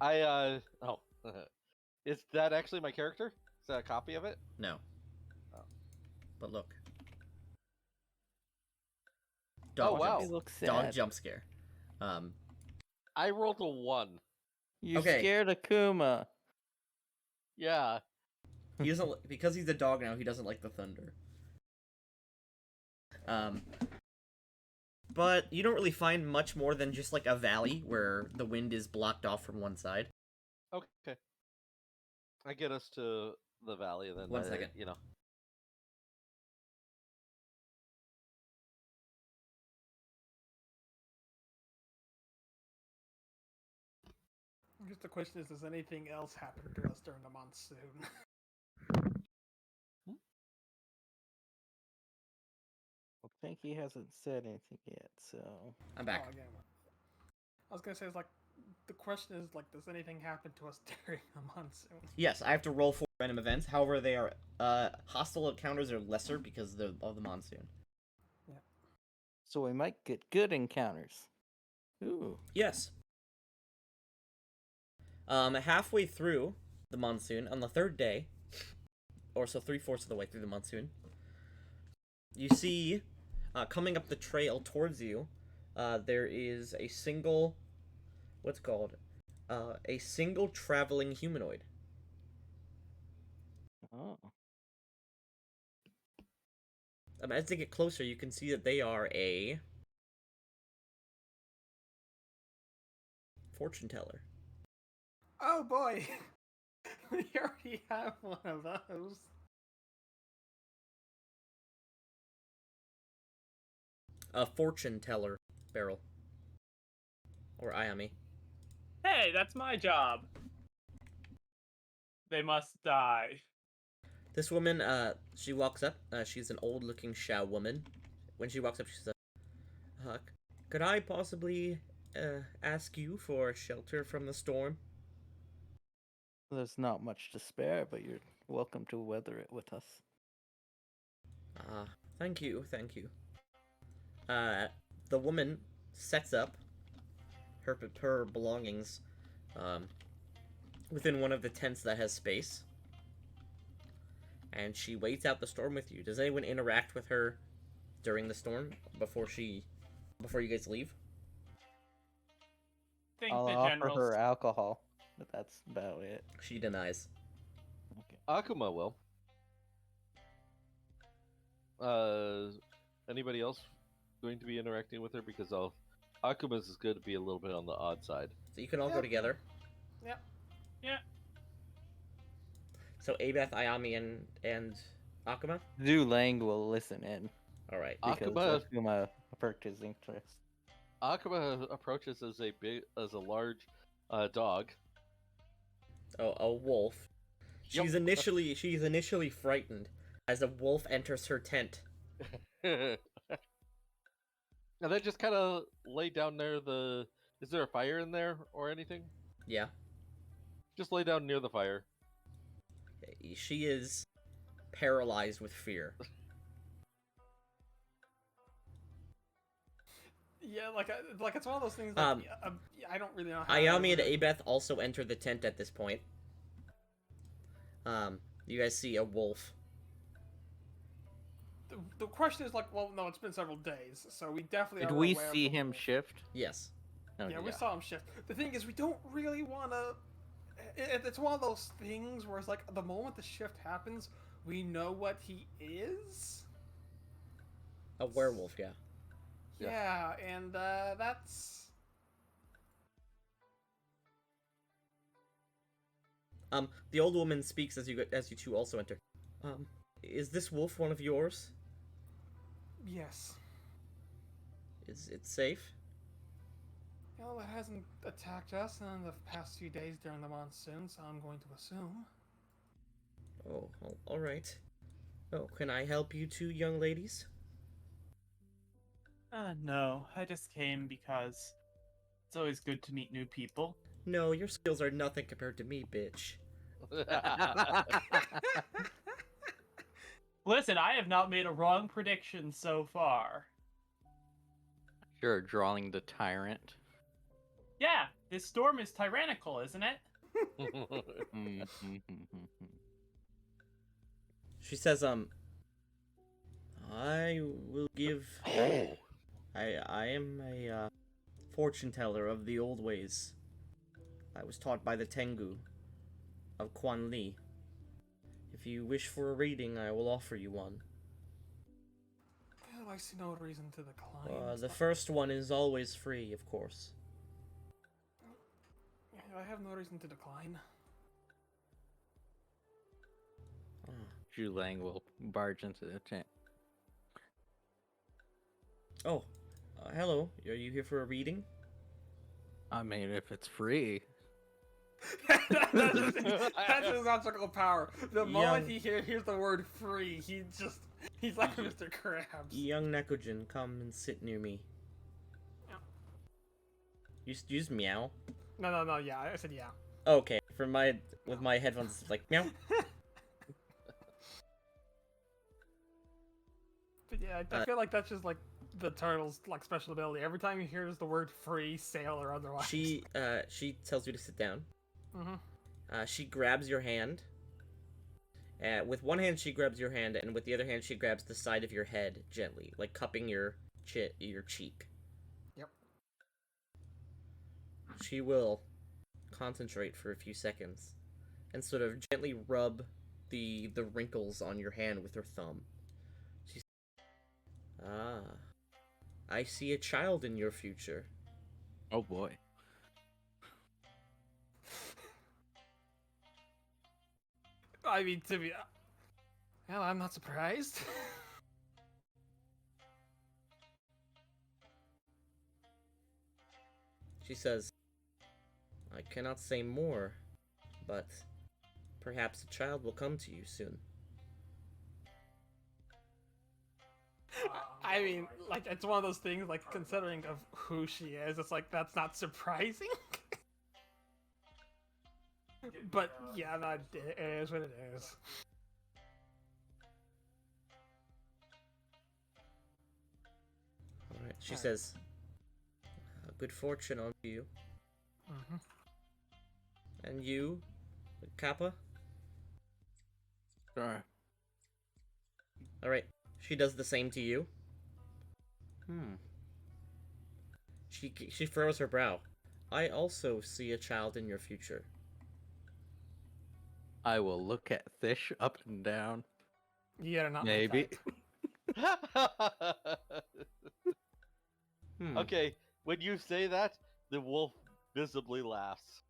Oh, is that actually my character? Is that a copy of it? No. Oh. But look. Oh, wow. He looks sad. Dog jump scare. I rolled a 1. You Okay. scared Akuma. Yeah. He doesn't because he's a dog now. He doesn't like the thunder. Um, but you don't really find much more than just like a valley where the wind is blocked off from one side. Okay. I get us to the valley, then. One second. You know. I guess the question is, does anything else happen to us during the monsoon? I think he hasn't said anything yet, so. I'm back. Oh, again, I was gonna say, it's like, the question is, like, does anything happen to us during the monsoon? Yes, I have to roll for random events. However, they are hostile encounters are lesser because of the monsoon. So we might get good encounters. Ooh. Yes. Halfway through the monsoon, on the third day, or so 3/4 of the way through the monsoon, you see, coming up the trail towards you, there is a single, what's called, a single traveling humanoid. Oh. As they get closer, you can see that they are a fortune teller. Oh boy! We already have one of those. A fortune teller, Beryl. Or Ayami. Hey, that's my job. They must die. This woman, she walks up. She's an old-looking Shao woman. When she walks up, she says, could I possibly ask you for shelter from the storm? There's not much to spare, but you're welcome to weather it with us. Thank you, thank you. The woman sets up her belongings within one of the tents that has space, and she waits out the storm with you. Does anyone interact with her during the storm before you guys leave? Think I'll the offer general. her alcohol, but that's about it. She denies. Okay. Akuma will. Anybody else going to be interacting with her? Because Akuma's is good to be a little bit on the odd side. So you can all go Yep. together. Yep. Yeah. So Abeth, Ayami, and Akuma? Zhu Lang will listen in Alright. because Akuma perked his interest. Akuma approaches as a large dog. Oh, a wolf. She's Yep. initially frightened as a wolf enters her tent. And then just kind of lay down near the. Is there a fire in there or anything? Yeah. Just lay down near the fire. She is paralyzed with fear. Yeah, like it's one of those things that I don't really know how. Ayami and Abeth also enter the tent at this point. You guys see a wolf. The question is like, well, no, it's been several days, so we definitely. Did are we aware of see the him wolf. shift? Yes. Okay. Yeah, we saw him shift. The thing is, we don't really want to. It's one of those things where it's like the moment the shift happens, we know what he is. A werewolf, yeah. Yeah, and that's. The old woman speaks as you two also enter. Is this wolf one of yours? Yes. Is it safe? Well, it hasn't attacked us in the past few days during the monsoon, so I'm going to assume. Oh, all right. Oh, can I help you two young ladies? No, I just came because it's always good to meet new people. No, your skills are nothing compared to me, bitch. Listen, I have not made a wrong prediction so far. Sure, drawing the tyrant. Yeah, this storm is tyrannical, isn't it? She says, I will give. I am a fortune teller of the old ways. I was taught by the Tengu of Quan Li. If you wish for a reading, I will offer you one. Well, I see no reason to decline. It's The not- first one is always free, of course. I have no reason to decline. Zhu Lang will barge into the tent. Oh, hello. Are you here for a reading? I mean, if it's free. That's his optical power. The moment Young- he hears the word free, he's like Mr. Krabs. Young Nekojin, come and sit near me. Yeah. You just meow. No, yeah, I said yeah. Okay, with my headphones, it's like meow. But yeah, I feel like that's just like the turtle's like special ability. Every time he hears the word free, sail, or otherwise. She tells you to sit down. Mm-hmm. She grabs your hand. With one hand, she grabs your hand, and with the other hand, she grabs the side of your head gently, like cupping your cheek. Yep. She will concentrate for a few seconds, and sort of gently rub the wrinkles on your hand with her thumb. She says, I see a child in your future. Oh boy. I mean, to be. Well, I'm not surprised. She says, I cannot say more, but perhaps a child will come to you soon. I mean, like, it's one of those things, like, considering of who she is, it's like, that's not surprising. But, yeah, no, it is what it is. Alright, she Alright. says, good fortune on you. Mm-hmm. And you, Kappa? Sure. Alright, she does the same to you. She furrows her brow. I also see a child in your future. I will look at Fish up and down. Yeah, not my Maybe. type. Okay, when you say that, the wolf visibly laughs.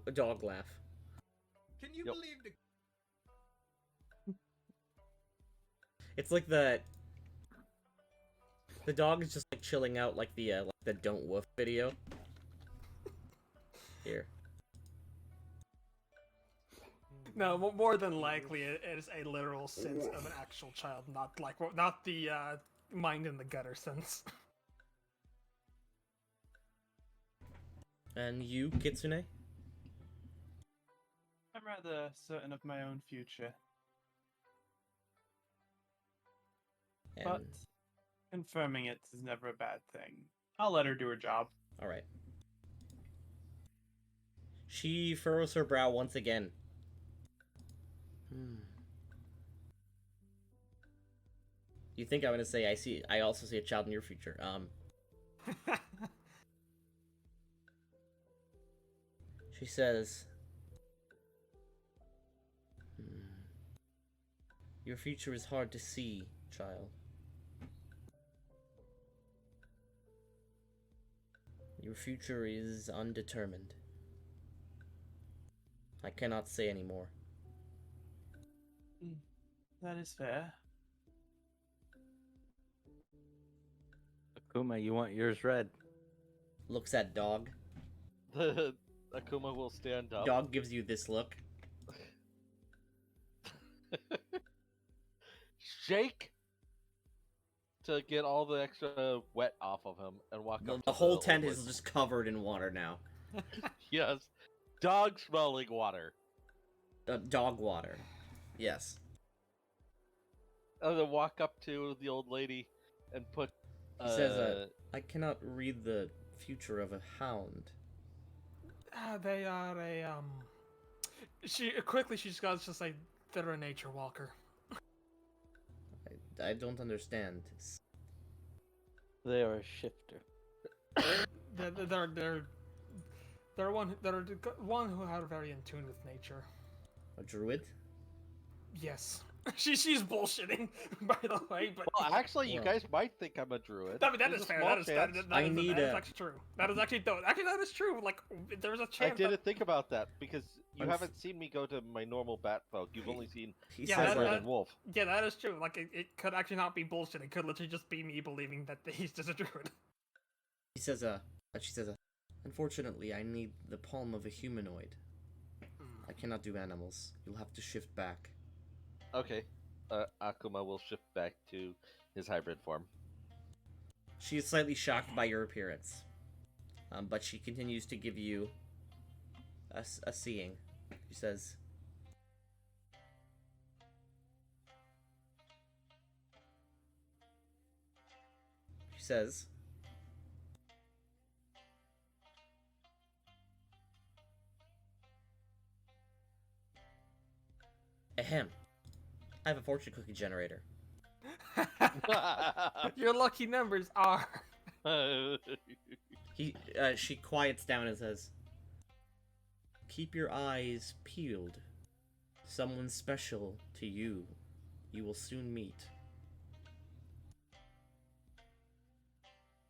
A dog laugh. Can you Yep. believe the It's like the dog is just like chilling out like the Don't Woof video. Here. No, more than likely, it is a literal sense of an actual child, not the mind in the gutter sense. And you, Kitsune? I'm rather certain of my own future, And, but confirming it is never a bad thing. I'll let her do her job. alright. She furrows her brow once again. You think I'm gonna say I also see a child in your future. She says, your future is hard to see, child. Your future is undetermined. I cannot say any more. That is fair. Akuma, you want yours red? Looks at dog. Akuma will stand up. Dog gives you this look. Shake to get all the extra wet off of him and walk up. The to whole old tent lady. is just covered in water now. Yes, dog smelling water. Dog water. Yes. And then walk up to the old lady and put. He says, I cannot read the future of a hound. They are a She just goes to say they're a nature walker. I don't understand. They are a shifter. They're one who are very in tune with nature. A druid? Yes, She's bullshitting, by the way. But Well, actually, you Well. guys might think I'm a druid. I mean, that There's is a fair. small That is chance. that I is, need that is a- actually true. That is actually actually that is true. Like there's a I chance. didn't that, think about that because you Unf- haven't seen me go to my normal bat folk. You've only seen He Yeah, says, hybrid that- and wolf. Yeah, that is true. Like it could actually not be bullshit. It could literally just be me believing that he's just a druid. she says, unfortunately, I need the palm of a humanoid. I cannot do animals. You'll have to shift back. Okay. Akuma will shift back to his hybrid form. She is slightly shocked by your appearance, but she continues to give you a seeing. She says, ahem, I have a fortune cookie generator. Your lucky numbers are. She quiets down and says, keep your eyes peeled. Someone special to you. You will soon meet.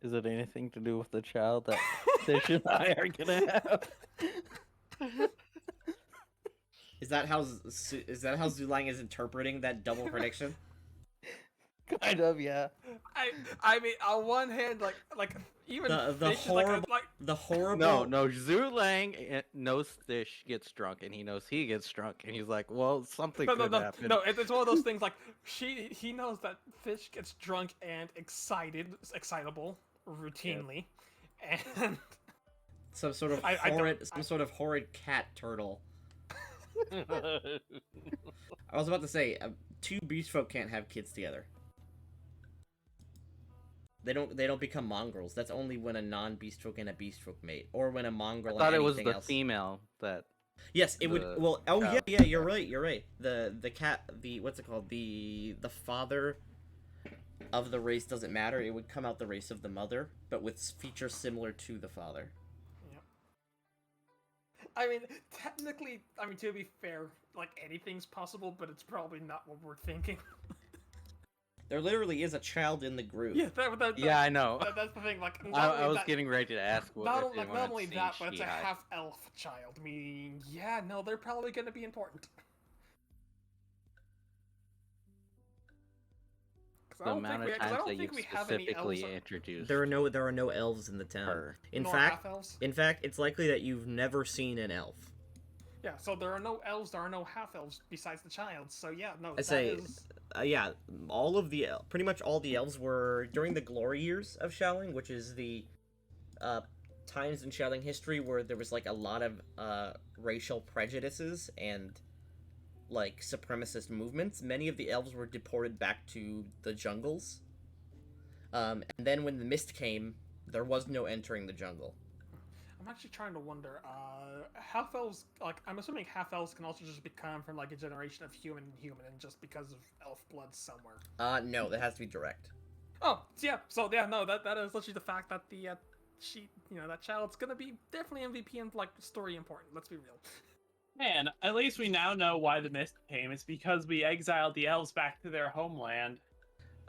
Is it anything to do with the child that Fish and I are gonna have? Is that how Zulang is interpreting that double prediction? Kind of, yeah. I mean, on one hand, like even The Fish is like, horrible- like The horrible. No, Zulang knows Fish gets drunk, and he knows he gets drunk, and he's like, well, something could happen. no. It's one of those things like he knows that Fish gets drunk and excitable routinely, and Some sort of I don't- horrid cat turtle. I was about to say, two beast folk can't have kids together. They don't become mongrels. That's only when a non-beast folk and a beast folk mate, or when a mongrel. I thought and it was anything the else. female that. Yes, it would. the Well, oh yeah, child. yeah, you're right. The cat, what's it called? The father of the race doesn't matter. It would come out the race of the mother, but with features similar to the father. I mean, technically, to be fair, like anything's possible, but it's probably not what we're thinking. There literally is a child in the group. Yeah, Yeah, I know. That's the thing. Like, I was getting ready to ask what not, if they like, wanted not only to that, see but it's a Shi'ai. half-elf child. Meaning, yeah, no, they're probably going to be important. 'Cause I The don't amount think of I times don't that you think we have any specifically elves. introduced There are no elves in the town. her. In nor fact, half-elves. it's likely that you've never seen an elf. Yeah, so there are no elves, there are no half-elves besides the child. So yeah, no, I that say, is... yeah, pretty much all the elves were during the glory years of Xiaoling, which is the times in Xiaoling history where there was like a lot of racial prejudices and like supremacist movements. Many of the elves were deported back to the jungles. And then when the mist came, there was no entering the jungle. I'm actually trying to wonder, half-elves, like, I'm assuming half-elves can also just become from, like, a generation of human and just because of elf blood somewhere. No, that has to be direct. Oh, yeah, so, yeah, no, that is literally the fact that that child's gonna be definitely MVP and, like, story important, let's be real. Man, at least we now know why the mist came. It's because we exiled the elves back to their homeland.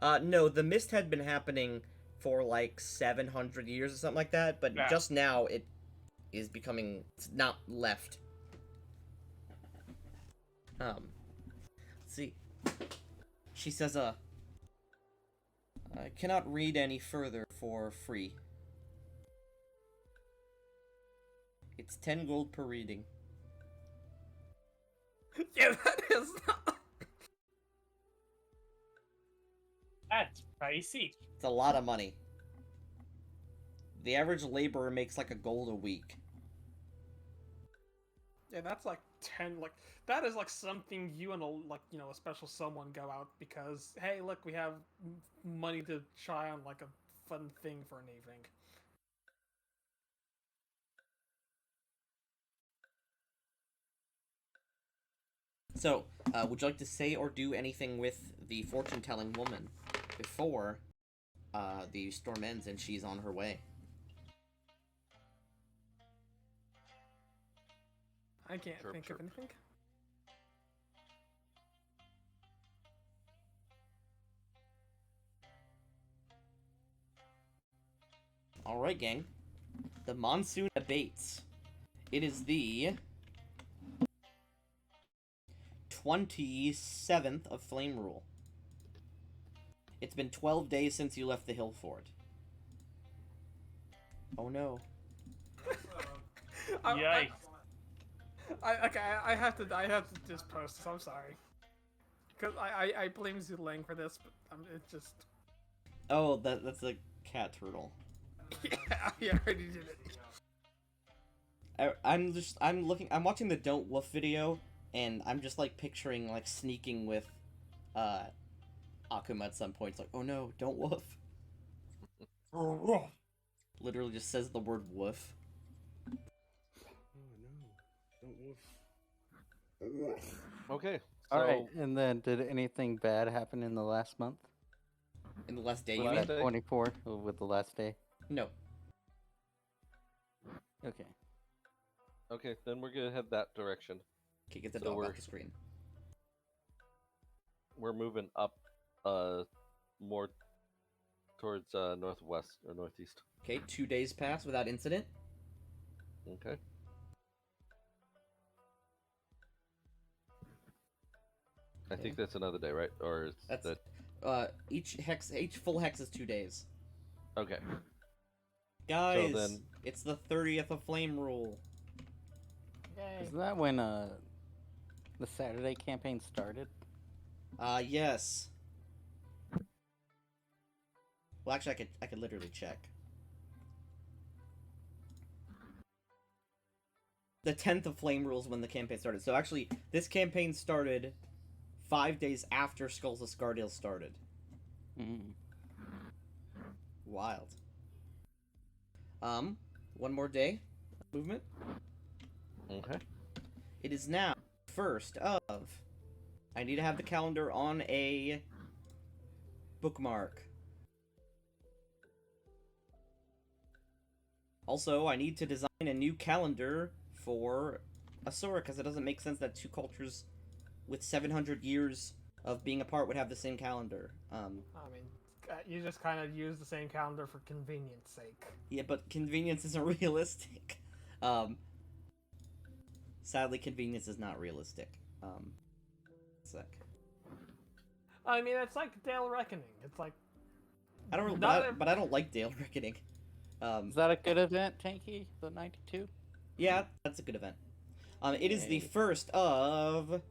No, the mist had been happening for like 700 years or something like that, but Yeah. just now it is becoming, it's not left. Let's see. She says, I cannot read any further for free. It's 10 gold per reading. Yeah, that is not... That's pricey. It's a lot of money. The average laborer makes like a gold a week. Yeah, that's like 10, like, that is like something you and a special someone go out because, hey, look, we have money to try on, like, a fun thing for an evening. So, would you like to say or do anything with the fortune-telling woman before the storm ends and she's on her way? I can't Sure, think sure. of anything. Alright, gang. The monsoon abates. It is the 27th of Flame Rule. It's been 12 days since you left the hill fort. Oh no. Yikes. I have to just post this. I'm sorry. Because I blame Zulang for this, but it's just. Oh, that's a cat turtle. Yeah, I already did it. I'm watching the Don't Woof video, and I'm just like picturing like sneaking with Akuma at some point. It's like, oh no, don't woof. Literally just says the word woof. Okay. All So right, and then did anything bad happen in the last month? In the last day, The you last mean? day? 24 with the last day. No. Okay. okay, then we're gonna head that direction. Okay, get the So dog we're- off the screen. We're moving up, more towards northwest or northeast. Okay, 2 days pass without incident. Okay. I Okay. think that's another day, right? Or is That's that each full hex is 2 days. okay? Guys, then- it's the 30th of Flame Rule. Yay. Isn't that when the Saturday campaign started? Yes. Well, actually, I could literally check. The 10th of Flame Rule is when the campaign started. So actually, this campaign started 5 days after Skulls of Scardale started. Mm. Wild. One more day of movement. Okay. It is now first of. I need to have the calendar on a bookmark. Also, I need to design a new calendar for Asura, because it doesn't make sense that two cultures with 700 years of being apart would have the same calendar. I mean, you just kind of use the same calendar for convenience sake. Yeah, but convenience isn't realistic. Sadly, convenience is not realistic. Sec. I mean, it's like Dale Reckoning. It's like I don't, Not but I don't like Dale Reckoning. Is that a good event, Tanky? The 92? Yeah, that's a good event. It is the Yay. first of.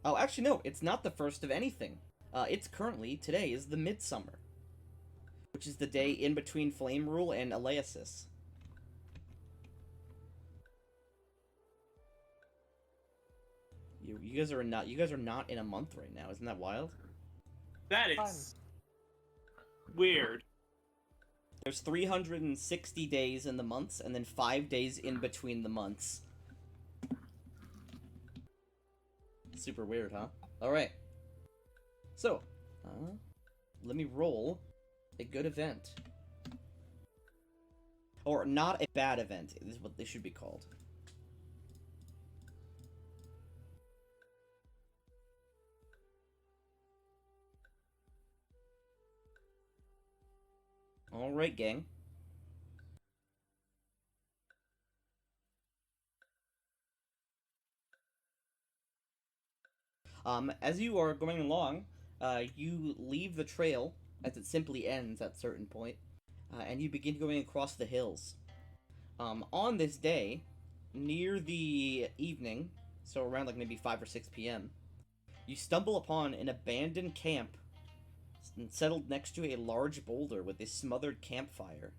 Oh, actually, no, it's not the first of anything. It's currently today is the Midsummer, which is the day in between Flame Rule and Aleasis. You guys are not in a month right now. Isn't that wild? That Fun. is weird. There's 360 days in the months, and then 5 days in between the months. Super weird, huh? Alright. So, let me roll a good event. Or not a bad event, is what they should be called. Alright, gang. As you are going along, you leave the trail, as it simply ends at a certain point, and you begin going across the hills. On this day, near the evening, so around like maybe 5 or 6 p.m., you stumble upon an abandoned camp settled next to a large boulder with a smothered campfire.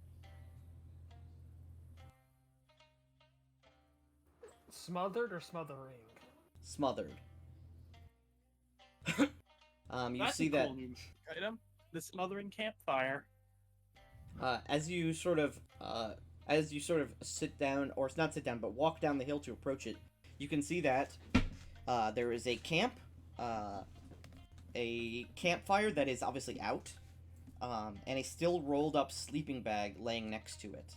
Smothered or smothering? Smothered. You That's see a that cool new item. The smothering campfire. as you sort of sit down, or not sit down, but walk down the hill to approach it, you can see that there is a campfire that is obviously out, and a still rolled up sleeping bag laying next to it.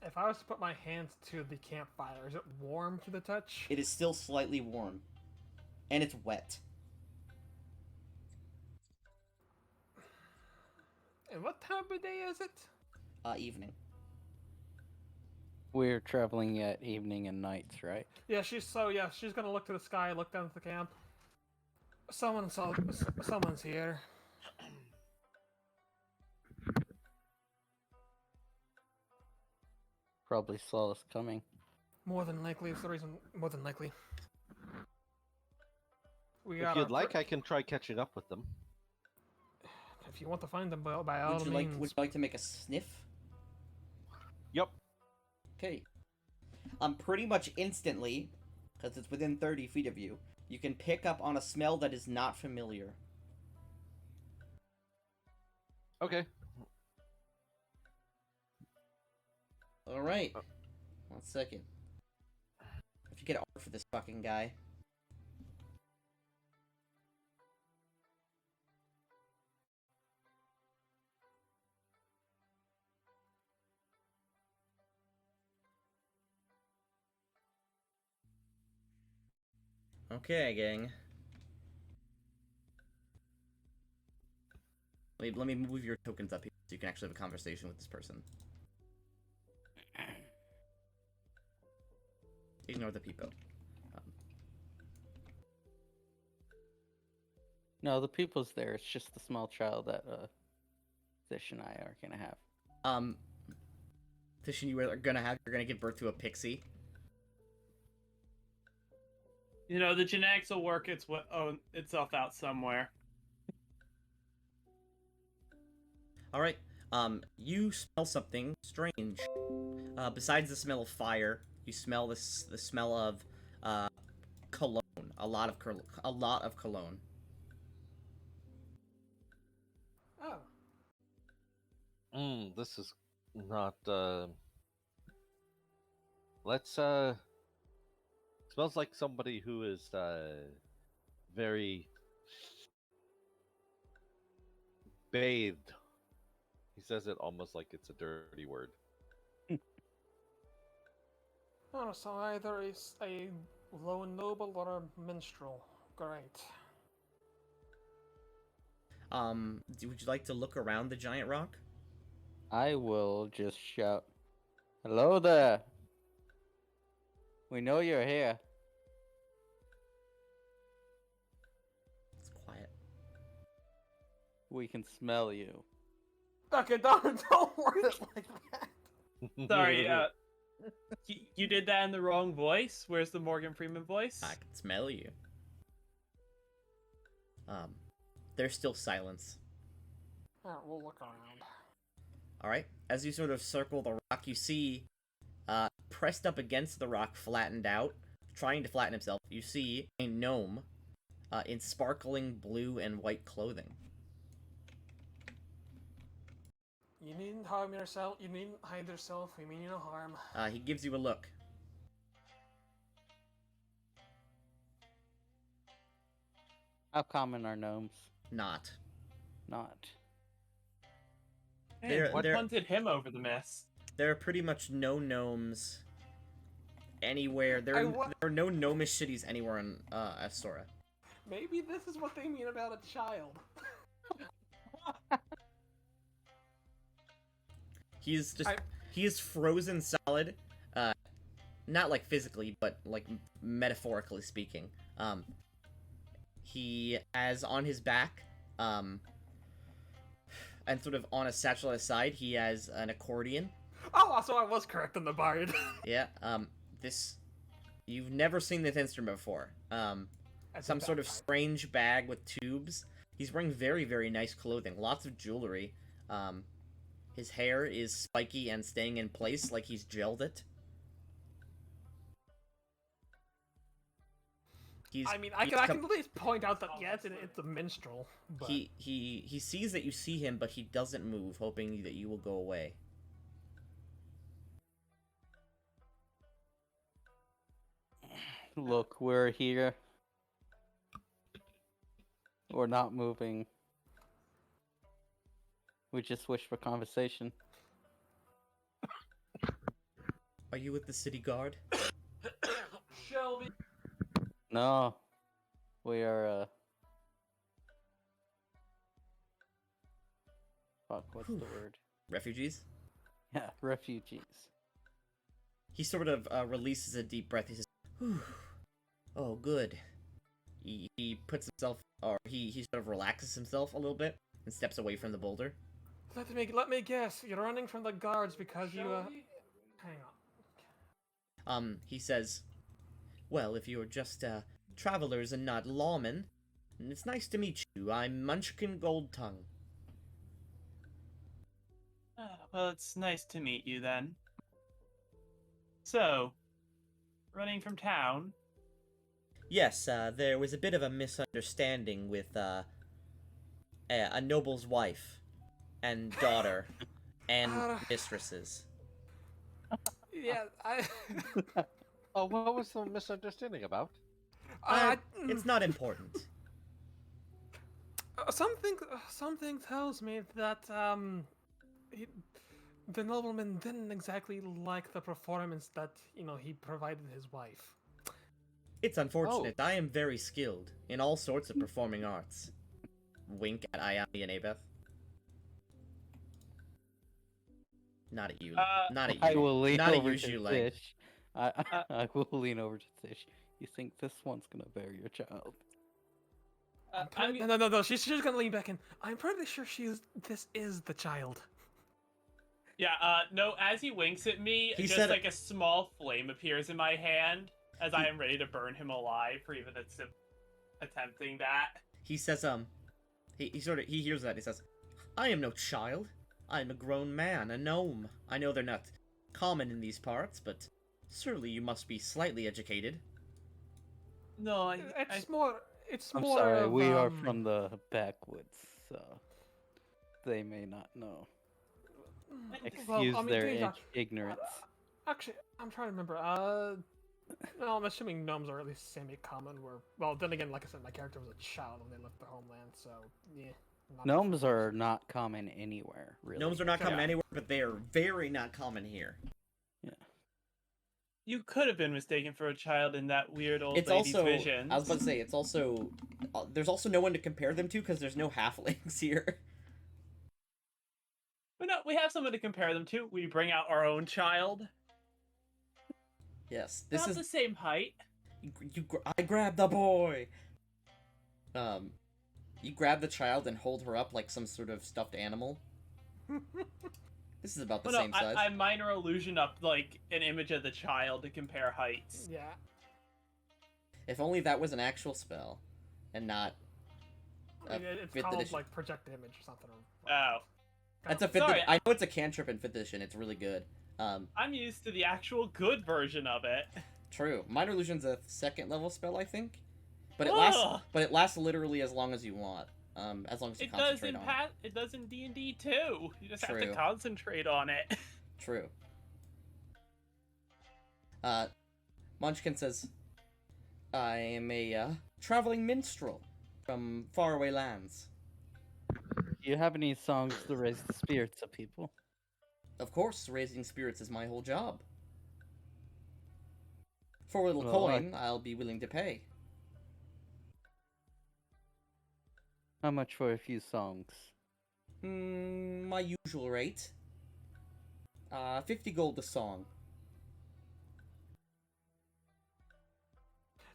If I was to put my hands to the campfire, is it warm to the touch? It is still slightly warm, and it's wet. And what time of day is it? Evening. We're traveling at evening and nights, right? Yeah, she's gonna look to the sky, look down at the camp. Someone's here. Probably saw us coming. More than likely, it's the reason. More than likely. We If got you'd like, I can try catching up with them. If you want to find them, by all Would you means. like to make a sniff? Yep. Okay. Pretty much instantly, because it's within 30 feet of you, you can pick up on a smell that is not familiar. Okay. Alright. 1 second. If you get art for this fucking guy. Okay, gang. Let me move your tokens up here so you can actually have a conversation with this person. Ignore the peepo. No, the people's there. It's just the small child that Fish and I are gonna have. Fish and you're gonna give birth to a pixie. You know, the genetics will work itself out somewhere. Alright, you smell something strange. Besides the smell of fire, you smell the smell of, cologne. A lot of cologne. Oh. This is not, Let's, smells like somebody who is, very bathed. He says it almost like it's a dirty word. Oh, so either a lone noble or a minstrel. Great. Would you like to look around the giant rock? I will just shout, "Hello there! We know you're here." It's quiet. We can smell you. Okay, don't word it like that. Sorry, you did that in the wrong voice. Where's the Morgan Freeman voice? I can smell you. There's still silence. Alright, we'll look around. Alright, as you sort of circle the rock, you see, pressed up against the rock, flattened out, trying to flatten himself, you see a gnome, in sparkling blue and white clothing. You needn't harm yourself. You needn't hide yourself. We mean you no harm. He gives you a look. How common are gnomes? Not. Not. Hey, what punted him over the mist? There are pretty much no gnomes anywhere. There are no gnomish cities anywhere in Astora. Maybe this is what they mean about a child. He is frozen solid, not like physically, but like metaphorically speaking. He has on his back, and sort of on a satchel at his side, he has an accordion. Oh, so I was correct on the bard. Yeah, you've never seen this instrument before. Some sort of strange bag with tubes. He's wearing very, very nice clothing, lots of jewelry. His hair is spiky and staying in place like he's gelled it. I can at least point out that yes, it's a minstrel. But... He sees that you see him, but he doesn't move, hoping that you will go away. Look, we're here. We're not moving. We just wish for conversation. Are you with the city guard? Shelby. No. We are, Fuck, what's the word? Refugees? Yeah, refugees. He sort of releases a deep breath. He says, "Whew. Oh, good." He puts himself, or he sort of relaxes himself a little bit and steps away from the boulder. Let me guess. You're running from the guards because you. Hang on. He says, "Well, if you're just travelers and not lawmen, it's nice to meet you. I'm Munchkin Goldtongue." Well, it's nice to meet you then. So, running from town? Yes, there was a bit of a misunderstanding with a noble's wife and daughter and mistresses. Yeah, I. Oh, what was the misunderstanding about? It's not important. Something tells me that the nobleman didn't exactly like the performance that he provided his wife. It's unfortunate. I am very skilled in all sorts of performing arts. Wink at Ayami and Abeth. Not at you. Not at you. I will lean Not over at you, to Lang. Tish. I will lean over to Tish. You think this one's gonna bear your child? No. She's gonna lean back in. I'm pretty sure this is the child. Yeah, no, as he winks at me, He just said- like a small flame appears in my hand as I am ready to burn him alive for even attempting that. He says, he hears that. He says, "I am no child. I am a grown man, a gnome. I know they're not common in these parts, but surely you must be slightly educated." No, It's more. It's I'm more. sorry, of, we are from the backwoods, so they may not know. Excuse their ignorance. Actually, I'm trying to remember. No, I'm assuming gnomes are at least semi-common. Well, then again, like I said, my character was a child when they left their homeland, so yeah. Gnomes are not common anywhere, really. Gnomes are not common Yeah. anywhere, but they are very not common here. Yeah. You could have been mistaken for a child in that weird old It's lady's also, visions. I was about to say, it's also, there's also no one to compare them to because there's no halflings here. But no, we have someone to compare them to. We bring out our own child. Yes, They're this not is the same height. I grab the boy. You grab the child and hold her up like some sort of stuffed animal. This is about the Well, same no, size. I minor illusion up like an image of the child to compare heights. Yeah. If only that was an actual spell, and not. It's 5th called edition. like project image or something. Oh, That's a fifth. Sorry, I know it's a cantrip in 5th edition. It's really good. I'm used to the actual good version of it. True. Minor illusion's a 2nd level spell, I think, but Ugh. it lasts literally as long as you want. As long as you It does concentrate in on it. It does in D&D too. You just have to True. concentrate on it. True. Munchkin says, "I am a traveling minstrel from faraway lands. Do you have any songs to raise the spirits of people? Of course, raising spirits is my whole job. For a little Well, coin, I'll be willing to pay." How much for a few songs? My usual rate. 50 gold a song.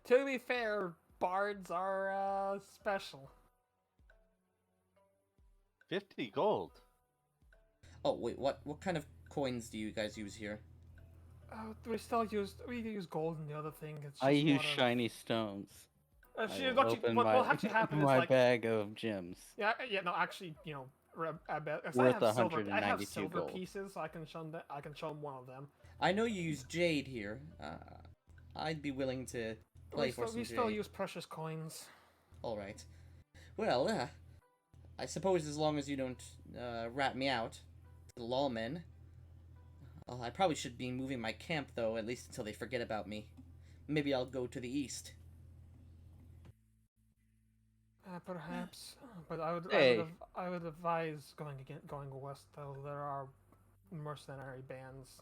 To be fair, bards are special. 50 gold. Oh, wait, what kind of coins do you guys use here? We use gold and the other thing. It's just I use one of- shiny stones. I Actually, will open my, actually happen is my like bag of gems. yeah. No, actually, I bet if Worth I have 192 silver gold. pieces. So I can show them. I can show them one of them. I know you use jade here. I'd be willing to play for some We still jade. use precious coins. Alright. Well, I suppose as long as you don't rat me out to the lawmen. I probably should be moving my camp, though, at least until they forget about me. Maybe I'll go to the east. Perhaps, but I Hey. would advise going west. Though there are mercenary bands.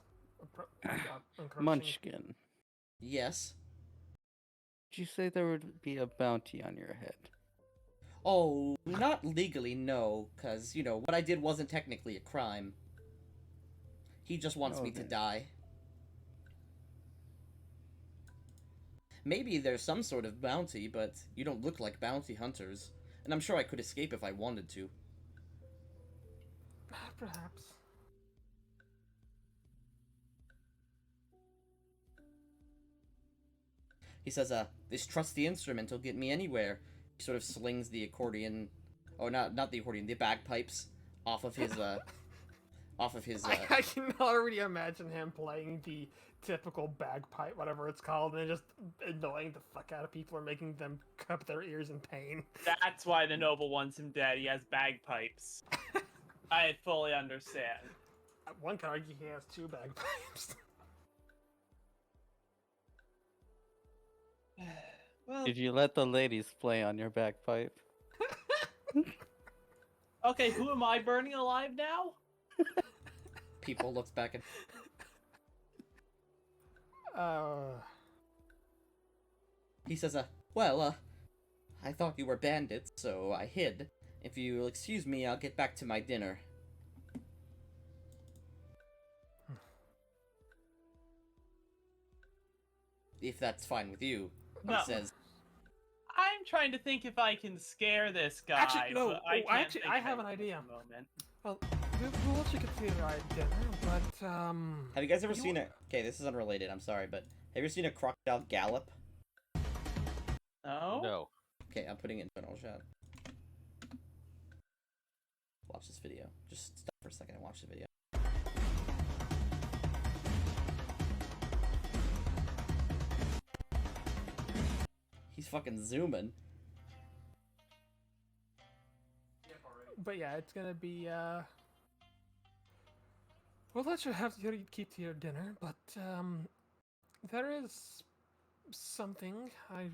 Encroaching. Munchkin, Yes. did you say there would be a bounty on your head? Oh, not legally, no, because, what I did wasn't technically a crime. He just wants me to Okay. die. Maybe there's some sort of bounty, but you don't look like bounty hunters. And I'm sure I could escape if I wanted to. Perhaps. He says, this trusty instrument will get me anywhere. He sort of slings the accordion, or not the accordion, the bagpipes off of his, I can already imagine him playing the typical bagpipe, whatever it's called, and just annoying the fuck out of people or making them cup their ears in pain. That's why the noble wants him dead. He has bagpipes. I fully understand. One could argue he has two bagpipes. Well, Did you let the ladies play on your bagpipe? okay, who am I burning alive now? people looks back at... He says, well, I thought you were bandits, so I hid. If you'll excuse me, I'll get back to my dinner. If that's fine with you, No. he says. I'm trying to think if I can scare this guy. Actually, no. but I can't think I of have an anything idea. at the moment. Well, we'll let you continue our dinner, but, Have you guys ever You seen want- a... Okay, this is unrelated, I'm sorry, but... Have you ever seen a crocodile gallop? No? No. Okay, I'm putting it in general shot. Watch this video. Just stop for a second and watch the video. He's fucking zooming. But yeah, it's gonna be, we'll let you keep to your dinner, but, there is something I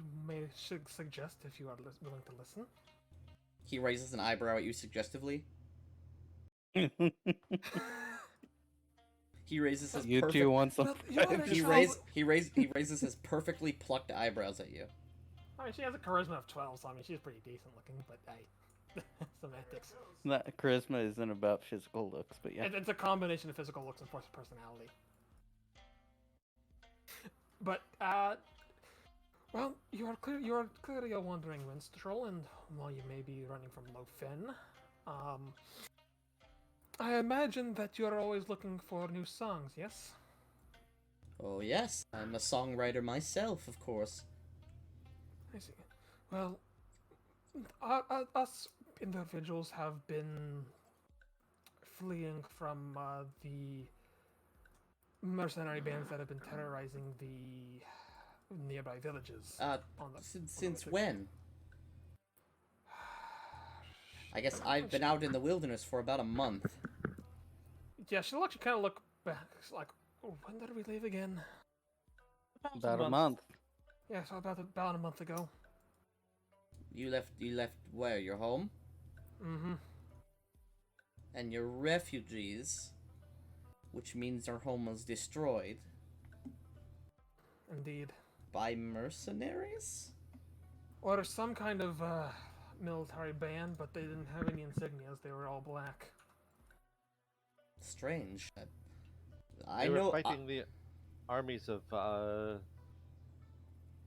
should suggest if you are willing to listen. He raises an eyebrow at you suggestively. He raises his You perfect... two want some? Well, you know what He raises his perfectly plucked eyebrows at you. I mean, she has a charisma of 12, so I mean, she's pretty decent looking, but hey, semantics. That charisma isn't about physical looks, but yeah. It's a combination of physical looks and personality. But, well, you are clearly a wandering minstrel, and while you may be running from Lofin, I imagine that you are always looking for new songs, yes? Oh yes, I'm a songwriter myself, of course. I see. Well, us individuals have been fleeing from the mercenary bands that have been terrorizing the nearby villages. Since when? I guess I've been out in the wilderness for about a month. Yeah, she'll actually kind of look back. It's like, oh, when did we leave again? About a month. Yeah, so about a month ago. You left where? Your home? Mm-hmm. And you're refugees, which means our home was destroyed. Indeed. By mercenaries? Or some kind of military band, but they didn't have any insignias. They were all black. Strange. They were fighting the armies of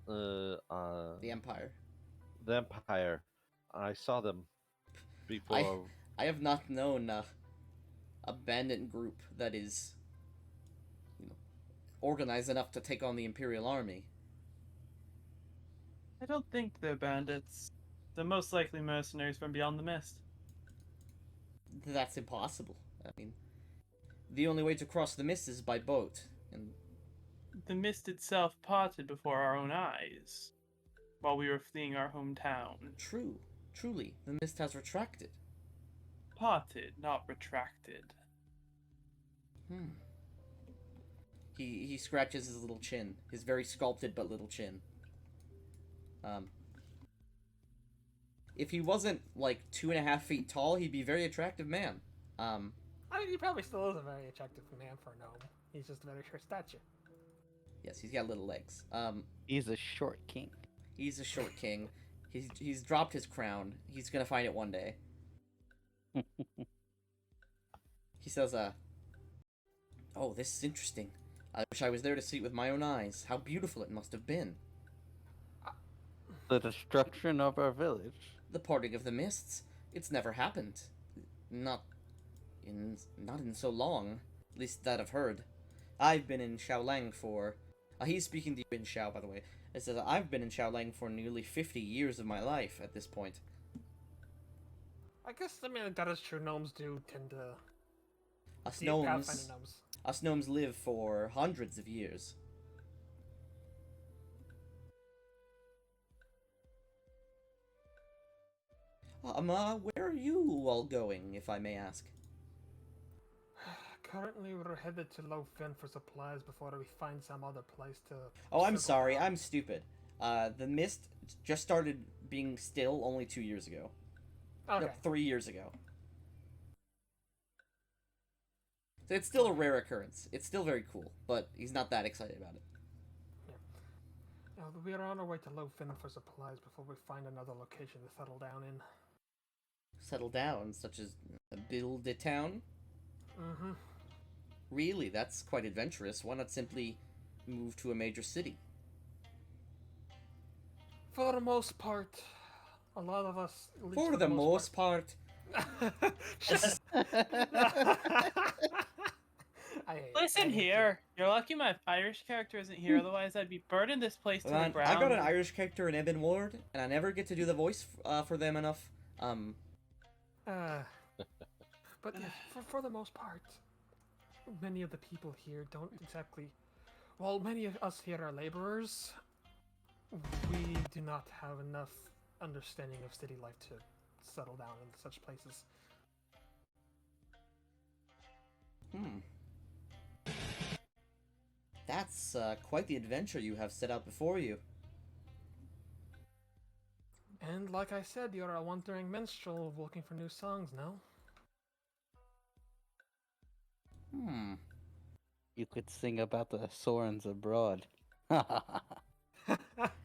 the Empire. the Empire. I saw them before. I have not known a bandit group that is organized enough to take on the Imperial Army. I don't think they're bandits. They're most likely mercenaries from beyond the mist. That's impossible. I mean, the only way to cross the mist is by boat, and The mist itself parted before our own eyes, while we were fleeing our hometown. truly, the mist has retracted. Parted, not retracted. He scratches his little chin, his very sculpted but little chin. If he wasn't like 2.5 feet tall, he'd be a very attractive man. I mean, he probably still is a very attractive man for a gnome. He's just a very short stature. Yes, he's got little legs. He's a short king. He's a short king. He's dropped his crown. He's gonna find it one day. He says, "Oh, this is interesting. I wish I was there to see it with my own eyes. How beautiful it must have been. The destruction of our village. The parting of the mists. It's never happened. Not in so long. At least that I've heard. I've been in Xiaolang for... he's speaking to you in Xiao, by the way. It says, I've been in Xiaolang for nearly 50 years of my life at this point. I guess, I mean, that is true. Gnomes do tend to Us be pathfinder gnomes, gnomes. us gnomes live for hundreds of years. Where are you all going, if I may ask? Currently, we're headed to Low Fin for supplies before we find some other place to... Oh, I'm circle sorry, around. I'm stupid. The mist just started being still only 2 years ago. Okay. No, 3 years ago. So it's still a rare occurrence. It's still very cool, but he's not that excited about it. We are on our way to Low Fin for supplies before we find another location to settle down in. Settle down, such as build a town? Mm-hmm. Really, that's quite adventurous. Why not simply move to a major city? For the most part, a lot of us... at least For the most part. I hate Listen you. here. You're lucky my Irish character isn't here, otherwise I'd be burning this place to the Man, ground. I've got an Irish character in Eben Ward, and I never get to do the voice for them enough. But yeah, for the most part, many of the people here don't exactly... Well, many of us here are laborers. We do not have enough understanding of city life to settle down in such places. That's quite the adventure you have set out before you. And like I said, you're a wandering minstrel looking for new songs, no? You could sing about the Asorans abroad.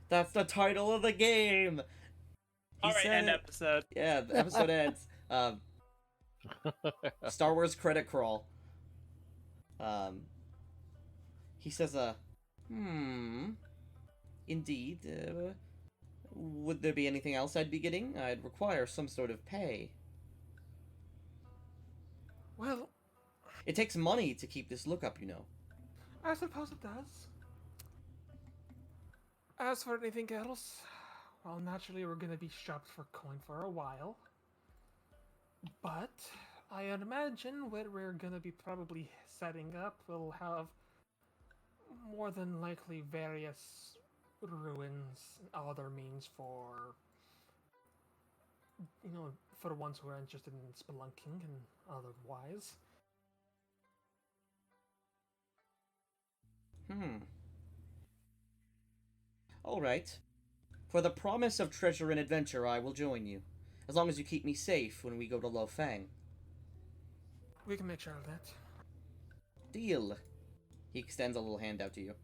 That's the title of the game! He Alright, said end it. episode. Yeah, the episode ends. Star Wars credit crawl. He says, indeed, would there be anything else I'd be getting? I'd require some sort of pay. Well, It takes money to keep this lookup, you know. I suppose it does. As for anything else, well, naturally we're gonna be strapped for coin for a while. But I imagine where we're gonna be probably setting up will have more than likely various ruins and other means for, you know, for the ones who are interested in spelunking and otherwise. Alright. For the promise of treasure and adventure, I will join you. As long as you keep me safe when we go to Lo Fang. We can make sure of that. Deal. He extends a little hand out to you.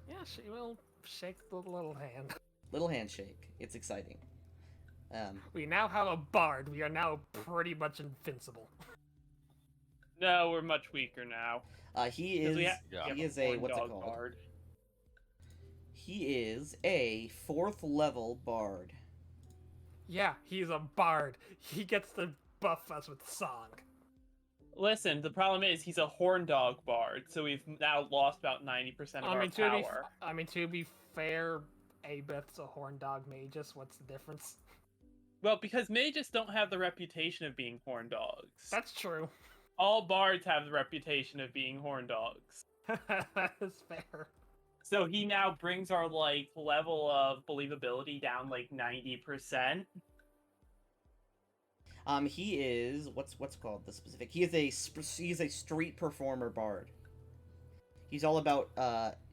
Yeah, she will shake the little hand. Little handshake. It's exciting. We now have a bard. We are now pretty much invincible. No, we're much weaker now. He 'Cause is... we He have is a... horn What's it dog called? bard. He is a 4th level bard. Yeah, he's a bard. He gets to buff us with song. Listen, the problem is he's a horn dog bard, so we've now lost about 90% of our power. To be fair, Abeth's a horn dog magus. What's the difference? Well, because mages don't have the reputation of being horn dogs. That's true. All bards have the reputation of being horn dogs. That is fair. So he now brings our level of believability down 90%. He is... What's called the specific? He is a street performer bard. He's all about...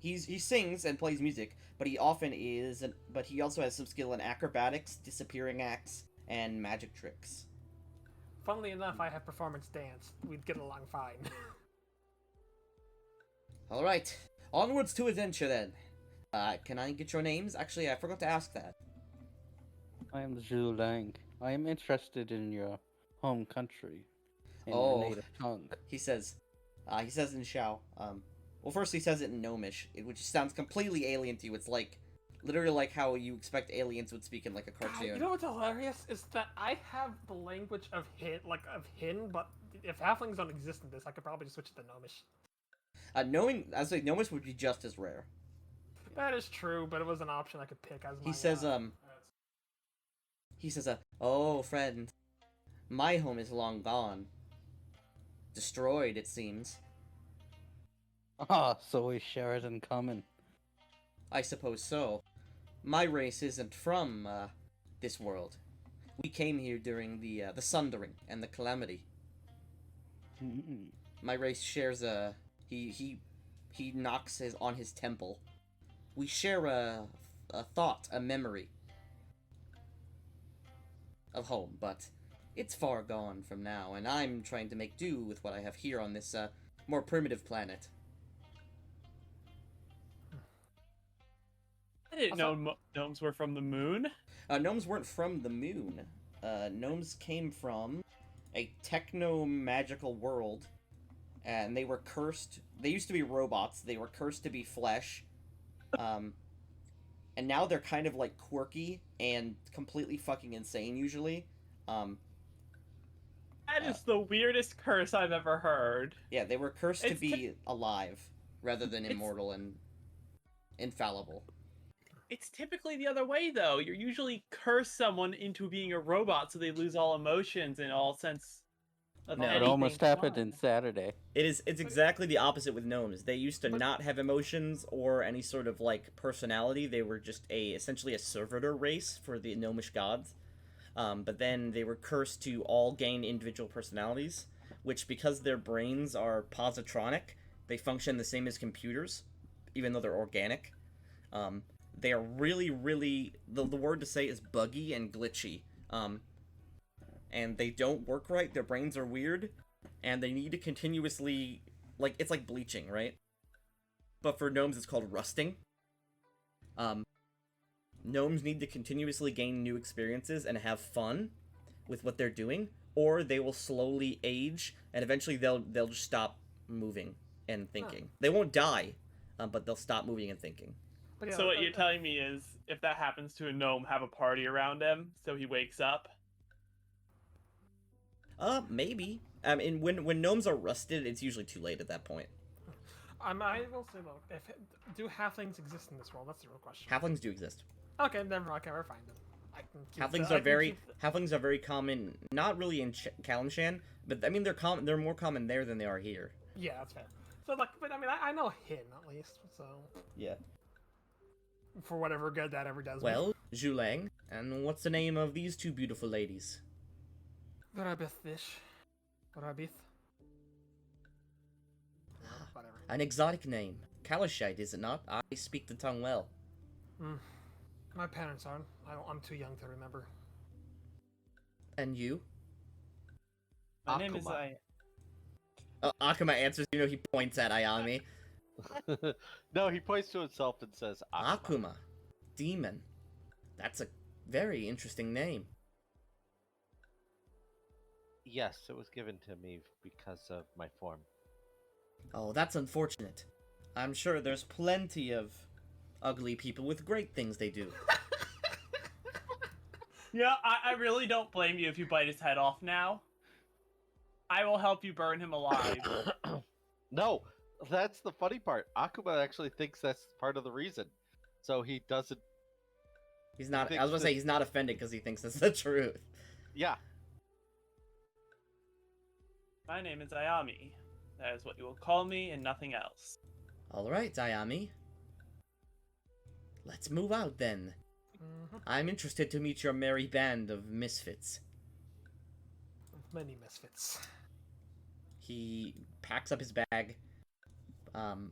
He sings and plays music, but he often is... But he also has some skill in acrobatics, disappearing acts, and magic tricks. Funnily enough, I have performance dance. We'd get along fine. Alright. Onwards to adventure, then. Can I get your names? Actually, I forgot to ask that. I am Zhu Lang. I am interested in your home country, in your Oh. native tongue. He says in Xiao. Well, first he says it in Gnomish, which sounds completely alien to you. It's like, literally like how you expect aliens would speak in like a God, cartoon. you know what's hilarious is that I have the language of Hin, but if halflings don't exist in this, I could probably just switch to Gnomish. Gnomish would be just as rare. That is true, but it was an option I could pick as my. He says, oh, friend, my home is long gone. Destroyed, it seems. Ah, so we share it in common. I suppose so. My race isn't from, this world. We came here during the Sundering and the Calamity. Mm-mm. My race shares he knocks on his temple. We share a thought, a memory of home, but it's far gone from now, and I'm trying to make do with what I have here on this more primitive planet. I didn't know gnomes were from the moon. Gnomes weren't from the moon. Gnomes came from a techno-magical world, and they were cursed. They used to be robots. They were cursed to be flesh. And now they're kind of like quirky and completely fucking insane usually. That is the weirdest curse I've ever heard. Yeah, they were cursed to It's be alive rather than immortal and infallible. It's typically the other way, though. You usually curse someone into being a robot so they lose all emotions and all sense of No. It It anything almost happened fun. in Saturday. It's exactly the opposite with gnomes. They used to But- not have emotions or any sort of like personality. They were just essentially a servitor race for the gnomish gods. But then they were cursed to all gain individual personalities, which because their brains are positronic, they function the same as computers, even though they're organic. They are really, really the word to say is buggy and glitchy. And they don't work right. Their brains are weird, and they need to continuously it's like bleaching, right? But for gnomes, it's called rusting. Gnomes need to continuously gain new experiences and have fun with what they're doing, or they will slowly age, and eventually they'll just stop moving and thinking. They won't die, but they'll stop moving and thinking. But yeah, So what you're telling me is, if that happens to a gnome, have a party around him so he wakes up. Maybe. I mean, when gnomes are rusted, it's usually too late at that point. I will say though, do halflings exist in this world? That's the real question. Halflings do exist. Okay, never. Okay, we're fine then. I can keep Halflings the- I are can very keep halflings are very common. Not really in Kalimshan, but I mean they're more common there than they are here. Yeah, that's fair. So like, but I mean, I know Hin at least. So Yeah. for whatever good that ever does. Well, Zhulang, and what's the name of these two beautiful ladies? Rabith Fish. Rabith. Whatever. An exotic name. Kalashite, is it not? I speak the tongue well. My parents aren't. I'm too young to remember. And you? My name is Akuma. Akuma answers, he points at Ayami. No, he points to himself and says Akuma. Akuma. Demon. That's a very interesting name. Yes, it was given to me because of my form. Oh, that's unfortunate. I'm sure there's plenty of ugly people with great things they do. Yeah, I really don't blame you if you bite his head off now. I will help you burn him alive. No, that's the funny part. Akuma actually thinks that's part of the reason. So he doesn't. He's not. I thinks was gonna that- say he's not offended because he thinks that's the truth. Yeah. My name is Ayami. That is what you will call me and nothing else. All right, Ayami. Let's move out then. I'm interested to meet your merry band of misfits. Many misfits. He packs up his bag,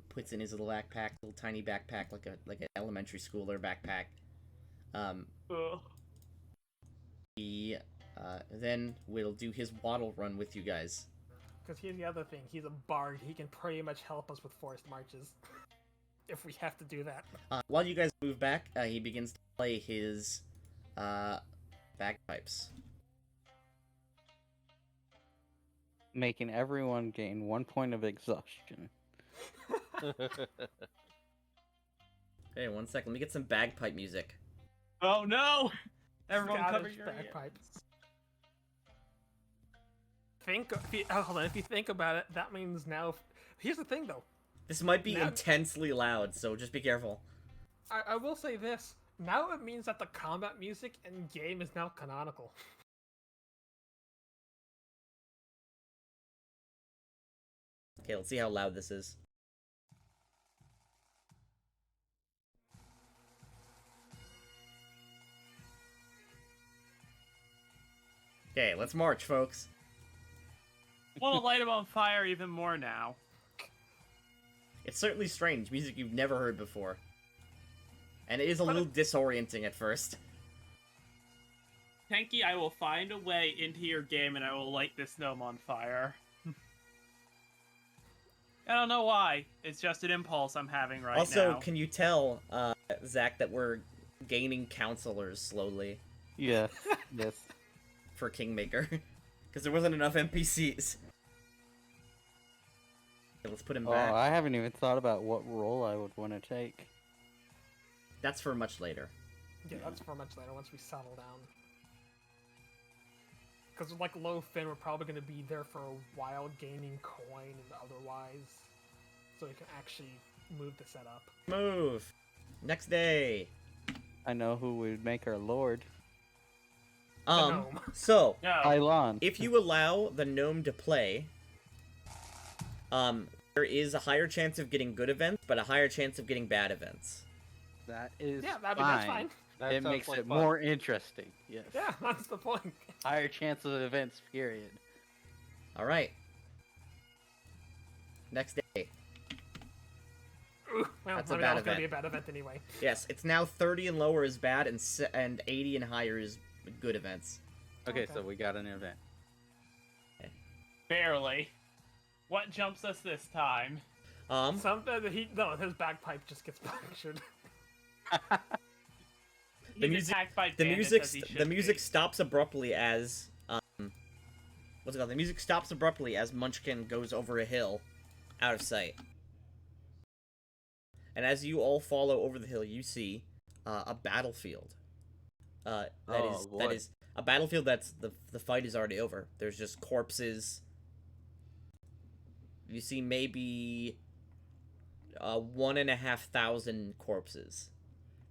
puts in his little backpack, little tiny backpack, like an elementary schooler backpack. Ugh. He then will do his waddle run with you guys. Because here's the other thing. He's a bard. He can pretty much help us with forest marches. If we have to do that. While you guys move back, he begins to play his Bagpipes. Making everyone gain 1 point of exhaustion. Hey, 1 second. Let me get some bagpipe music. Oh no! Everyone cover Scottish your bagpipe. ears. Hold on. If you think about it, that means now. Here's the thing, though. This might be Now- intensely loud, so just be careful. I will say this. Now it means that the combat music in game is now canonical. Okay, let's see how loud this is. Okay, let's march, folks. Want to light him on fire even more now. It's certainly strange, music you've never heard before. And it is a But little disorienting at first. Tenki, I will find a way into your game and I will light this gnome on fire. I don't know why. It's just an impulse I'm having right now. Also, can you tell, Zach, that we're gaining counselors slowly Yes, yes. for Kingmaker? Because there wasn't enough NPCs. Okay, let's put him Oh, back. I haven't even thought about what role I would want to take. That's for much later. Yeah, that's for much later once we settle down. Because like Low Fin, we're probably going to be there for a while, gaining coin and otherwise, so we can actually move the setup. Move! Next day! I know who would make our lord. gnome. So, No. Pylon. if you allow the gnome to play, there is a higher chance of getting good events, but a higher chance of getting bad events. That is Yeah, that's fine. That It sounds makes like it fun. more interesting. Yes. Yeah, that's the point. Higher chance of events, period. Alright. Next day. Ooh, well, That's a I mean, bad that was going to event. be a bad event anyway. Yes, it's now 30 and lower is bad, and 80 and higher is good events. Okay, Okay. so we got an event. Barely. What jumps us this time? His bagpipe just gets punctured. The He's music- attacked by The bandits music, as he should the music be. stops abruptly as what's it called? The music stops abruptly as Munchkin goes over a hill, out of sight. And as you all follow over the hill, you see a battlefield. That boy. is a battlefield that's the fight is already over. There's just corpses. You see maybe 1,500 corpses.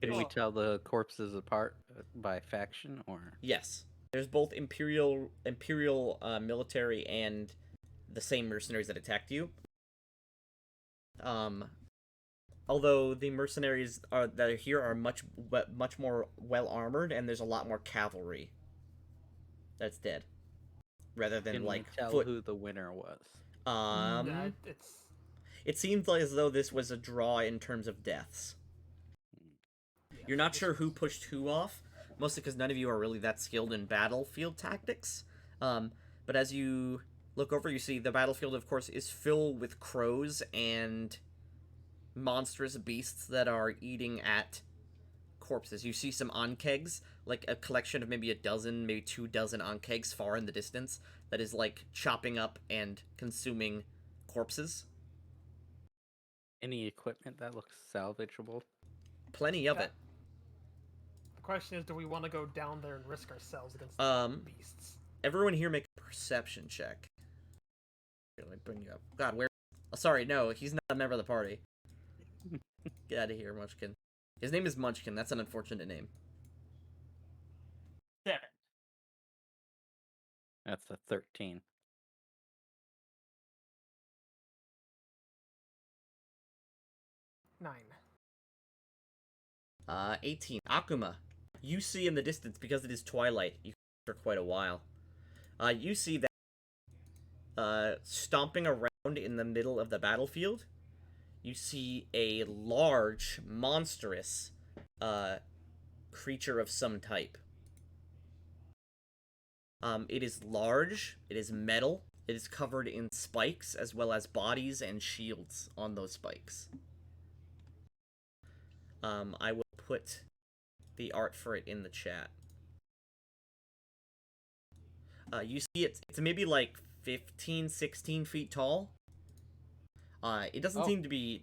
Can we tell the corpses apart by faction or? Yes, there's both imperial military and the same mercenaries that attacked you. Although the mercenaries that are here are much more well armored, and there's a lot more cavalry that's dead, rather than Can like we tell foot. who the winner was? It's It seems like as though this was a draw in terms of deaths. yeah, You're not this sure was- who pushed who off, mostly because none of you are really that skilled in battlefield tactics. But as you look over, you see the battlefield, of course, is filled with crows and monstrous beasts that are eating at corpses. You see some onkegs, like a collection of maybe a dozen, maybe 2 dozen onkegs far in the distance, that is like chopping up and consuming corpses. Any equipment that looks salvageable? Plenty of That- it. The question is, do we want to go down there and risk ourselves against the beasts? Everyone here make a perception check. Here, let me bring you up. God, where? Oh, sorry, no, he's not a member of the party. Get out of here, Munchkin. His name is Munchkin. That's an unfortunate name. 7. That's a 13. 9. 18. Akuma. You see in the distance, because it is twilight, you for quite a while. You see that stomping around in the middle of the battlefield, you see a large, monstrous creature of some type. It is large, it is metal, it is covered in spikes, as well as bodies and shields on those spikes. I will put the art for it in the chat. You see it's maybe like 15, 16 feet tall. It doesn't Oh. seem to be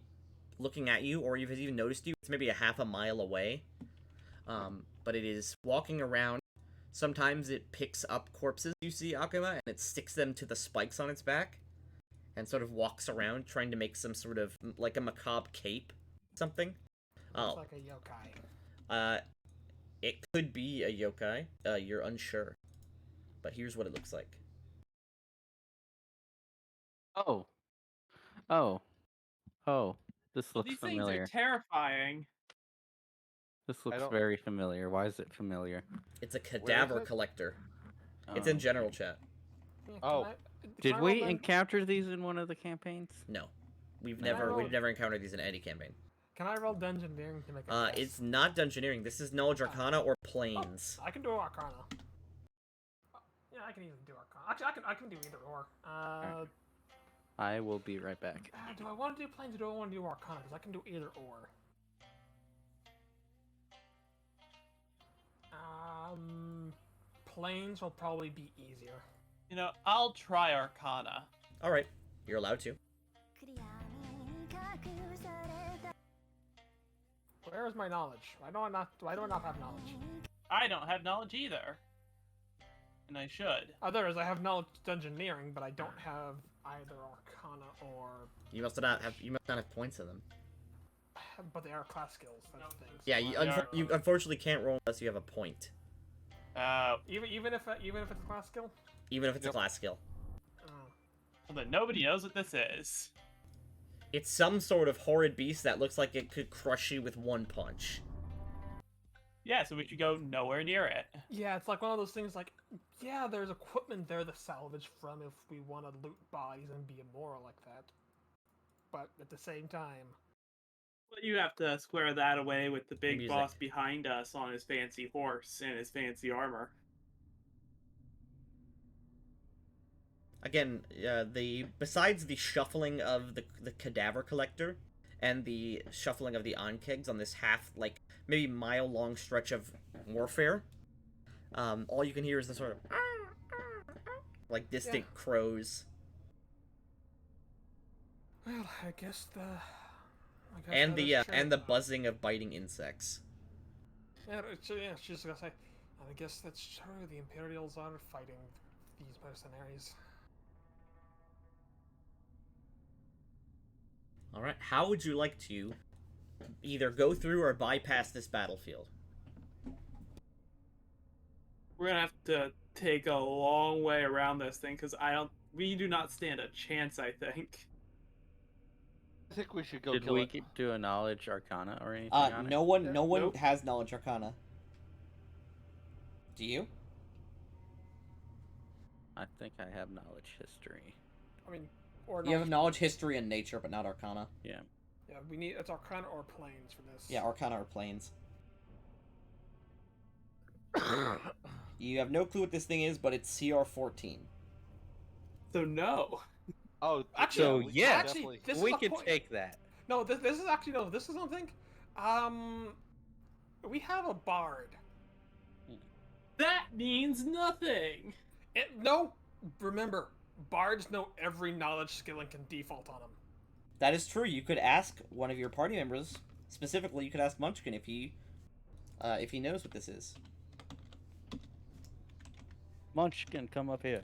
looking at you, or if it's even noticed you. It's maybe a half a mile away. But it is walking around. Sometimes it picks up corpses, you see, Akuma, and it sticks them to the spikes on its back, and sort of walks around trying to make some sort of, like a macabre cape, something. Looks like a yokai. It could be a yokai. You're unsure. But here's what it looks like. Oh. Oh. Oh. This Well, looks these things are familiar. terrifying. This I looks don't- very familiar. Why is it familiar? It's a cadaver it? collector. It's in Oh, general okay. chat. Yeah, Oh. can Did I we roll then? encounter these in one of the campaigns? No. We've Can I never roll- encountered these in any campaign. Can I roll Dungeoneering to make a guess? It's not dungeoneering. This is knowledge arcana or planes. I can do Arcana. Yeah, I can even do Arcana. Actually, I can do either or. I will be right back. Do I want to do planes or do I want to do Arcana? Because I can do either or. Planes will probably be easier. You know, I'll try Arcana. All right, you're allowed to. Where is my knowledge? Why do I not have knowledge? I don't have knowledge either. And I should. There is. I have knowledge Dungeoneering, but I don't have either Arcana or. You must not have points in them. But they are class skills. That's the thing. So Yeah, I- you unfortunately can't roll unless you have a point, even if it's a class skill. even if it's a Yep. class skill. But nobody knows what this is. It's some sort of horrid beast that looks like it could crush you with one punch. Yeah, so we should go nowhere near it. Yeah, it's like one of those things. Like, yeah, there's equipment there to salvage from if we want to loot bodies and be immoral like that. But at the same time, Well, you have to square that away with the big Music. boss behind us on his fancy horse and his fancy armor. Again, besides the shuffling of the cadaver collector and the shuffling of the onkegs on this maybe mile-long stretch of warfare, all you can hear is the sort of like distant crows well, I guess and that the is true. and the buzzing of biting insects. Yeah, she's gonna say. I guess that's true. The Imperials are fighting these mercenaries. All right, how would you like to either go through or bypass this battlefield? We're gonna have to take a long way around this thing because we do not stand a chance. I think. I think we should go Did kill we it. do a knowledge arcana or anything on it? No one Nope. has knowledge arcana. Do you? I think I have knowledge history. I mean, or You have knowledge, history, and nature, but not arcana. Yeah. Yeah, we need it's Arcana or Planes for this. Yeah, arcana or planes. You have no clue what this thing is, but it's CR 14. So no. Oh, Actually, So we can yes, definitely- this is we a could point. take that. No, this is actually no. This is something. We have a bard. That means nothing. No, remember, bards know every knowledge skill and can default on them. That is true. You could ask one of your party members. Specifically, you could ask Munchkin if he knows what this is. Munchkin, come up here.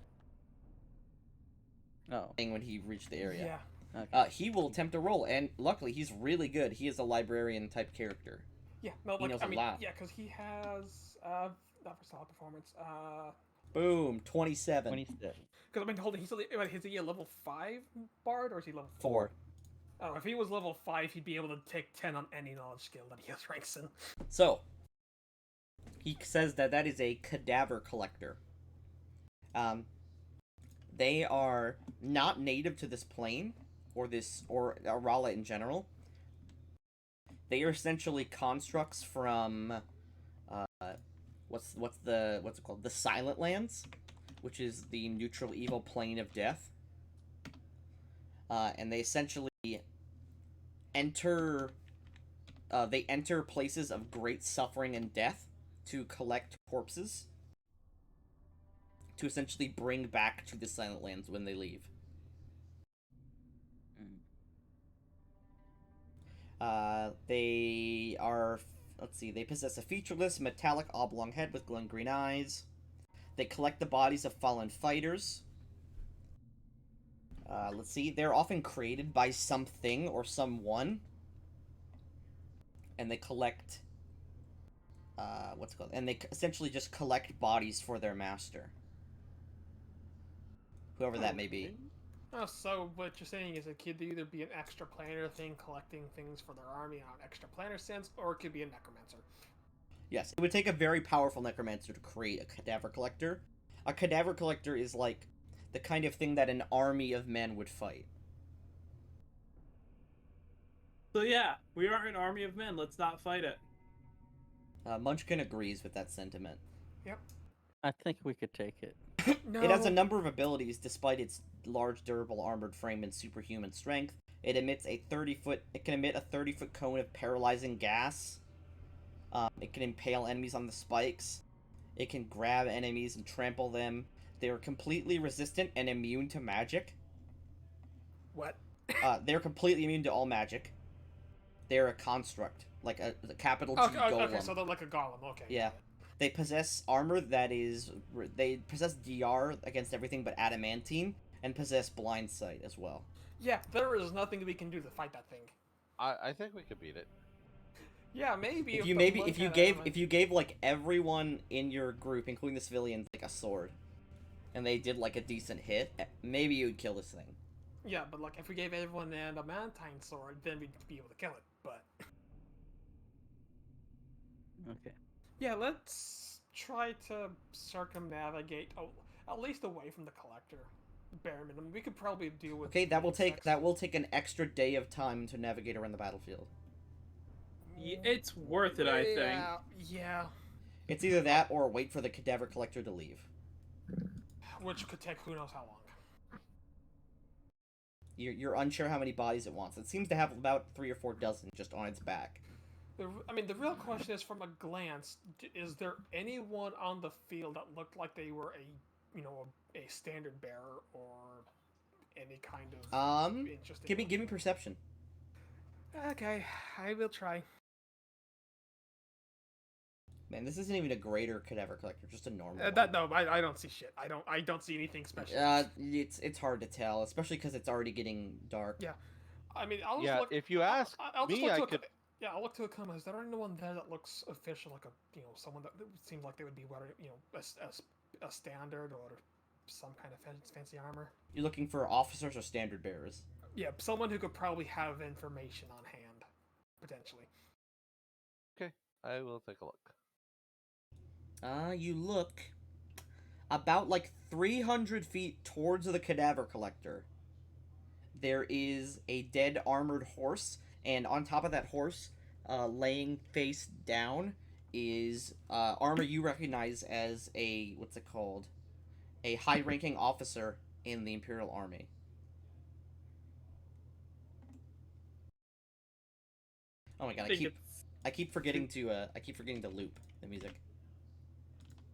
Oh. When he reached the area. Yeah. Okay. He will attempt a roll, and luckily he's really good. He is a librarian type character. Yeah. No, He like knows I a mean, lot. yeah, because he has not for solid performance. Boom, 27. 27. Because I mean, hold on, is he a level 5 bard or is he level 4. Oh, if he was level 5, he'd be able to take 10 on any knowledge skill that he has ranks in. So, he says that is a cadaver collector. They are not native to this plane, or Arala in general. They are essentially constructs from, what's it called? The Silent Lands, which is the neutral evil plane of death. And they essentially enter places of great suffering and death to collect corpses. to essentially bring back to the Silent Lands when they leave. They are, let's see, they possess a featureless metallic oblong head with glowing green eyes. They collect the bodies of fallen fighters. Let's see, they're often created by something or someone. And they collect, what's it called? And they essentially just collect bodies for their master. Whoever that may be. Oh, so what you're saying is it could either be an extra planar thing collecting things for their army on extra planar sense, or it could be a necromancer. Yes, it would take a very powerful necromancer to create a cadaver collector. A cadaver collector is like the kind of thing that an army of men would fight. So yeah, we are an army of men. Let's not fight it. Munchkin agrees with that sentiment. Yep. I think we could take it. No. It has a number of abilities despite its large, durable, armored frame and superhuman strength. It emits a 30-foot. It can emit a 30-foot cone of paralyzing gas. It can impale enemies on the spikes. It can grab enemies and trample them. They are completely resistant and immune to magic. What? They're completely immune to all magic. They're a construct, like a capital G golem. Okay, so they're like a golem. Okay. Yeah. They possess armor that is... They possess DR against everything but adamantine, and possess blind sight as well. Yeah, there is nothing we can do to fight that thing. I think we could beat it. Yeah, maybe. If you gave like everyone in your group, including the civilians, like a sword, and they did like a decent hit, maybe you would kill this thing. Yeah, but like if we gave everyone an adamantine sword, then we'd be able to kill it. But Okay. yeah, let's try to circumnavigate at least away from the collector. Bare minimum, we could probably deal with. Okay, that will take an extra day of time to navigate around the battlefield. Yeah, it's worth it, I think. Yeah. It's either that or wait for the cadaver collector to leave. Which could take who knows how long. You're unsure how many bodies it wants. It seems to have about 3 or 4 dozen just on its back. I mean, the real question is, from a glance, is there anyone on the field that looked like they were a standard bearer or any kind of interesting? Give me perception. Okay, I will try. Man, this isn't even a greater cadaver collector, just a normal one. No, I don't see shit. I don't see anything special. It's hard to tell, especially because it's already getting dark. Yeah, I mean, I'll Yeah, look, if you ask I'll me, I could. Yeah, I'll look to a comment. Is there anyone there that looks official, like someone that seems like they would be wearing, a standard or some kind of fancy armor? You're looking for officers or standard bearers? Yeah, someone who could probably have information on hand, potentially. Okay, I will take a look. You look about like 300 feet towards the cadaver collector. There is a dead armored horse, and on top of that horse, laying face down, is armor you recognize as a, what's it called? A high-ranking officer in the Imperial Army. Oh my god, I keep forgetting to loop the music.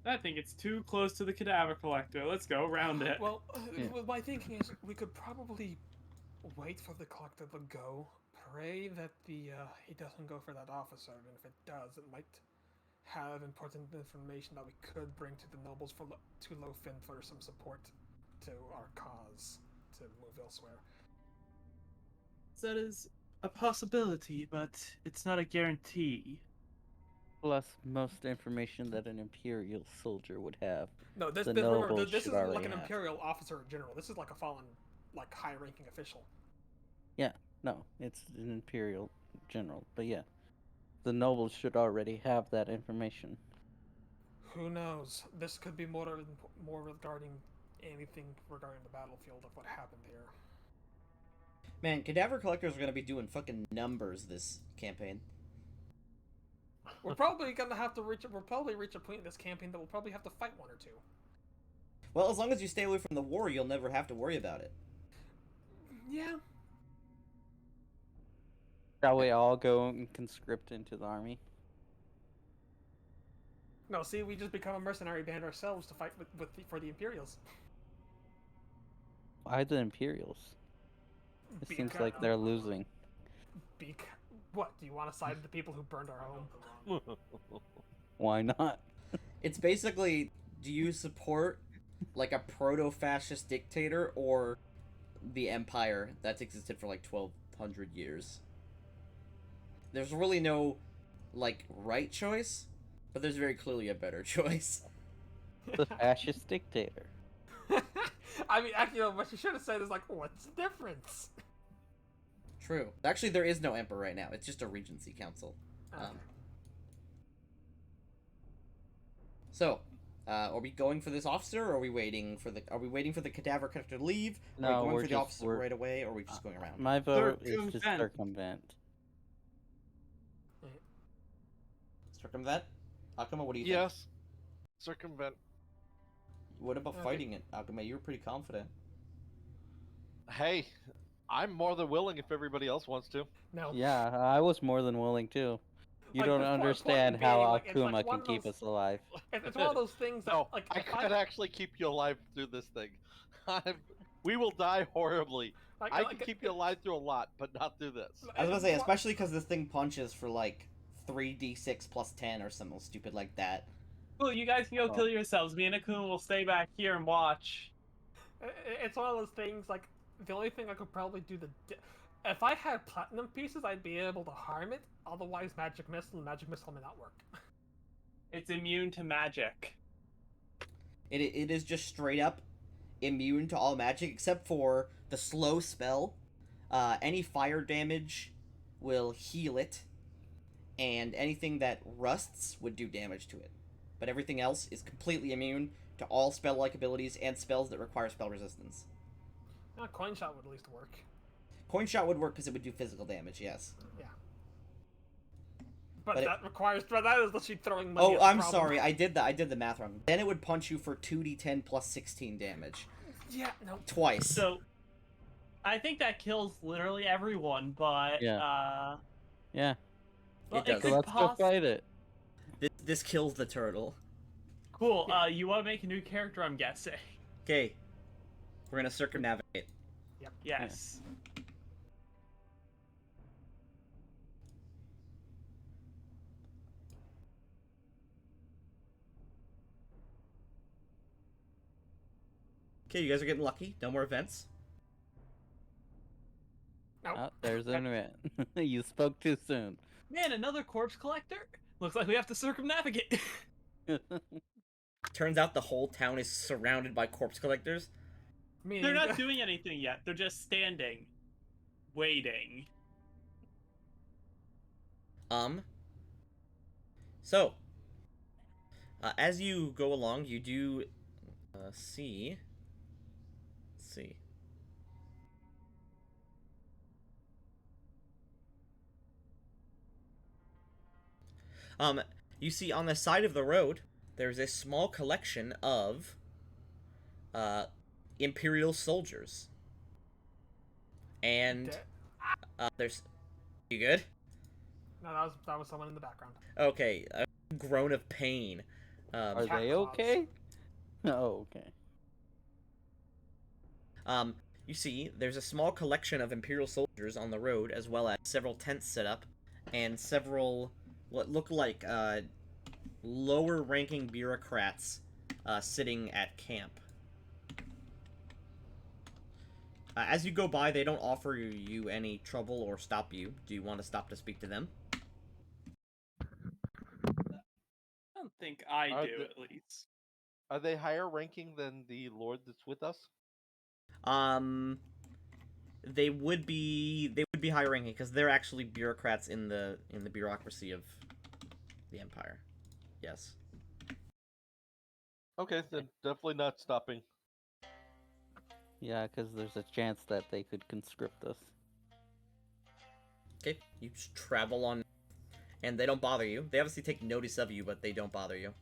I think it's too close to the cadaver collector. Let's go around it. Well, my thinking is we could probably wait for the collector to go. Pray that he doesn't go for that officer, and if it does, it might have important information that we could bring to the nobles to Lofin for some support to our cause to move elsewhere. That is a possibility, but it's not a guarantee. Plus, most information that an Imperial soldier would have. No, this the isn't nobles like an have. Imperial officer or general. This is like a fallen, like high-ranking official. Yeah, no, it's an Imperial general. But yeah, the nobles should already have that information. Who knows? This could be more regarding anything regarding the battlefield of what happened here. Man, cadaver collectors are gonna be doing fucking numbers this campaign. We're probably gonna have to reach a point in this campaign that we'll probably have to fight one or two. Well, as long as you stay away from the war, you'll never have to worry about it. Yeah. Shall we all go and conscript into the army? No, see, we just become a mercenary band ourselves to fight for the Imperials. Why the Imperials? It seems like they're losing. What, do you want to side with the people who burned our home? Why not? It's basically, do you support like a proto-fascist dictator or the empire that's existed for like 1200 years? There's really no like right choice, but there's very clearly a better choice. The fascist dictator. I mean, actually, what you should have said is like, what's the difference? True. Actually, there is no emperor right now. It's just a regency council. Okay. So, are we going for this officer, or are we waiting for the? Are we waiting for the cadaver collector to leave? Are No, we going we're for the just- officer we're- right away, or are we just going around? My vote is to Circumvent. circumvent. Circumvent. Akuma, what do you Yes. Circumvent. think? What about Okay. fighting it, Akuma? You were pretty confident. Hey, I'm more than willing if everybody else wants to. No. Yeah, I was more than willing to. You Like, don't the point understand being, how like, it's like Akuma one can of keep those- us alive. It's one of those things that, No, like, I if could actually keep you alive through this thing. We will die horribly. I can keep you alive through a lot, but not through this. I was gonna say, especially because this thing punches for like 3d6 plus 10 or something stupid like that. Well, you guys can go kill yourselves. Me and Akuma will stay back here and watch. It's one of those things, like, the only thing I could probably do if I had platinum pieces, I'd be able to harm it. Otherwise, magic missile may not work. It's immune to magic. It is just straight up immune to all magic except for the slow spell. Any fire damage will heal it, and anything that rusts would do damage to it. But everything else is completely immune to all spell-like abilities and spells that require spell resistance. Coin shot would at least work. Coin shot would work because it would do physical damage, yes. Yeah. But But that is literally throwing money Oh, at the I'm problem. sorry, I did the math wrong. Then it would punch you for 2d10 plus 16 damage. Yeah, no. Twice. So, I think that kills literally everyone, but Yeah. well, It does. So could let's go fight it. This kills the turtle. Cool. You want to make a new character? I'm guessing. Okay. We're gonna circumnavigate. Yes. Okay, you guys are getting lucky. No more events. Nope. Oh, there's an event. You spoke too soon. Man, another corpse collector. Looks like we have to circumnavigate. Turns out the whole town is surrounded by corpse collectors. Meaning, They're not doing anything yet. They're just standing, waiting. So, as you go along, you do see. Let's see. You see on the side of the road, there's a small collection of Imperial soldiers. And there's. You good? No, that was someone in the background. Okay, a groan of pain. Are Cat they claws. okay? Oh, okay. You see, there's a small collection of Imperial soldiers on the road, as well as several tents set up, and several what look like lower-ranking bureaucrats sitting at camp. As you go by, they don't offer you any trouble or stop you. Do you want to stop to speak to them? I don't think I Are do, the- at least. Are they higher ranking than the lord that's with us? They would be higher ranking because they're actually bureaucrats in the bureaucracy of the Empire. Yes. Okay, then definitely not stopping. Yeah, because there's a chance that they could conscript us. Okay, you just travel on, and they don't bother you. They obviously take notice of you, but they don't bother you.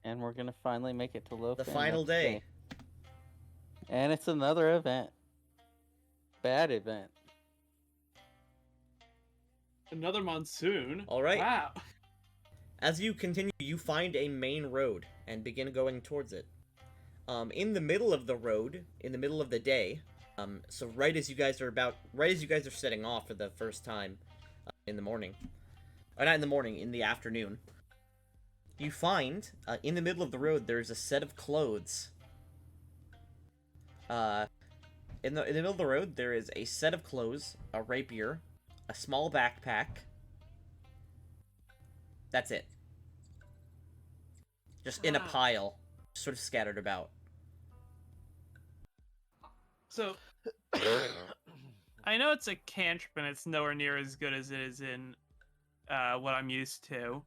And we're gonna finally make it to Lofen. The final next day. And it's another event. Bad event. Another monsoon. All right. Wow. As you continue, you find a main road and begin going towards it. In the middle of the road, in the middle of the day, so right as you guys are setting off for the first time in the morning, or not in the morning, in the afternoon, you find in the middle of the road there's a set of clothes. In the middle of the road there is a set of clothes, a rapier, a small backpack. That's it. Just in a pile, sort of scattered about. So, I know it's a cantrip and it's nowhere near as good as it is in what I'm used to.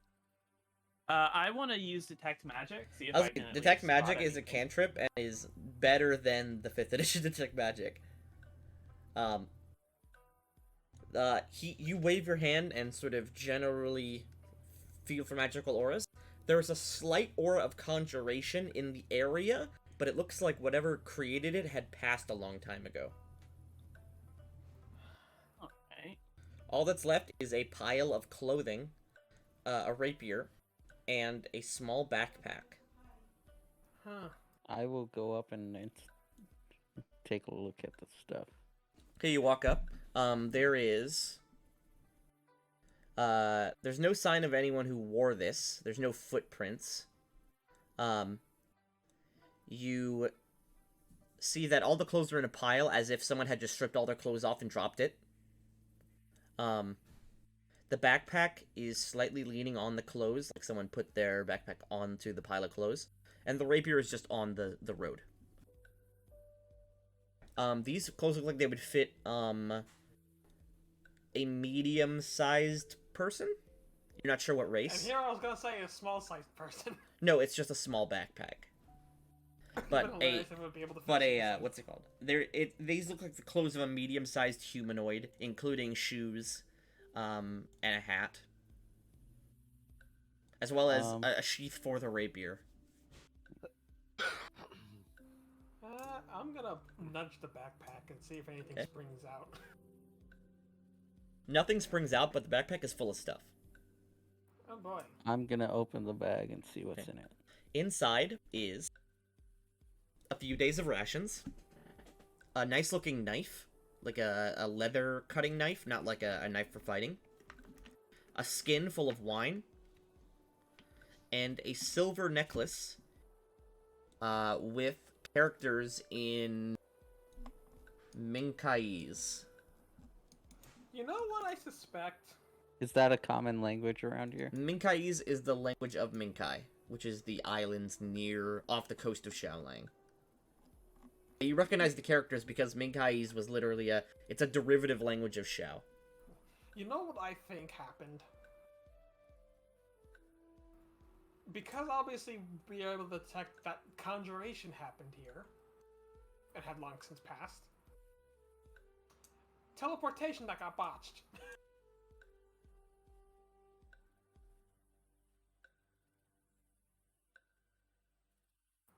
I want to use detect magic. See if I can at Detect least magic spot is a anything. cantrip and is better than the 5th edition detect magic. You wave your hand and sort of generally feel for magical auras. There's a slight aura of conjuration in the area, but it looks like whatever created it had passed a long time ago. Okay. All that's left is a pile of clothing, a rapier, and a small backpack. Huh. I will go up and take a look at the stuff. Okay, you walk up. There's no sign of anyone who wore this. There's no footprints. You see that all the clothes are in a pile as if someone had just stripped all their clothes off and dropped it. The backpack is slightly leaning on the clothes, like someone put their backpack onto the pile of clothes. And the rapier is just on the road. These clothes look like they would fit, a medium-sized person? You're not sure what race? And here I was gonna say a small-sized person. No, it's just a small backpack. But what's it called? These look like the clothes of a medium-sized humanoid, including shoes, and a hat, as well as a sheath for the rapier. I'm gonna nudge the backpack and see if anything springs out. Nothing springs out, but the backpack is full of stuff. Oh boy. I'm gonna open the bag and see what's in it. Inside is a few days of rations, a nice looking knife, like a leather cutting knife, not like a knife for fighting, a skin full of wine, and a silver necklace with characters in Minkai's. You know what I suspect? Is that a common language around here? Minkai's is the language of Minkai, which is the islands off the coast of Xiaolang. You recognize the characters because Minkai's was literally it's a derivative language of Xiao. You know what I think happened? Because obviously we are able to detect that conjuration happened here, and had long since passed. Teleportation that got botched.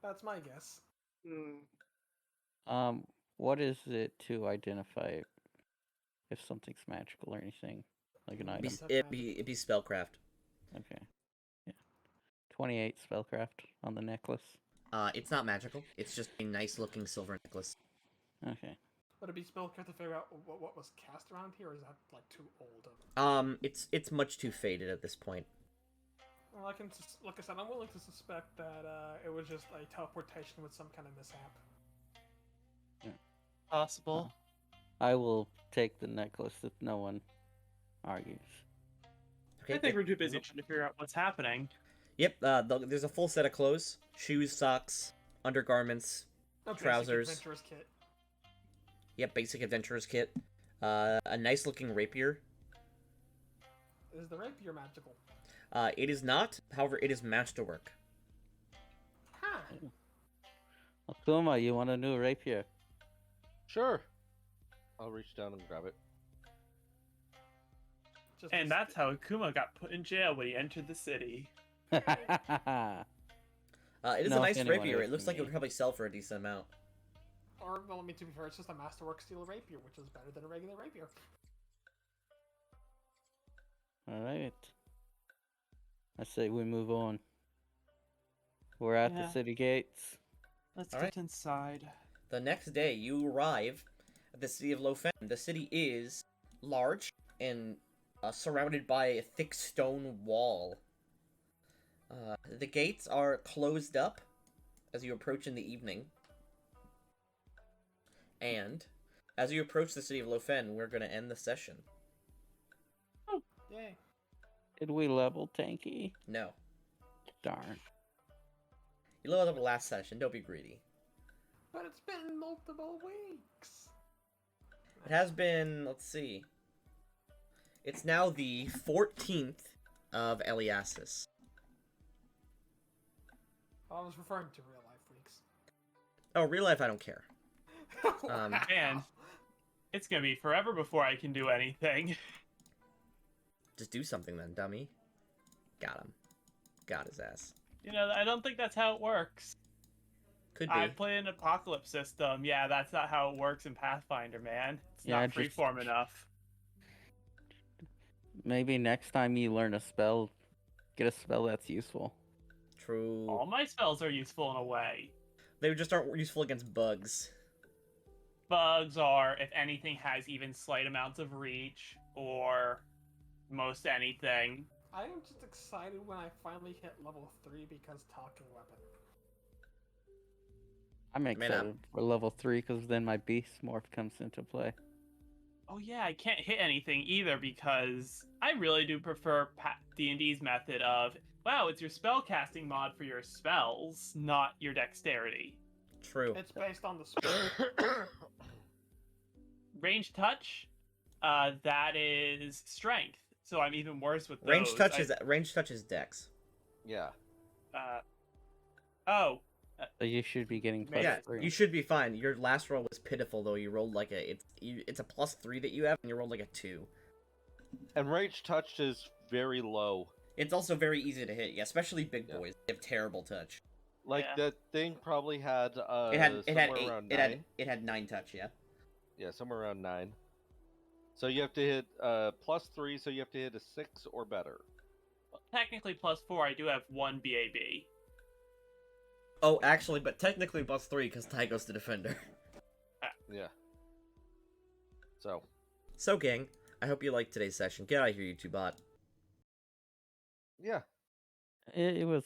That's my guess. What is it to identify if something's magical or anything? Like an item? It'd be spellcraft. Okay. Yeah. 28 spellcraft on the necklace. It's not magical. It's just a nice looking silver necklace. Okay. Would it be spellcraft to figure out what was cast around here, or is that like too old? It's much too faded at this point. Well, like I said, I'm willing to suspect that it was just a teleportation with some kind of mishap. Possible. I will take the necklace if no one argues. Okay, I think we're too busy trying to figure out what's happening. Yep, there's a full set of clothes. Shoes, socks, undergarments, trousers. Basic adventurer's kit. Yep, basic adventurer's kit. A nice looking rapier. Is the rapier magical? It is not, however, it is masterwork. Huh. Akuma, you want a new rapier? Sure. I'll reach down and grab it. And that's how Akuma got put in jail when he entered the city. It is No, a nice anyone rapier. is It looks for like it me. would probably sell for a decent amount. Or, well, I mean, to be fair, it's just a masterwork steel rapier, which is better than a regular rapier. Alright. I say we move on. We're at the Yeah. city gates. Let's All get right. inside. The next day, you arrive at the city of Lofen. The city is large and surrounded by a thick stone wall. The gates are closed up as you approach in the evening. And as you approach the city of Lofen, we're going to end the session. Yay. Did we level Tanky? No. Darn. You leveled up last session. Don't be greedy. But it's been multiple weeks. It has been, let's see. It's now the 14th of Eliasis. I was referring to real life weeks. Oh, real life, I don't care. Man, it's gonna be forever before I can do anything. Just do something then, dummy. Got him. Got his ass. You know, I don't think that's how it works. Could be. I play an apocalypse system. Yeah, that's not how it works in Pathfinder, man. It's Yeah, not just- freeform enough. Maybe next time you learn a spell, get a spell that's useful. True. All my spells are useful in a way. They just aren't useful against bugs. Bugs are, if anything, has even slight amounts of reach, or most anything. I am just excited when I finally hit level 3 because talking weapon. I'm Man, excited for level 3 because then my beast morph comes into play. Oh yeah, I can't hit anything either because I really do prefer D&D's method of, wow, it's your spellcasting mod for your spells, not your dexterity. True. It's based on the spell. Range touch, that is strength. So I'm even worse with those. Range touch is dex. Yeah. Oh. So you should be getting plus Yeah, 3. you should be fine. Your last roll was pitiful though. You rolled like it's a +3 that you have, and you rolled like a 2. And range touch is very low. It's also very easy to hit, yeah, especially big Yeah. boys. They have terrible touch. Like Yeah. that thing probably had It had somewhere eight, around it 9. had 9 touch, yeah. Yeah, somewhere around 9. So you have to hit +3, so you have to hit a 6 or better. Technically +4, I do have 1 BAB. Oh, actually, but technically +3 because Ty goes to defender. Yeah. So. So, gang, I hope you liked today's session. Get out of here, you two bot. Yeah. It was